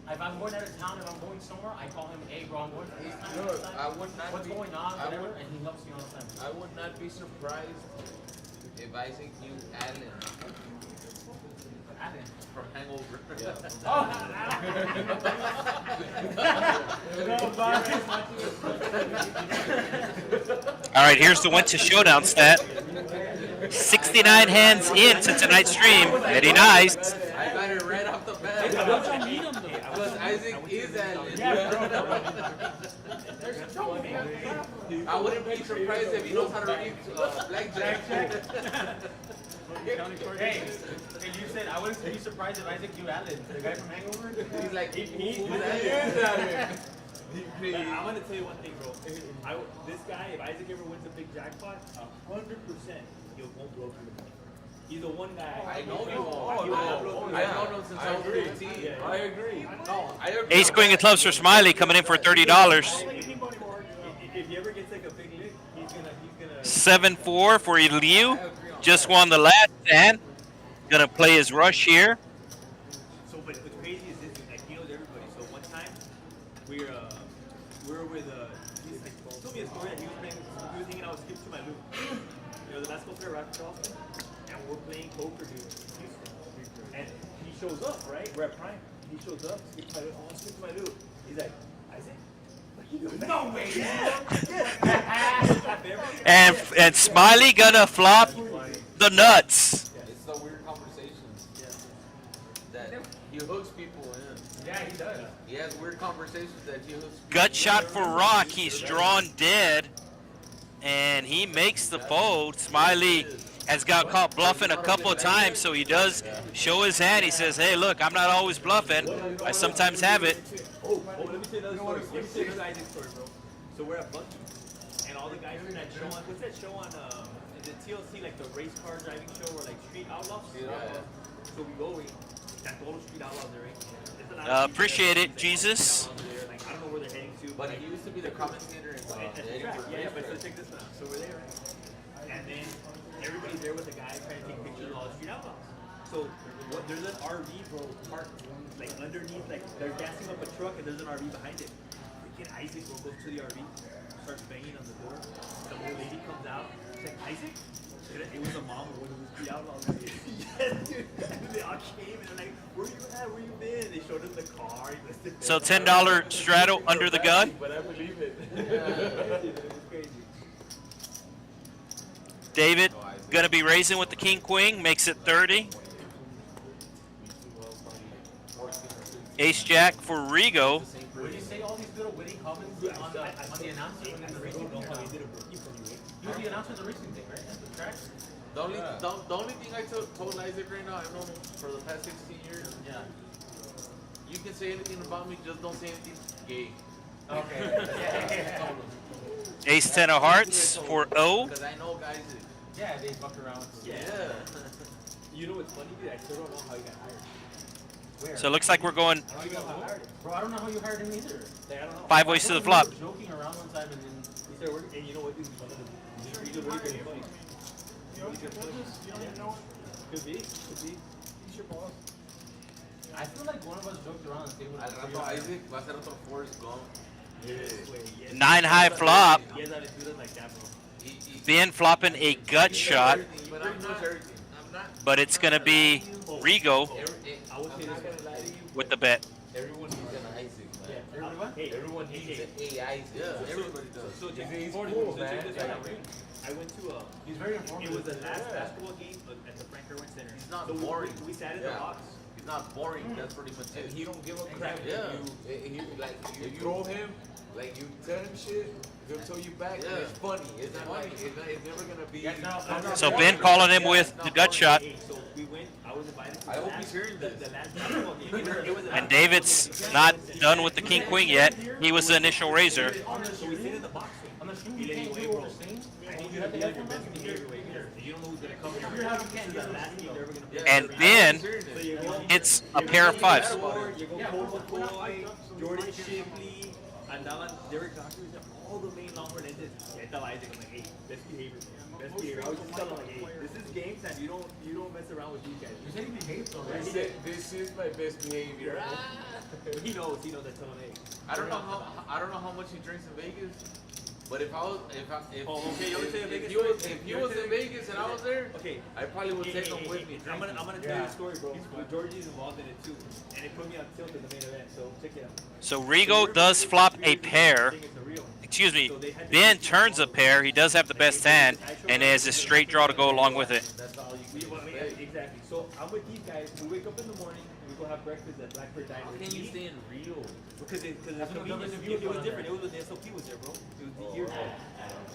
If I'm going out of town, if I'm going somewhere, I call him, hey, bro, I'm going for this time. Look, I would not What's be, going on, I whatever, would- and he helps me all the time. I would not be surprised if Isaac knew Allen Allen. from Hangover. All right, here's the went to showdown stat. 69 hands into tonight's stream. Very nice. I got it right off the bat. Plus Isaac is Allen. I wouldn't be surprised if he knows how to read blackjack. Hey, and you said I wouldn't be surprised if Isaac knew Allen, the guy from Hangover. He's like, He who's is Allen? But I'm gonna tell you one thing, bro. This guy, if Isaac ever wins a big jackpot, 100% he won't blow through the money. He's the one guy. I know you won't. He will not blow through the I've money. known him since I was 15. I agree. No, I agree. Ace queen of clubs for Smiley coming in for $30. If he ever gets like a big lick, he's gonna 7-4 for Eliu. Just won the last hand. Gonna play his rush here. So, but what's crazy is this, like, he knows everybody. So one time, we were with, he told me a story that he was hanging out with Skip to my loop. You know, the basketball player, Roger Charleston, and we're playing poker, dude, in Houston. And he shows up, right? We're at Prime. He shows up, Skip to my loop. Oh, Skip to my loop. He's like, Isaac? He goes, no way, And Smiley gonna flop the nuts. It's the weird conversations that he hooks people in. Yeah, he does. He has weird conversations that he hooks people Gut shot for Rock. He's drawn dead. And he makes the fold. Smiley has got caught bluffing a couple of times, so he does show his hand. He says, hey, look, I'm not always bluffing. I sometimes have it. Oh, let me tell you another story. Let me tell you another Isaac story, bro. So we're at Bluffing, and all the guys from that show on, what's that show on, is it TLC, like the race car driving show, or like Street Outlaws? Yeah. So we go, that's all the Street Outlaws there, right? There's a lot of Street Appreciate it, Outlaws Jesus. there. Like, I don't know where they're heading to. But he used to be the commentator in At the track. Yeah, but so check this one out. So we're there, right? And then everybody's there with the guy trying to take pictures of all the Street Outlaws. So there's an RV, bro, parked like underneath, like they're gassing up a truck and there's an RV behind it. Freaking Isaac goes to the RV, starts banging on the door. The old lady comes out. She's like, Isaac? It was a mom of one of the Street Outlaws. Yes, dude. And they all came and they're like, where you at? Where you been? They showed him the car. So $10 straddle under the gun. But I believe it. It was crazy. David gonna be raising with the king queen, makes it 30. Ace jack for Rigo. Would you say all these little witty comments on the announcement when the racing thing? You the announcement of the racing thing, right? At the track? The only thing I told Isaac right now, I've known him for the past 16 years. Yeah. You can say anything about me, just don't say anything gay. Okay. Ace 10 of hearts for O. Because I know guys that, Yeah, they fuck around. yeah. You know what's funny, dude? I still don't know how he got hired. Where? So it looks like we're going I don't know how you hired him. Bro, I don't know how you hired him either. Like, I don't know. 5 ways to the flop. We were joking around one time and then He started working, and you know what, dude? He's really good funny. Could be. He's your boss. I feel like one of us joked around and say Al rato Isaac va a hacer otro Forrest Gump. 9 high flop. He has attitude like that, bro. Ben flopping a gut shot, But I'm not everything. but it's gonna be Rigo I would say this. with the bet. Everyone needs an Isaac, man. everyone? Hey, everyone Needs needs an Isaac. Yeah, everybody does. So check this out. I went to He's very it informative. was the last basketball game at the Frank Irwin Center. He's not So boring. We sat in the Yeah. box. He's not boring. That's pretty much it. He don't give a crap Yeah. if you throw him, like you tell him shit, he'll tell you back, and it's funny. It's not like it's never gonna be. So Ben calling him with the gut shot, Hey, so we went. I was invited to I the hope last, he's hearing the this. last basketball game. It was and David's not done with the king queen yet. He was the initial raiser. So we sit in the box. On the stream, He you let can't me do wait, over bro. the same. I need you to be on your best behavior right here. You don't know who's gonna come here. And Ben hits a pair of fives. You go Cole McCoy, Jordan Shipley, andaban Derek Doctor, all the main long run ended. Yeah, I'm like, hey, best behavior. Best behavior. I was just telling him, like, hey, this is game time. You don't mess around with these guys. You said he behaved though, This right? this is my best behavior. He knows. I tell him, hey. I don't know how much he drinks in Vegas, but if I was if Oh, okay, you wanna say a Vegas he was story? if he was in Vegas and I was there, Okay. I probably would take him with me. I'm gonna tell you a story, bro. Georgie's involved in it too, and it put me on tilt in the main event. So check it out. So Rigo does flop a pair. Excuse me, Ben turns a pair. He does have the best hand, and has a straight draw to go along with it. That's all you can Well, expect. exactly. So I'm with these guys. We wake up in the morning and we go have breakfast at Blackbird Diner. How can you stay in Rio? Because it's convenient. It was different. It was the SOP was there, bro. It was the year.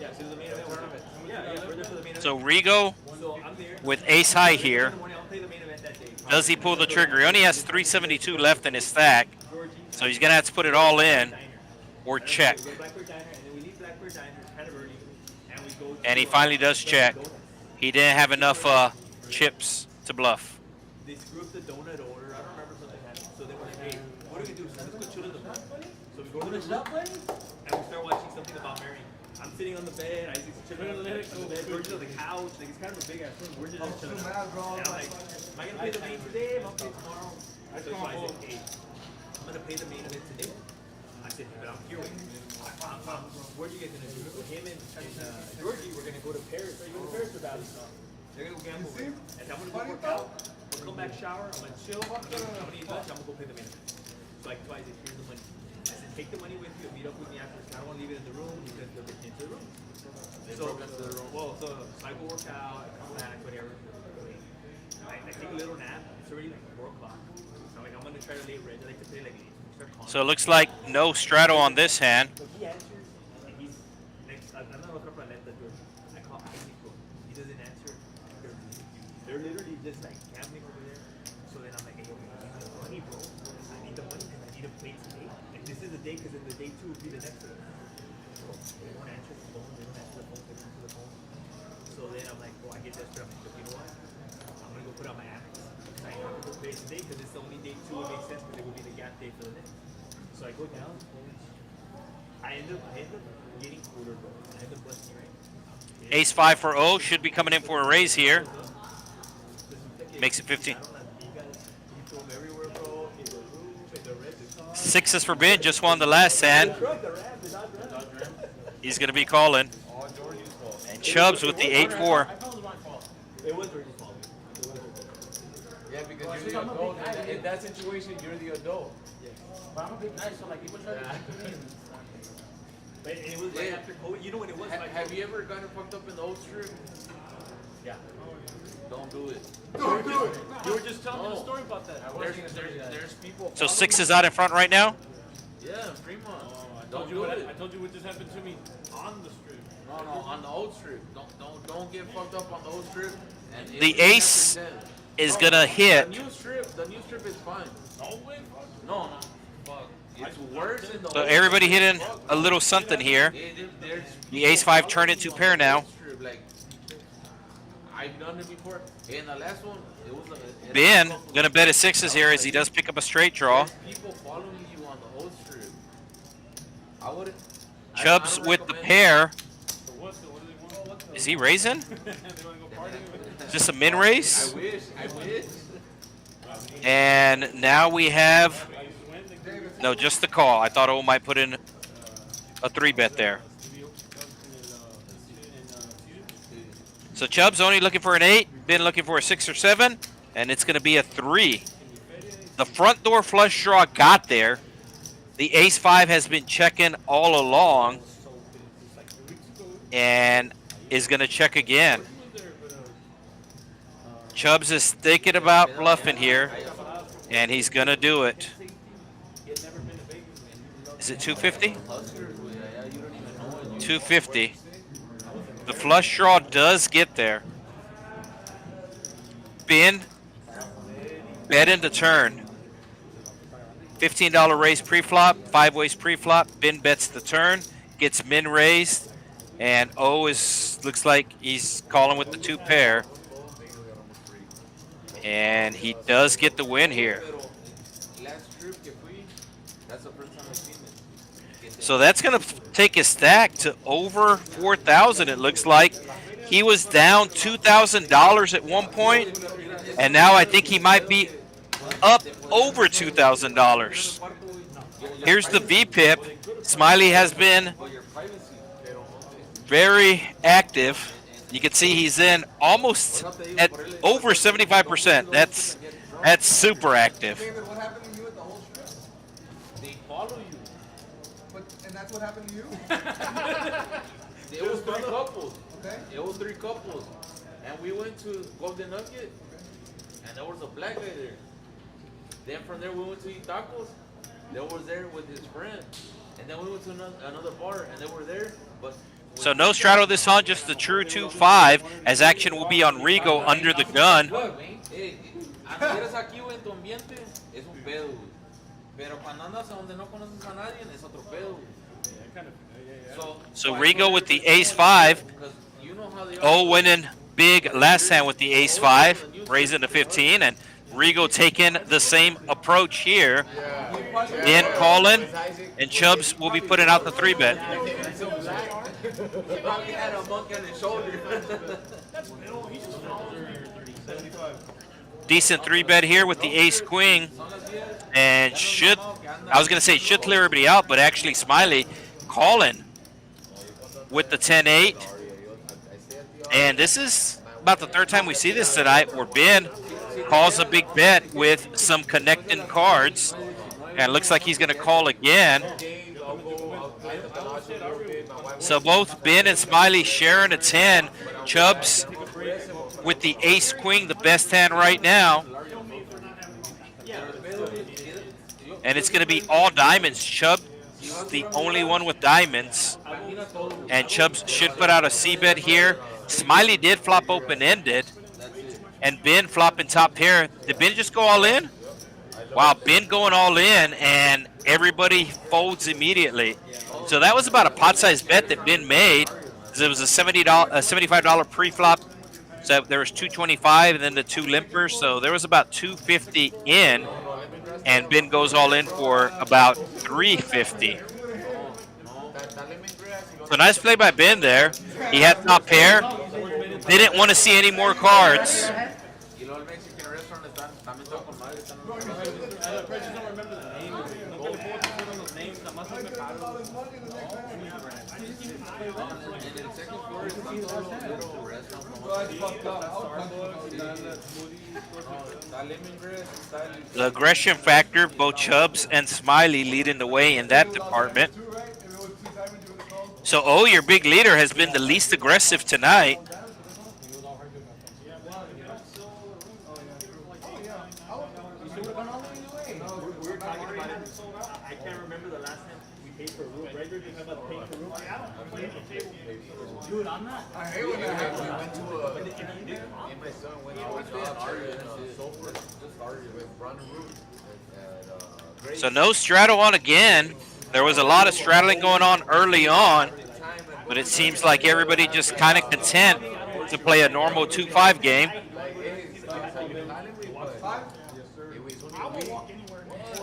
Yeah, so it was the main event tournament. Yeah, we're there for the main event. So Rigo So I'm there. with ace high In here. the morning, I'll play the main event that day. Does he pull the trigger? He only has 372 left in his stack, Georgie, so he's gonna have to put it all in or check. We go to Blackbird Diner, and then we leave Blackbird Diner kind of early, and we go. And he finally does check. He didn't have enough chips to bluff. They screw up the donut order. I don't remember something happened. So they were like, hey, what are we gonna do? So let's go chill in the park. So we go to the room, and we start watching something about Mary. I'm sitting on the bed. Isaac's chilling on the bed. George's on the couch. Like, it's kind of a big ass room. We're just chilling. And I'm like, am I gonna play the main today? Am I gonna play tomorrow? So Isaac, hey, I'm gonna play the main event today. I said, but I'm curious. What are you guys gonna do? So him and Georgie, we're gonna go to Paris. Are you going to Paris or Valley? They're gonna go gamble. And I'm gonna go work out. We'll come back, shower. I'm gonna chill. I'm gonna eat lunch. I'm gonna go play the main event. So like twice, here's the money. I said, take the money with you and meet up with me after. I don't want to leave it in the room because they'll get into the room. Well, so I go work out, I come back, whatever. I take a little nap. It's already like 4 o'clock. So I'm like, I'm gonna try to lay red. I like to play like start calling. So it looks like no straddle on this hand. So he answers, and he's next. I'm not looking for Planeta, dude. I call Isaac, bro. He doesn't answer. They're literally just like gambling over there. So then I'm like, hey, yo, I need the money, bro. I need the money because I need to play today. And this is the day, because then the day 2 will be the next day. So they won't answer the phone. They don't answer the phone. They don't answer the phone. So then I'm like, bro, I get desperate. I'm like, you know what? I'm gonna go put on my Amex. I have to go play today because it's the only day 2. It makes sense because it will be the gap day for the next. So I go down. I end up getting cooler, bro. I end up busting, right? Ace 5 for O should be coming in for a raise here. Makes it 15. Sixes for Ben, just won the last hand. He's going to be calling. And Chubs with the 8-4. It was Georgie's fault. Yeah, because you're the adult. In that situation, you're the adult. But I'm a big guy, so like people try to keep me in. But it was right after COVID. You know what it was? Like, Have you ever gotten fucked up in the old strip? yeah. Don't do it. You were just telling me the story about that. There's people. So sixes out in front right now. Yeah, Fremont. I Don't told you do what it. I told you what just happened to me on the street. No, on the old strip. Don't get fucked up on the old strip. And The it's ace 10%. is going to hit. The new strip is fine. No way. No. Fuck. It's worse in the So old everybody strip. hitting a little something here. There's The ace 5 turned it to pair now. Like, I've done it before. In the last one, it was a Ben going to bet his sixes here as he does pick up a straight draw. There's people following you on the old strip. I wouldn't. Chubbs with the pair. Is he raising? Is this a min raise? I wish. And now we have, no, just the call. I thought O might put in a 3-bet there. So Chubbs only looking for an 8, Ben looking for a 6 or 7, and it's going to be a 3. The front door flush draw got there. The ace 5 has been checking all along and is going to check again. Chubbs is thinking about bluffing here, and he's going to do it. Is it 250? 250. The flush draw does get there. Ben, bet into turn. $15 raise pre-flop, 5 ways pre-flop. Ben bets the turn, gets min raised, and O looks like he's calling with the 2 pair. And he does get the win here. Last trip que fui, that's the first time I've seen it. So that's going to take his stack to over 4,000, it looks like. He was down $2,000 at one point, and now I think he might be up over $2,000. Here's the VPIP. Smiley has been very active. You can see he's in almost at over 75%. That's super active. What happened to you at the whole strip? They follow you. And that's what happened to you? It was 3 couples. Okay. It was 3 couples. And we went to Golden Nugget, and there was a black guy there. Then from there we went to eat tacos. They was there with his friend. And then we went to another bar, and they were there. But So no straddle this hunt, just the true 2-5, as action will be on Rigo under the gun. look, anduvieras aquí, güey, en tu ambiente, es un pedo, güey. Pero cuando andas a donde no conoces a nadie, es otro pedo, güey. So Rigo with the ace-5. You know how they are. Oh, winning big last hand with the ace-5, raising to 15, and Rigo taking the same approach here. In calling, and Chubs will be putting out the 3-bet. He probably had a monkey on his shoulder. Decent 3-bet here with the ace-queen, and should clear everybody out, but actually Smiley calling with the 10-8. And this is about the 3rd time we see this tonight, where Ben calls a big bet with some connecting cards, and it looks like he's going to call again. So both Ben and Smiley sharing a 10. Chubs with the ace-queen, the best hand right now. And it's going to be all diamonds. Chubs the only one with diamonds. And Chubs should put out a C-bet here. Smiley did flop open-ended. And Ben flopping top pair. Did Ben just go all in? Wow, Ben going all in, and everybody folds immediately. So that was about a pot-sized bet that Ben made. It was a $75 pre-flop. So there was 225 and then the 2 limpers. So there was about 250 in, and Ben goes all in for about 350. So nice play by Ben there. He had top pair. Didn't want to see any more cards. The aggression factor, both Chubs and Smiley leading the way in that department. So, oh, your big leader has been the least aggressive tonight. I can't remember the last time we paid for a room. Right there, you talking about paying for a room? Dude, I'm not. I hate when that happens. Me and my son went to So no straddle on again. There was a lot of straddling going on early on, but it seems like everybody just kind of content to play a normal 2-5 game.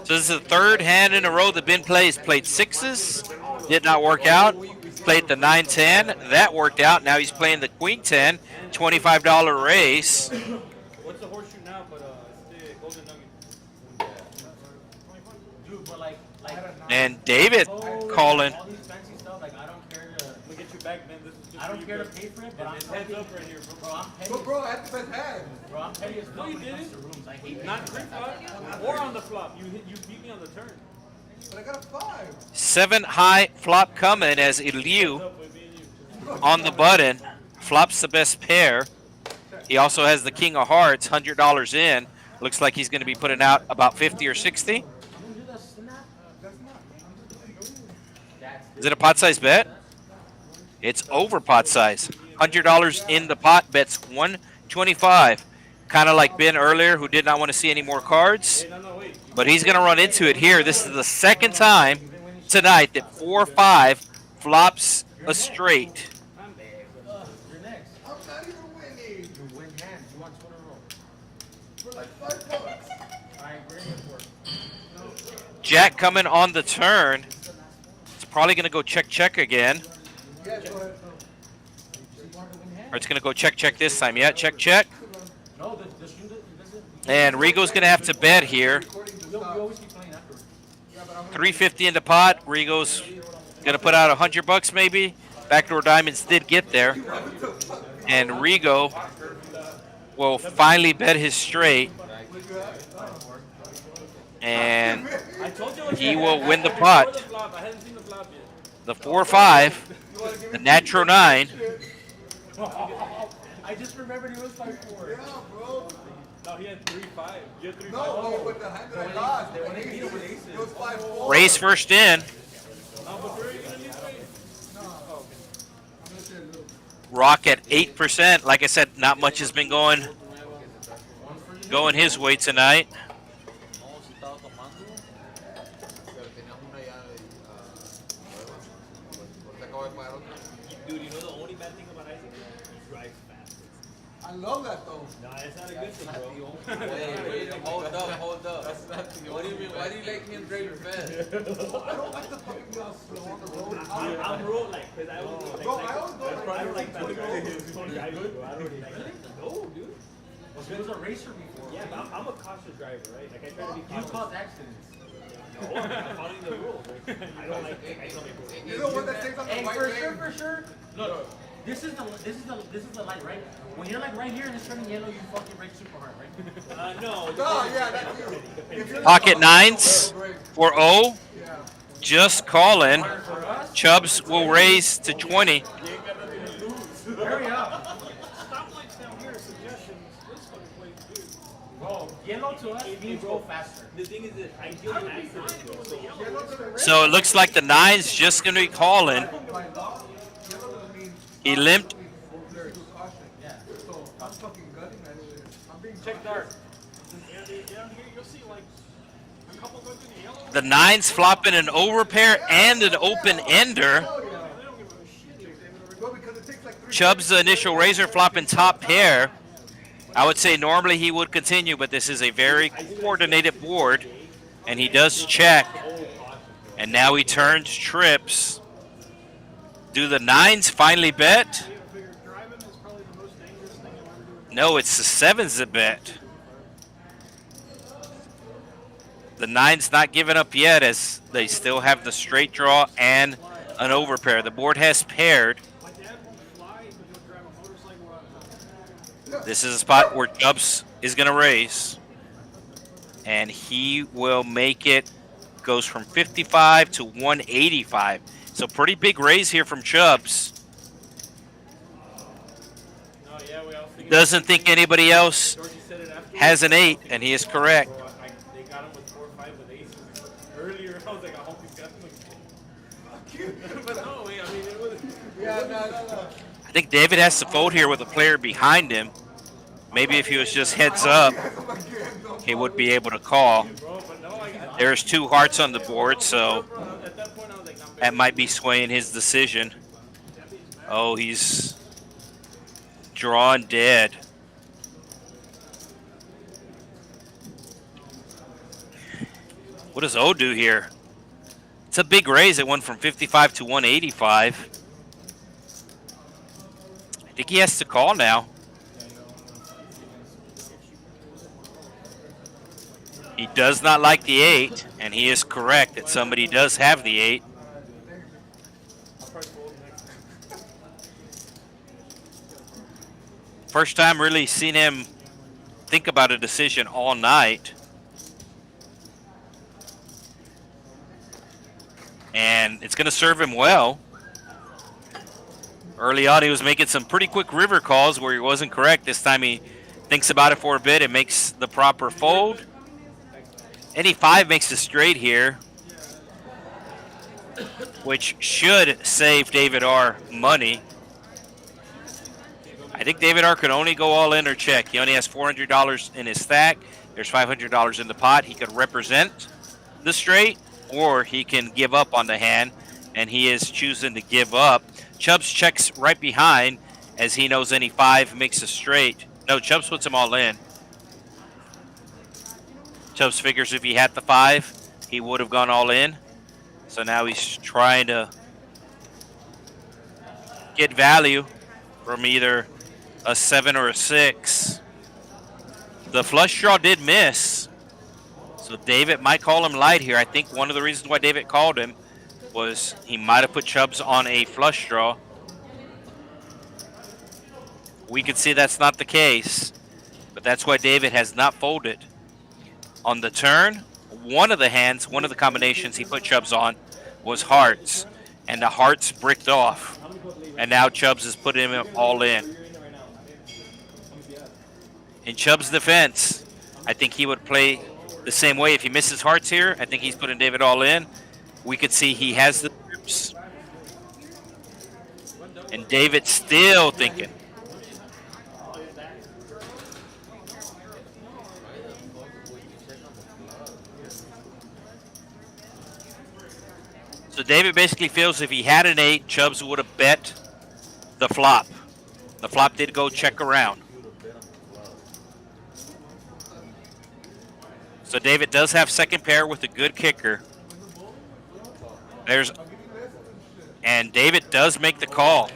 So this is the 3rd hand in a row that Ben plays. Played 6s, did not work out. Played the 9-10, that worked out. Now he's playing the Queen 10, $25 raise. What's the horseshoe now? But it's the Golden Nugget. Dude, but like And David calling. All these fancy stuff, like I don't care to. Let me get you back, man. This is just I don't care to pay for it, but I'm Heads petty. up right here, bro. Bro, I'm petty. But bro, I had the best hand. Bro, I'm petty as fuck No, you when it comes didn't. to rooms. I hate Not paying for pre-flop or on the flop. You beat me on the turn. But I got a 5. 7 high flop coming as Eliu on the button. Flops the best pair. He also has the King of Hearts, $100 in. Looks like he's going to be putting out about 50 or 60. Is it a pot size bet? It's over pot size. $100 in the pot, bets 125. Kind of like Ben earlier, who did not want to see any more cards. But he's going to run into it here. This is the 2nd time tonight that 4-5 flops a straight. I'm not even winning. You win hands. You want 2 in a row. Jack coming on the turn. It's probably going to go check again. Or it's going to go check this time. Yeah, check. And Rigo's going to have to bet here. 350 in the pot. Rigo's going to put out $100 maybe. Backdoor diamonds did get there. And Rigo will finally bet his straight. And he will win the pot. The 4-5, the natural 9. I just remembered he was 5-4. Yeah, bro. No, he had 3-5. You had 3-5. No, with the hand that I lost, it was 5-4. Race first in. Rock at 8%. Like I said, not much has been going his way tonight. Dude, you know the only bad thing about Isaac? He drives fast. I love that though. No, it's not a good thing, bro. Wait, hold up. That's not the What do you mean? Why do you like him driving fast? I don't like the fucking be all slow on the road. I'm road like, because I always go like, Bro, I always go I don't like like fast guys. Bro, I don't really like that. No, dude. He was a racer before. Yeah, but I'm a cautious driver, right? Like, I try to be You cautious. cause accidents. No, I'm following the rules. Right? I don't like You know what that takes on the Hey, white for lane? sure. Look, this is the light, right? When you're like right here and it's turning yellow, you fucking brake super hard, right? no. No, yeah, that's you. If you're Pocket nines for O. Yeah. Just calling. Chubs will raise to 20. Hurry up. Stoplights down here, suggestions. This fucking place, dude. Bro, yellow to us means go faster. The thing is that I deal with accidents, though. So Yellow to the red. So it looks like the 9's just going to be calling. By law, yellow doesn't mean He limped. there's caution. Yeah. So I'm fucking gutting that shit. I'm being Check dart. down here, you'll see like a couple guns in the yellow. The 9's flopping an overpair and an open ender. They don't give a shit if they go because it takes like 3 Chubs, the initial raiser, flopping top pair. I would say normally he would continue, but this is a very coordinated board. And he does check. And now he turns trips. Do the 9's finally bet? driving is probably the most dangerous thing you'll ever do. No, it's the 7's that bet. The 9's not giving up yet as they still have the straight draw and an overpair. The board has paired. My dad won't fly, but he'll drive a motorcycle out. This is a spot where Chubs is going to raise. And he will make it, goes from 55 to 185. So pretty big raise here from Chubs. Oh, yeah, we all figured Doesn't think anybody else Georgie said it after. has an 8, and he is correct. Bro, they got him with 4-5 with aces. Earlier, I was like, I hope he's got them. But no, I mean, it was. Yeah, no. I think David has to fold here with a player behind him. Maybe if he was just heads up, he would be able to call. Bro, but no, I There's 2 hearts on the board, so at that point, I was like, I'm that might be swaying his decision. Oh, he's drawn dead. What does O do here? It's a big raise. It went from 55 to 185. I think he has to call now. He does not like the 8, and he is correct that somebody does have the 8. First time really seen him think about a decision all night. And it's going to serve him well. Early on, he was making some pretty quick river calls where he wasn't correct. This time he thinks about it for a bit and makes the proper fold. Any 5 makes a straight here, which should save David R money. I think David R could only go all in or check. He only has $400 in his stack. There's $500 in the pot. He could represent the straight, or he can give up on the hand, and he is choosing to give up. Chubs checks right behind as he knows any 5 makes a straight. No, Chubs puts them all in. Chubs figures if he had the 5, he would have gone all in. So now he's trying to get value from either a 7 or a 6. The flush draw did miss. So David might call him light here. I think one of the reasons why David called him was he might have put Chubs on a flush draw. We could see that's not the case, but that's why David has not folded. On the turn, one of the hands, one of the combinations he put Chubs on was hearts, and the hearts bricked off. And now Chubs is putting him all in. In Chubs' defense, I think he would play the same way. If he misses hearts here, I think he's putting David all in. We could see he has the trips. And David's still thinking. So David basically feels if he had an 8, Chubs would have bet the flop. The flop did go check around. So David does have second pair with a good kicker. And David does make the call.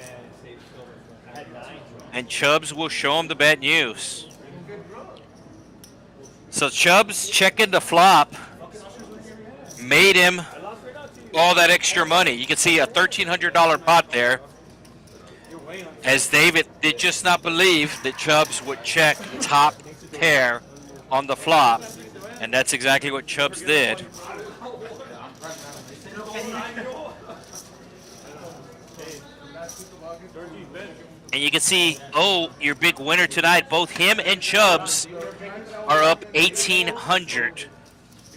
And Chubs will show him the bet news. So Chubs checking the flop made him all that extra money. You can see a $1,300 pot there, as David did just not believe that Chubs would check top pair on the flop, and that's exactly what Chubs did. And you can see, oh, your big winner tonight. Both him and Chubs are up 1,800.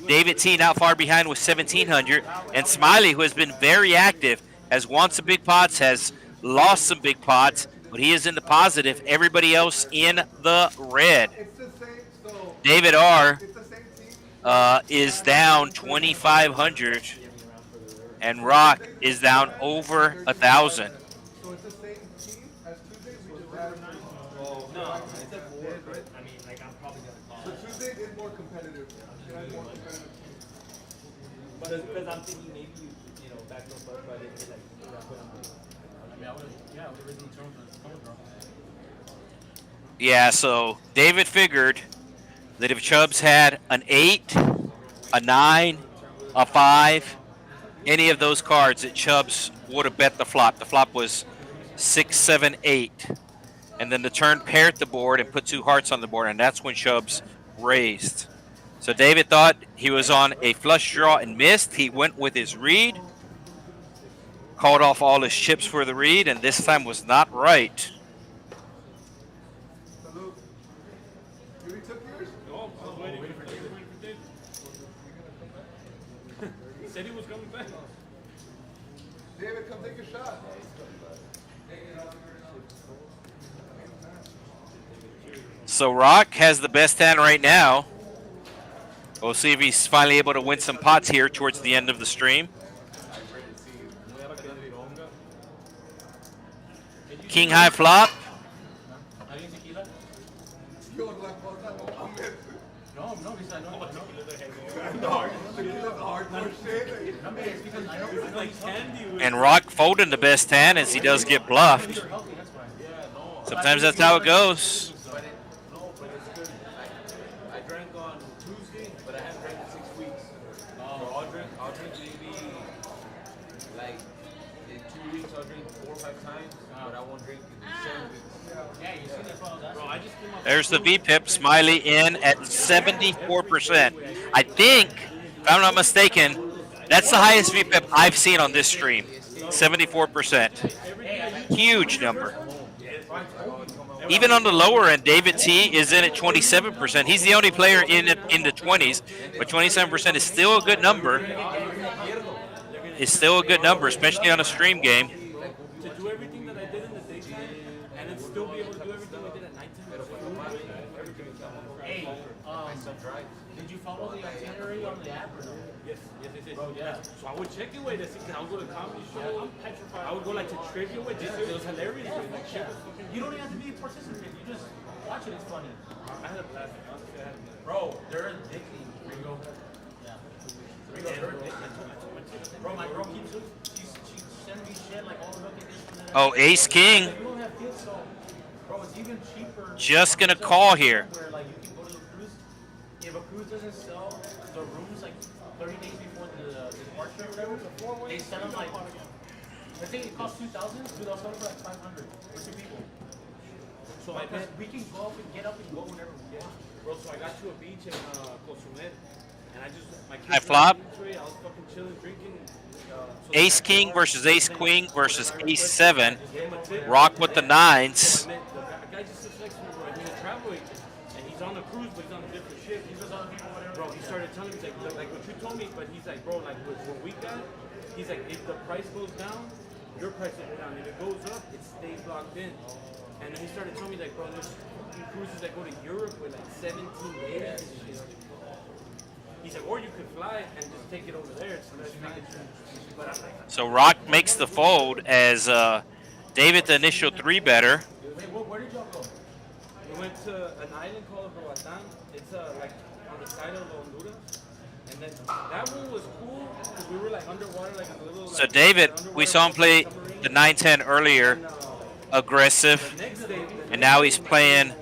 David T not far behind with 1,700, and Smiley, who has been very active, has won some big pots, has lost some big pots, but he is in the positive. Everybody else in the red. David R is down 2,500, and Rock is down over 1,000. Because I'm thinking maybe you know, back no bluff, but I didn't get like yeah, so David figured that if Chubs had an 8, a 9, a 5, any of those cards, that Chubs would have bet the flop. The flop was 6, 7, 8. And then the turn paired the board and put 2 hearts on the board, and that's when Chubs raised. So David thought he was on a flush draw and missed. He went with his read, called off all his chips for the read, and this time was not right. He said he was coming back. David, come take a shot. So Rock has the best hand right now. We'll see if he's finally able to win some pots here towards the end of the stream. King high flop. And Rock folding the best hand as he does get bluffed. Sometimes that's how it goes. There's the VPIP, Smiley in at 74%. I think, if I'm not mistaken, that's the highest VPIP I've seen on this stream, 74%. Huge number. Even on the lower end, David T is in at 27%. He's the only player in the 20s, but 27% is still a good number. It's still a good number, especially on a stream game. To do everything that I did in the daytime, and then still be able to do everything I did at nighttime. Hey, did you follow the itinerary on the app or no? Yes. Bro, yeah. So I would check it with this. I would go to comedy show. I'm petrified. I would go like to trivia with this. It was hilarious. Like, shit was fucking. You don't even have to be a participant. You just watch it. It's funny. I had a blast. Bro, they're addicting. Rigo. Yeah. Bro, my girl keeps she's sending me shit like, oh, look at this. Oh, ace king. Like, we don't have field, so, bro, it's even cheaper. Just gonna call here. Where, like, you can go to the cruise. If a cruise doesn't sell the rooms like 30 days before the departure or whatever, they sell them like, I think it costs 2,000, so they'll sell it for like 500 for 2 people. So I bet we can go up and get up and go whenever we want. Bro, so I got to a beach in Cozumel, and I just, my kids High flop. were into it, I was fucking chilling, drinking. So Ace king versus ace queen versus ace 7. Rock with the 9s. The guy just sits next to me, bro, and he's a travel agent, and he's on the cruise, but he's on a different ship. He's just on people, whatever. Bro, he started telling me, he's like what you told me, but he's like, bro, like what we got, he's like, if the price goes down, your price will go down. If it goes up, it stays locked in. And then he started telling me, like, bro, there's cruises that go to Europe with like 17 days and shit. He's like, or you could fly and just take it over there. But I'm like, So Rock makes the fold as David, the initial 3-better. Wait, where did y'all go? we went to an island called Roatan. It's like on the side of Honduras. And then that one was cool because we were like underwater, like a little. So David, we saw him play the 9-10 earlier, aggressive, and now he's playing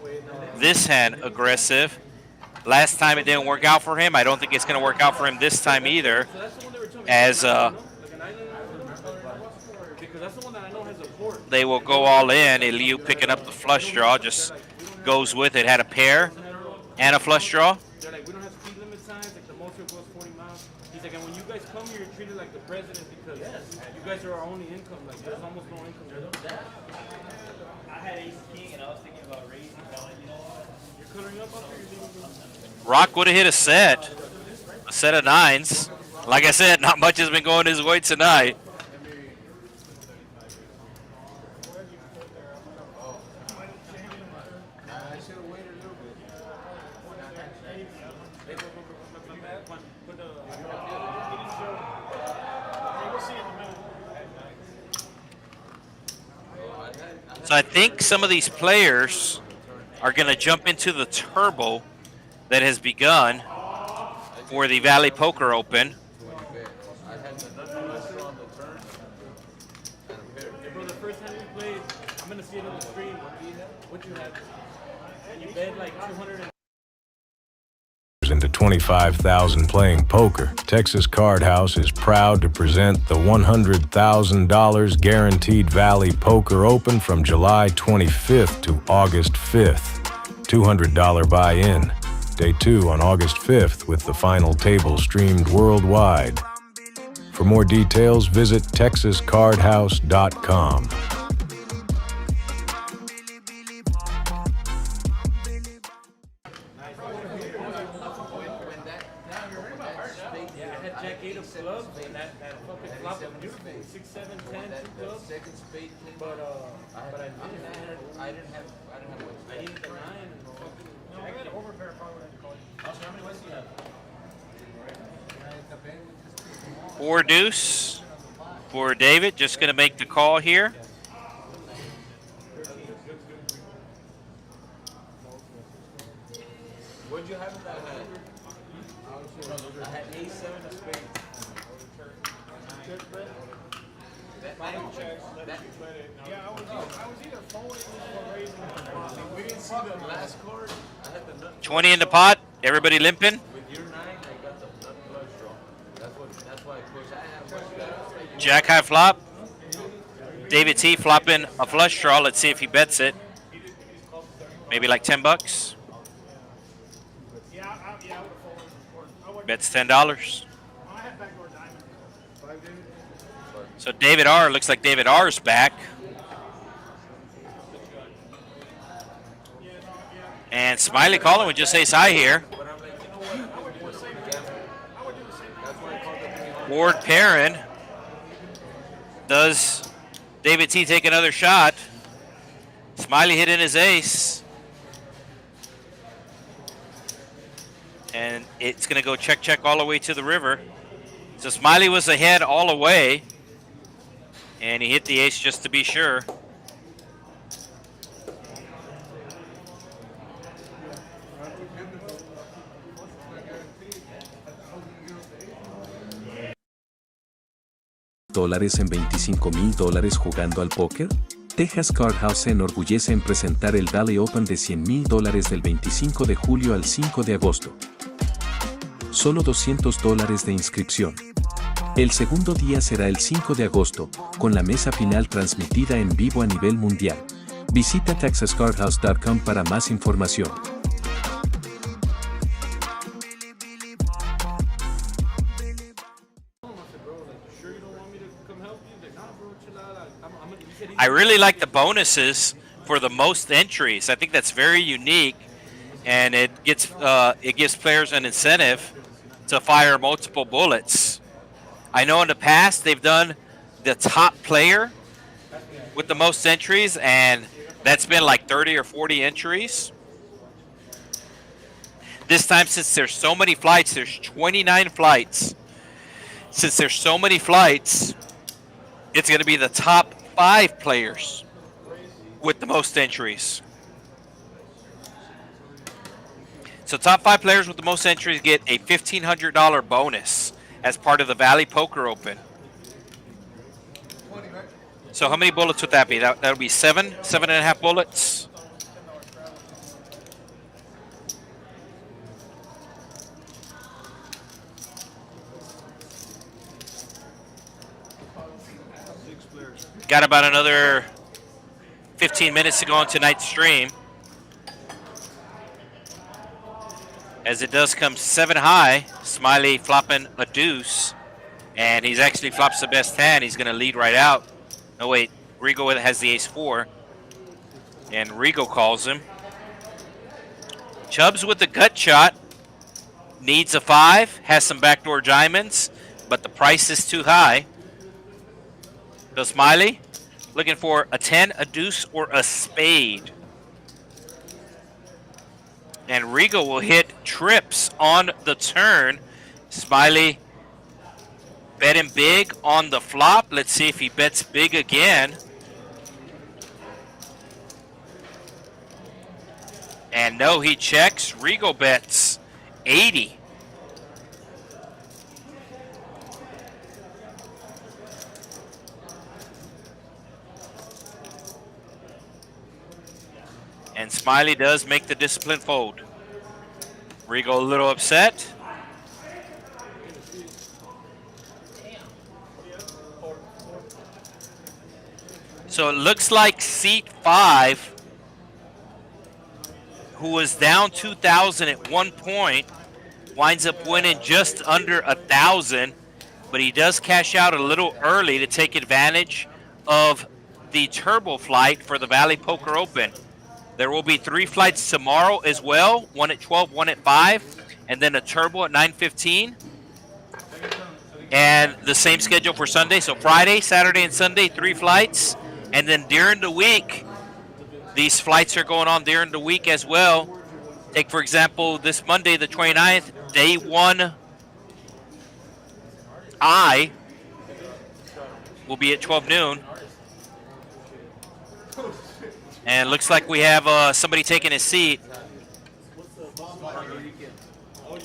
this hand aggressive. Last time it didn't work out for him. I don't think it's going to work out for him this time either, as they will go all in. Eliu picking up the flush draw, just goes with it. Had a pair and a flush draw. They're like, we don't have speed limit signs, like the most it goes 40 miles. He's like, and when you guys come here, you're treated like the president because you guys are our only income. Like, there's almost no income there. I had ace king and I was thinking about raising, but you know what? You're coloring up up there, you're leaving. Rock would have hit a set of 9s. Like I said, not much has been going his way tonight. So I think some of these players are going to jump into the turbo that has begun for the Valley Poker Open. Bro, the first time we played, I'm going to see it on the screen. What you had? And you bet like 200. Into 25,000 playing poker, Texas Card House is proud to present the $100,000 guaranteed Valley Poker Open from July 25th to August 5th. $200 buy-in. Day 2 on August 5th with the final table streamed worldwide. For more details, visit texascardhouse.com. Four deuce for David, just going to make the call here. What'd you have in that hand? I had A7 of spades. Yeah, I was either folding or raising. We didn't see the last card. I had the nut. 20 in the pot, everybody limping. With your 9, I got the nut flush draw. That's why I pushed. I have much better. Jack high flop. David T flopping a flush draw. Let's see if he bets it. Maybe like 10 bucks. Yeah, I would have folded. Bets $10. I had backdoor diamond. So David R, looks like David R's back. And Smiley calling with just ace high here. Ward Perrin. Does David T take another shot? Smiley hit in his ace. And it's going to go check, check all the way to the river. So Smiley was ahead all the way. And he hit the ace just to be sure. ¿Dólares en $25,000 jugando al póker? Texas Card House se enorgullece en presentar el Valley Open de $100,000 del 25 de julio al 5 de agosto. Solo $200 de inscripción. El segundo día será el 5 de agosto, con la mesa final transmitida en vivo a nivel mundial. Visita texascardhouse.com para más información. I really like the bonuses for the most entries. I think that's very unique, and it gives players an incentive to fire multiple bullets. I know in the past they've done the top player with the most entries, and that's been like 30 or 40 entries. This time, since there's so many flights, there's 29 flights. Since there's so many flights, it's going to be the top 5 players with the most entries. So top 5 players with the most entries get a $1,500 bonus as part of the Valley Poker Open. So how many bullets would that be? That would be 7.5 bullets. Got about another 15 minutes to go on tonight's stream, as it does come 7 high. Smiley flopping a deuce, and he's actually flops the best hand. He's going to lead right out. No, wait, Rigo has the ace-4, and Rigo calls him. Chubs with the gut shot, needs a 5, has some backdoor diamonds, but the price is too high. So Smiley looking for a 10, a deuce, or a spade. And Rigo will hit trips on the turn. Smiley betting big on the flop. Let's see if he bets big again. And no, he checks. Rigo bets 80. And Smiley does make the discipline fold. Rigo a little upset. So it looks like seat 5, who was down 2,000 at one point, winds up winning just under 1,000, but he does cash out a little early to take advantage of the turbo flight for the Valley Poker Open. There will be 3 flights tomorrow as well, one at 12, one at 5, and then a turbo at 9:15. And the same schedule for Sunday. So Friday, Saturday, and Sunday, 3 flights. And then during the week, these flights are going on during the week as well. Take, for example, this Monday, the 29th, day 1 I will be at 12 noon. And looks like we have somebody taking his seat.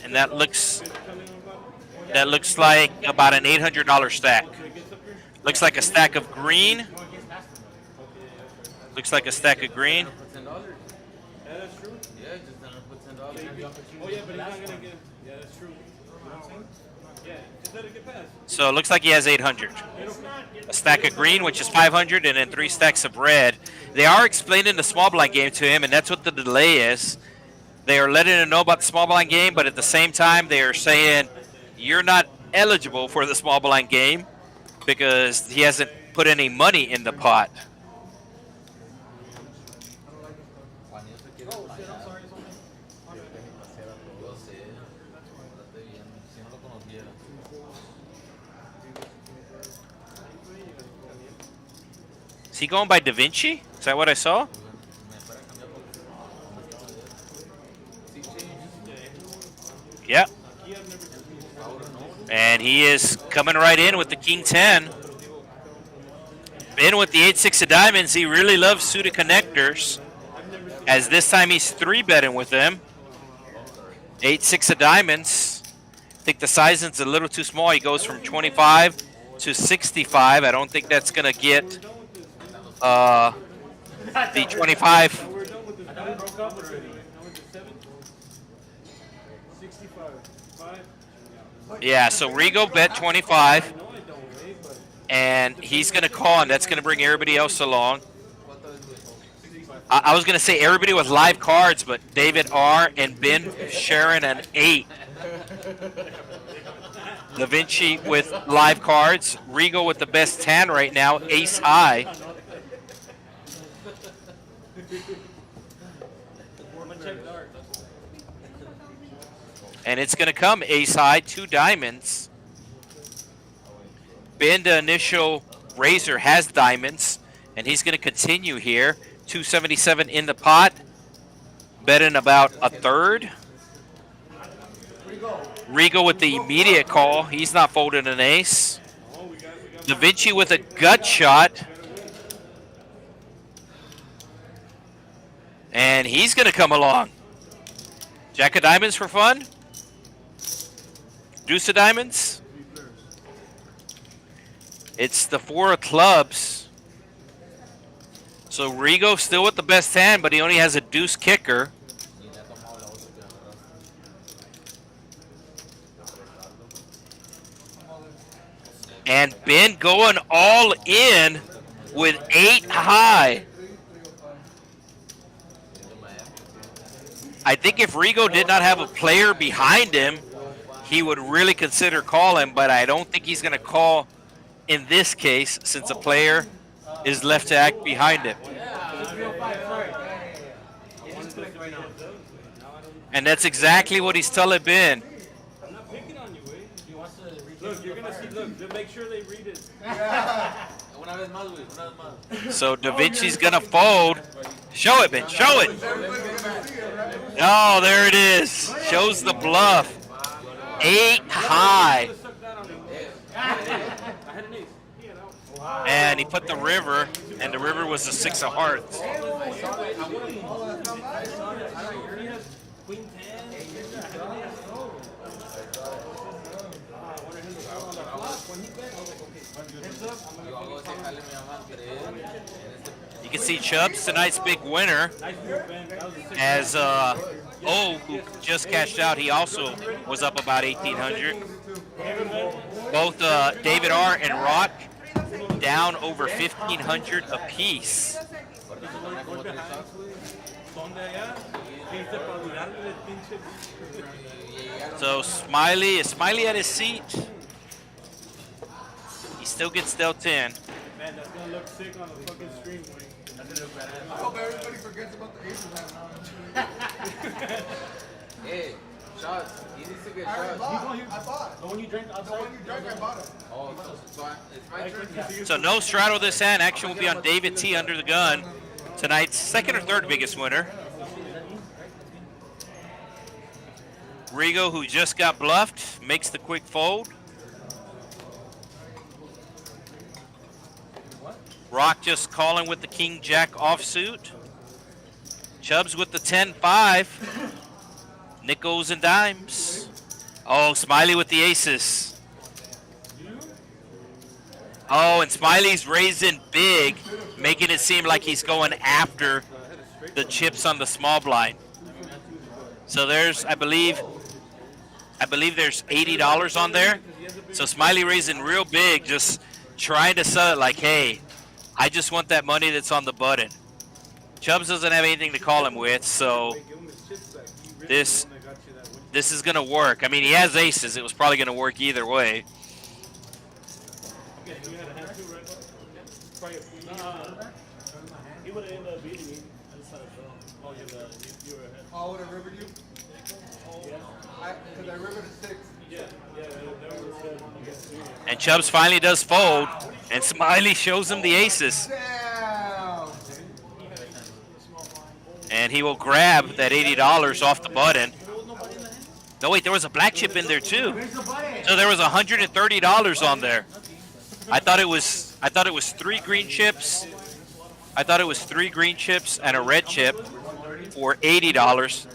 And that looks like about an $800 stack. Looks like a stack of green. Looks like a stack of green. Yeah, that's true. Yeah, just then I put $10. Oh yeah, but he's not gonna get. Yeah, that's true. You know what I'm saying? Yeah, just let it get past. So it looks like he has 800. A stack of green, which is 500, and then 3 stacks of red. They are explaining the small blind game to him, and that's what the delay is. They are letting him know about the small blind game, but at the same time, they are saying you're not eligible for the small blind game because he hasn't put any money in the pot. Is he going by Da Vinci? Is that what I saw? Yeah. And he is coming right in with the King 10. In with the 8-6 of diamonds. He really loves suited connectors, as this time he's 3-betting with them. 8-6 of diamonds. I think the sizing's a little too small. He goes from 25 to 65. I don't think that's going to get the 25. We're done with this. I thought we broke up already. Now it's 7. 65. 5. Yeah, so Rigo bet 25, and he's going to call, and that's going to bring everybody else along. I was going to say everybody with live cards, but David R. and Ben Sharon an 8. Da Vinci with live cards. Rigo with the best 10 right now, ace high. And it's going to come ace high, 2 diamonds. Ben, the initial raiser, has diamonds, and he's going to continue here. 277 in the pot, betting about a third. Rigo with the immediate call. He's not folding an ace. Da Vinci with a gut shot. And he's going to come along. Jack of diamonds for fun. Deuce of diamonds. It's the 4 of clubs. So Rigo still with the best hand, but he only has a deuce kicker. And Ben going all in with 8 high. I think if Rigo did not have a player behind him, he would really consider calling, but I don't think he's going to call in this case since a player is left to act behind him. And that's exactly what he's telling Ben. I'm not picking on you, Look, you're going to see, look, make sure they read it. So Da Vinci's going to fold. Show it, Ben, show it. Oh, there it is. Shows the bluff. 8 high. And he put the river, and the river was the 6 of hearts. You can see Chubs, tonight's big winner, as O, who just cashed out, he also was up about 1,800. Both David R. and Rock down over 1,500 apiece. So Smiley, is Smiley at his seat? He still gets dealt in. Man, that's gonna look sick on the fucking stream. I hope everybody forgets about the aces now. Hey, shots. He needs to get I shots. bought. The one you drank outside? The one you drank, I bought it. Oh, so it's my turn. So no straddle this hand. Action will be on David T. under the gun. Tonight's second or third biggest winner. Rigo, who just got bluffed, makes the quick fold. Rock just calling with the King-Jack offsuit. Chubs with the 10-5. Nickels and dimes. Oh, Smiley with the aces. Oh, and Smiley's raising big, making it seem like he's going after the chips on the small blind. So there's, I believe there's $80 on there. So Smiley raising real big, just trying to sell it like, hey, I just want that money that's on the button. Chubs doesn't have anything to call him with, so this is going to work. I mean, he has aces. It was probably going to work either way. He would have ended up beating me. I just had a draw. Oh, you were ahead. Oh, would have rivered you? Because I rivered a 6. Yeah, that was good. And Chubs finally does fold, and Smiley shows him the aces. Damn. And he will grab that $80 off the button. No, wait, there was a black chip in there too. So there was $130 on there. I thought it was 3 green chips. I thought it was 3 green chips and a red chip for $80.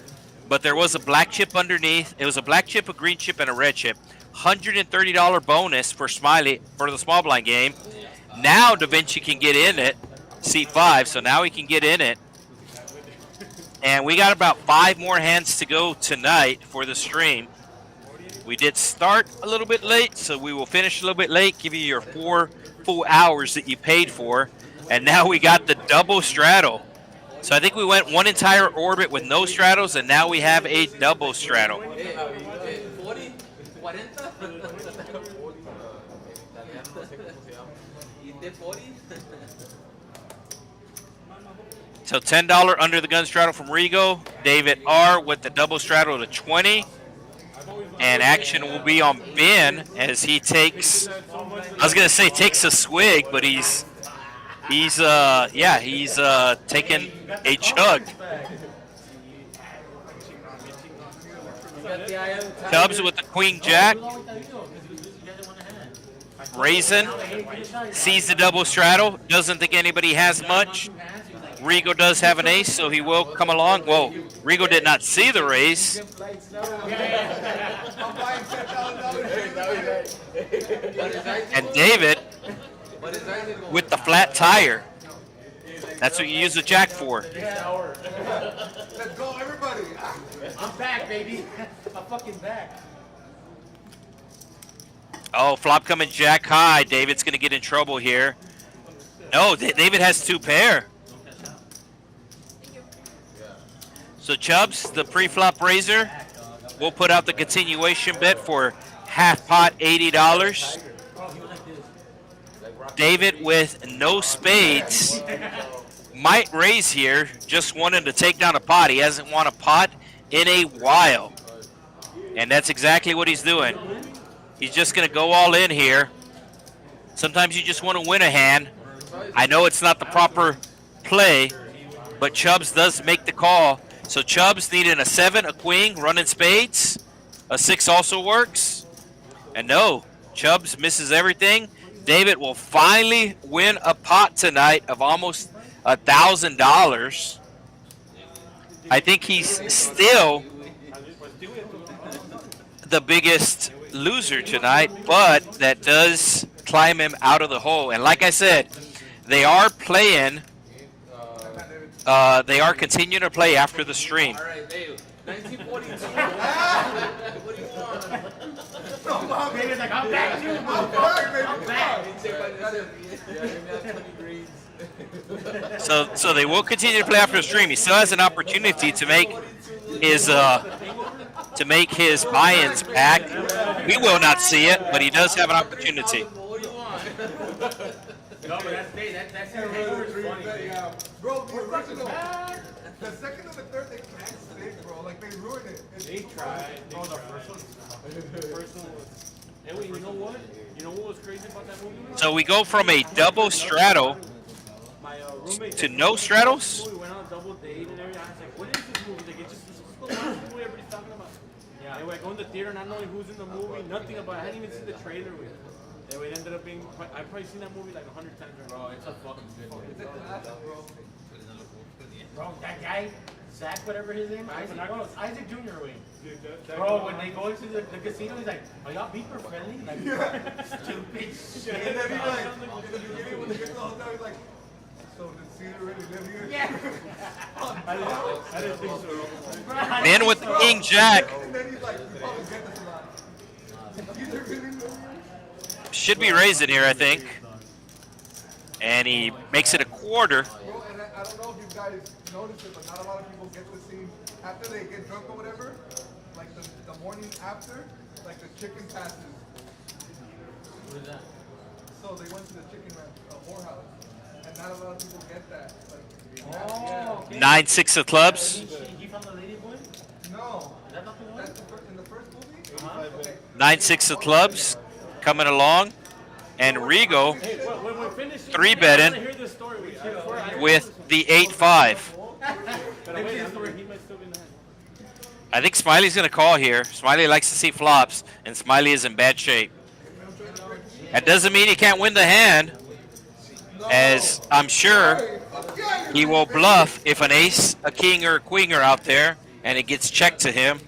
but there was a black chip underneath. It was a black chip, a green chip, and a red chip. $130 bonus for Smiley for the small blind game. Now Da Vinci can get in it, C5, so now he can get in it. And we got about 5 more hands to go tonight for the stream. We did start a little bit late, so we will finish a little bit late, give you your 4 full hours that you paid for. And now we got the double straddle. So I think we went one entire orbit with no straddles, and now we have a double straddle. 40, 40. So $10 under the gun straddle from Rigo. David R with the double straddle to 20. And action will be on Ben as he takes, I was going to say takes a swig, but he's taking a chug. Chubs with the queen jack. Raisin sees the double straddle, doesn't think anybody has much. Rigo does have an ace, so he will come along. Whoa, Rigo did not see the raise. And David with the flat tire. That's what you use the jack for. Let's go, everybody. I'm back, baby. I'm fucking back. Oh, flop coming jack high. David's going to get in trouble here. No, David has 2 pair. So Chubs, the pre-flop raiser, will put out the continuation bet for half pot, $80. David with no spades might raise here, just wanting to take down a pot. He hasn't won a pot in a while. And that's exactly what he's doing. He's just going to go all in here. Sometimes you just want to win a hand. I know it's not the proper play, but Chubs does make the call. So Chubs needing a 7, a queen, running spades. A 6 also works. And no, Chubs misses everything. David will finally win a pot tonight of almost $1,000. I think he's still the biggest loser tonight, but that does climb him out of the hole. And like I said, they are playing. They are continuing to play after the stream. All right, Dave. 1942. What do you want? David's like, I'm back, too. I'm back. So they will continue to play after the stream. He still has an opportunity to make his buy-ins back. We will not see it, but he does have an opportunity. No, but that's hangover's funny. Bro, the original. The second and the third, they can't stick, bro. Like, they ruined it. They tried. Oh, the first one. The first one was. Hey, wait, you know what? You know what was crazy about that movie? So we go from a double straddle My roommate to no straddles. We went on a double date and everything. I was like, what is this movie? Like, it's just the last movie everybody's talking about. Yeah. And we're going to the theater, not knowing who's in the movie, nothing about it. I hadn't even seen the trailer with it. And it ended up being, I've probably seen that movie like 100 times. Bro, it's a fucking good movie. It's a classic, bro. Bro, that guy, Zach, whatever his name, Isaac Jr. Wing. Dude, Bro, when they go into the casino, he's like, are y'all beeper friendly? Like, stupid shit. And then he's like, when they get to the hotel, he's like, so did Caesar really live here? Yeah. I didn't think so. Man with the king jack. And then he's like, you probably get this a lot. Did Caesar really live here? Should be raising here, I think. And he makes it a quarter. Bro, and I don't know if you guys noticed it, but not a lot of people get to see, after they get drunk or whatever, like the morning after, like the chicken passes. What is that? So they went to the chicken whorehouse, and not a lot of people get that. Like, Oh, okay. 9-6 of clubs. He found the lady boy? no, Is that not the one? that's in the first movie? Okay. 9-6 of clubs coming along. And Rigo Hey, when we finish, 3-betting hear this story with the 8-5. But wait, he might still be in the hand. I think Smiley's going to call here. Smiley likes to see flops, and Smiley is in bad shape. That doesn't mean he can't win the hand, as I'm sure he will bluff if an ace, a king, or a queen are out there. and it gets checked to him.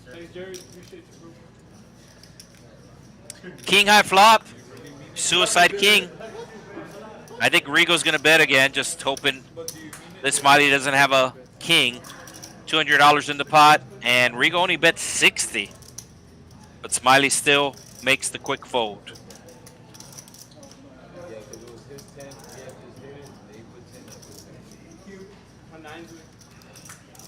Thanks, Jerry. Appreciate you, bro. King high flop, suicide king. I think Rigo's gonna bet again, just hoping that Smiley doesn't have a king. $200 in the pot, and Rigo only bet 60, but Smiley still makes the quick fold. Yeah, because it was his 10. He had just hit it. They put 10 up. My nines.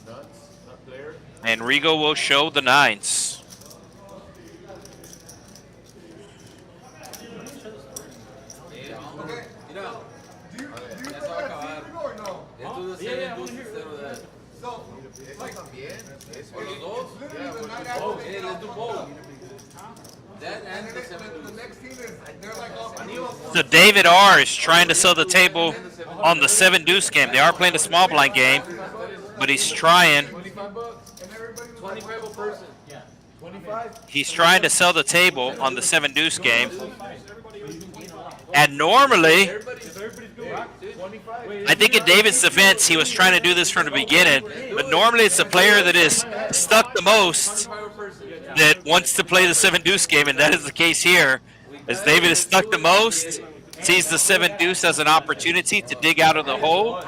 Nuts. Nut player. And Rigo will show the nines. Okay. Mira. Do you know Eso that va a acabar. Rigo or no? Esto es Yeah, I seven wanna deuces hear instead of that. So, like, También. Por los it's dos. literally Yeah, the por night los after dos. they Hey, get let's all do fucked both. up. That And and then the seven the deuces. next team is, they're like all So David R is trying to sell the table on the 7 deuce game. They are playing the small blind game, but he's trying. $25. and everybody was 25 a person. Yeah. 25. He's trying to sell the table on the 7 deuce game. And normally, Everybody's good. 25. I think in David's defense, he was trying to do this from the beginning, but normally it's the player that is stuck the most 25 a person. that wants to play the 7 deuce game, and that is the case here. As David is stuck the most, sees the 7 deuce as an opportunity to dig out of the hole,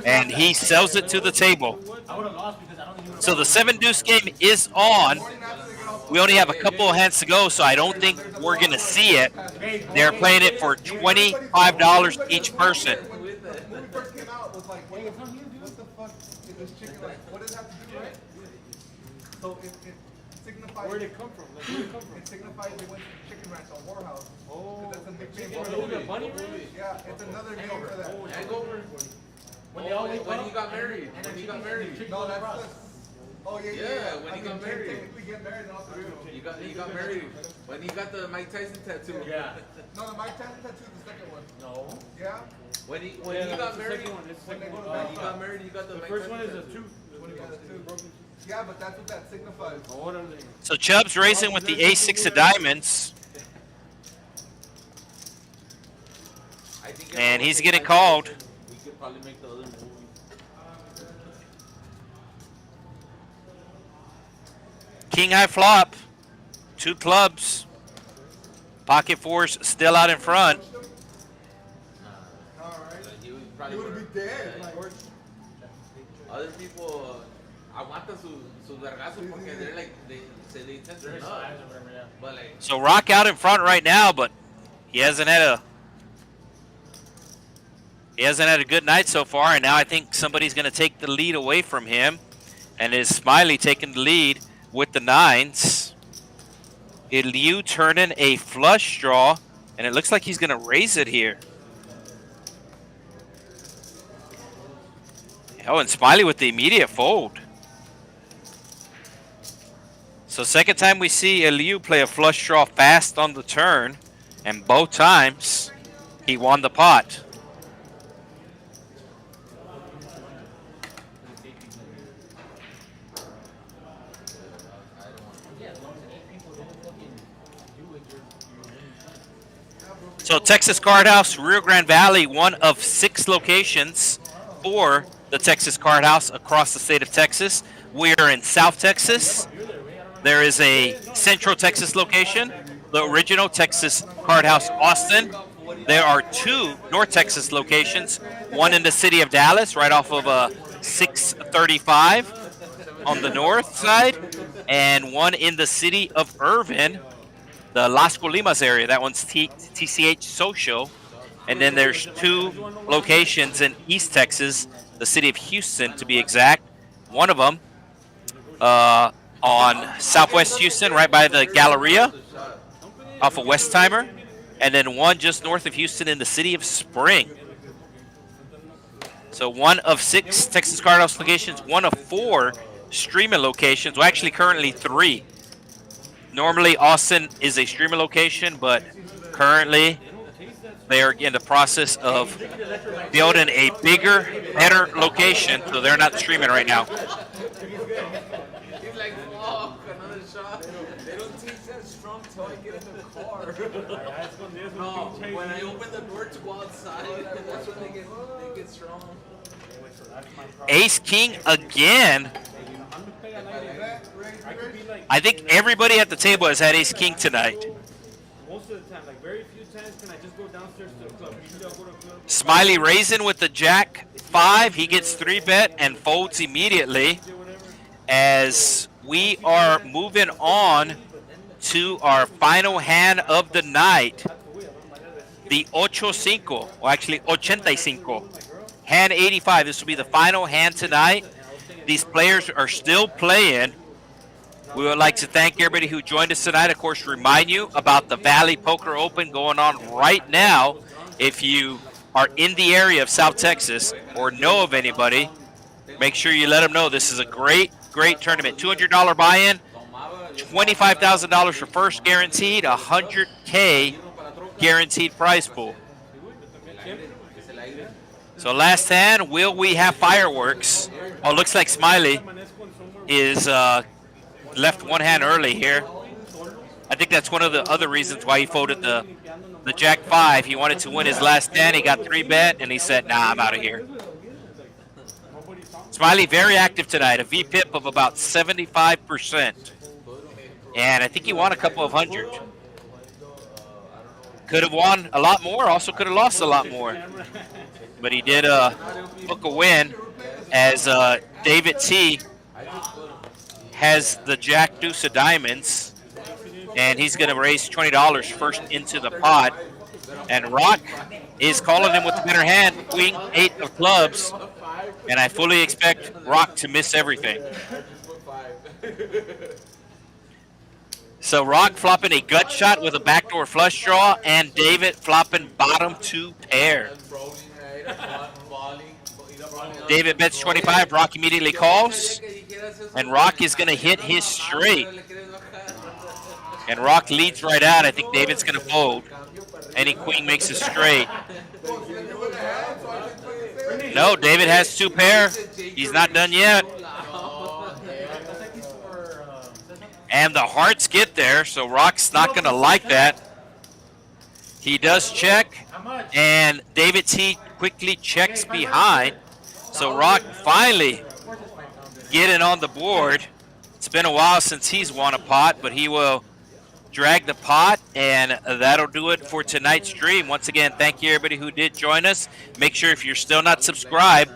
and he sells it to the table. I would have lost because I don't think he would So the 7 deuce game is on. We only have a couple of hands to go, so I don't think we're going to see it. They're playing it for $25 each person. when we first came out, was like, what the fuck is this chicken like? What does it have to do, right? So it signifies. Where'd it come from? Like, where'd it come from? It signifies they went to the chicken ranch on Warhouse. Oh. That's a nickname Chicken for ranch? it. Bunny ranch? Yeah, it's another name for that. Hangover. When they all wake When up, he got married. When he got married. No, that's the. Oh yeah, Yeah, when I he mean, got married. technically get married and all three of them. He got married. When he got the Mike Tyson tattoo. Yeah. No, the Mike Tyson tattoo is the second one. No. Yeah. When he Yeah, got that's the married. second one. It's the When they second go to one. When he got married, he got the The Mike first Tyson one is a tattoo. tooth. Yeah, but that's what that signifies. Oh, what are they? So Chubs racing with the ace-6 of diamonds, I think and if he's I getting take called. Tyson, we could probably make the other movie. King high flop, 2 clubs. Pocket fours still out in front. He would probably You would be dead. yeah, other people aguantan sus vergazos porque they're like they tend to nut. But like So Rock out in front right now, but he hasn't had a good night so far, and now I think somebody's going to take the lead away from him, and it's Smiley taking the lead with the 9s. Liu turning a flush draw, and it looks like he's going to raise it here. Oh, and Smiley with the immediate fold. So second time we see Liu play a flush draw fast on the turn, and both times he won the pot. So Texas Card House, Rio Grande Valley, one of 6 locations for the Texas Card House across the state of Texas. We are in South Texas. There is a Central Texas location, the original Texas Card House Austin. There are 2 North Texas locations, one in the city of Dallas, right off of 635 on the north side, and one in the city of Irvin, the Las Colimas area. That one's TCH Social. And then there's 2 locations in East Texas, the city of Houston to be exact. One of them on Southwest Houston, right by the Galleria, off of Westheimer. And then one just north of Houston in the city of Spring. So one of 6 Texas Card House locations, one of 4 streamer locations. Well, actually currently 3. Normally Austin is a streamer location, but currently they are in the process of building a bigger, better location, so they're not streaming right now. he's like, fuck, another shot. They don't taste that strong till I get in the car. No, when I open the door to go outside, that's when they get strong. Ace King again. I'm gonna play at like I could be like. I think everybody at the table has had ace king tonight. Most of the time, like very few times, can I just go downstairs to the club? Usually I'll go to a club. Smiley raising with the jack 5. He gets 3-bet and folds immediately as we are moving on to our final hand of the night. The 8-5, well actually 85. Hand 85. This will be the final hand tonight. These players are still playing. We would like to thank everybody who joined us tonight. Of course, remind you about the Valley Poker Open going on right now. If you are in the area of South Texas or know of anybody, make sure you let them know. This is a great tournament. $200 buy-in, $25,000 for first guaranteed, $100K guaranteed prize pool. So last hand, will we have fireworks? Oh, looks like Smiley is left one hand early here. I think that's one of the other reasons why he folded the jack 5. He wanted to win his last hand. He got 3-bet, and he said, nah, I'm out of here. Smiley very active tonight, a VPIP of about 75%. And I think he won a couple of hundred. Could have won a lot more, also could have lost a lot more. But he did book a win as David T has the jack deuce of diamonds. And he's going to raise $20 first into the pot. And Rock is calling him with the better hand, queen 8 of clubs. And I fully expect Rock to miss everything. So Rock flopping a gut shot with a backdoor flush draw, and David flopping bottom 2 pair. David bets 25, Rock immediately calls, and Rock is going to hit his straight. And Rock leads right out. I think David's going to fold. Any queen makes a straight. No, David has 2 pair. He's not done yet. And the hearts get there, so Rock's not going to like that. He does check, and David T quickly checks behind. So Rock finally getting on the board. It's been a while since he's won a pot, but he will drag the pot, and that'll do it for tonight's stream. Once again, thank you everybody who did join us. Make sure if you're still not subscribed,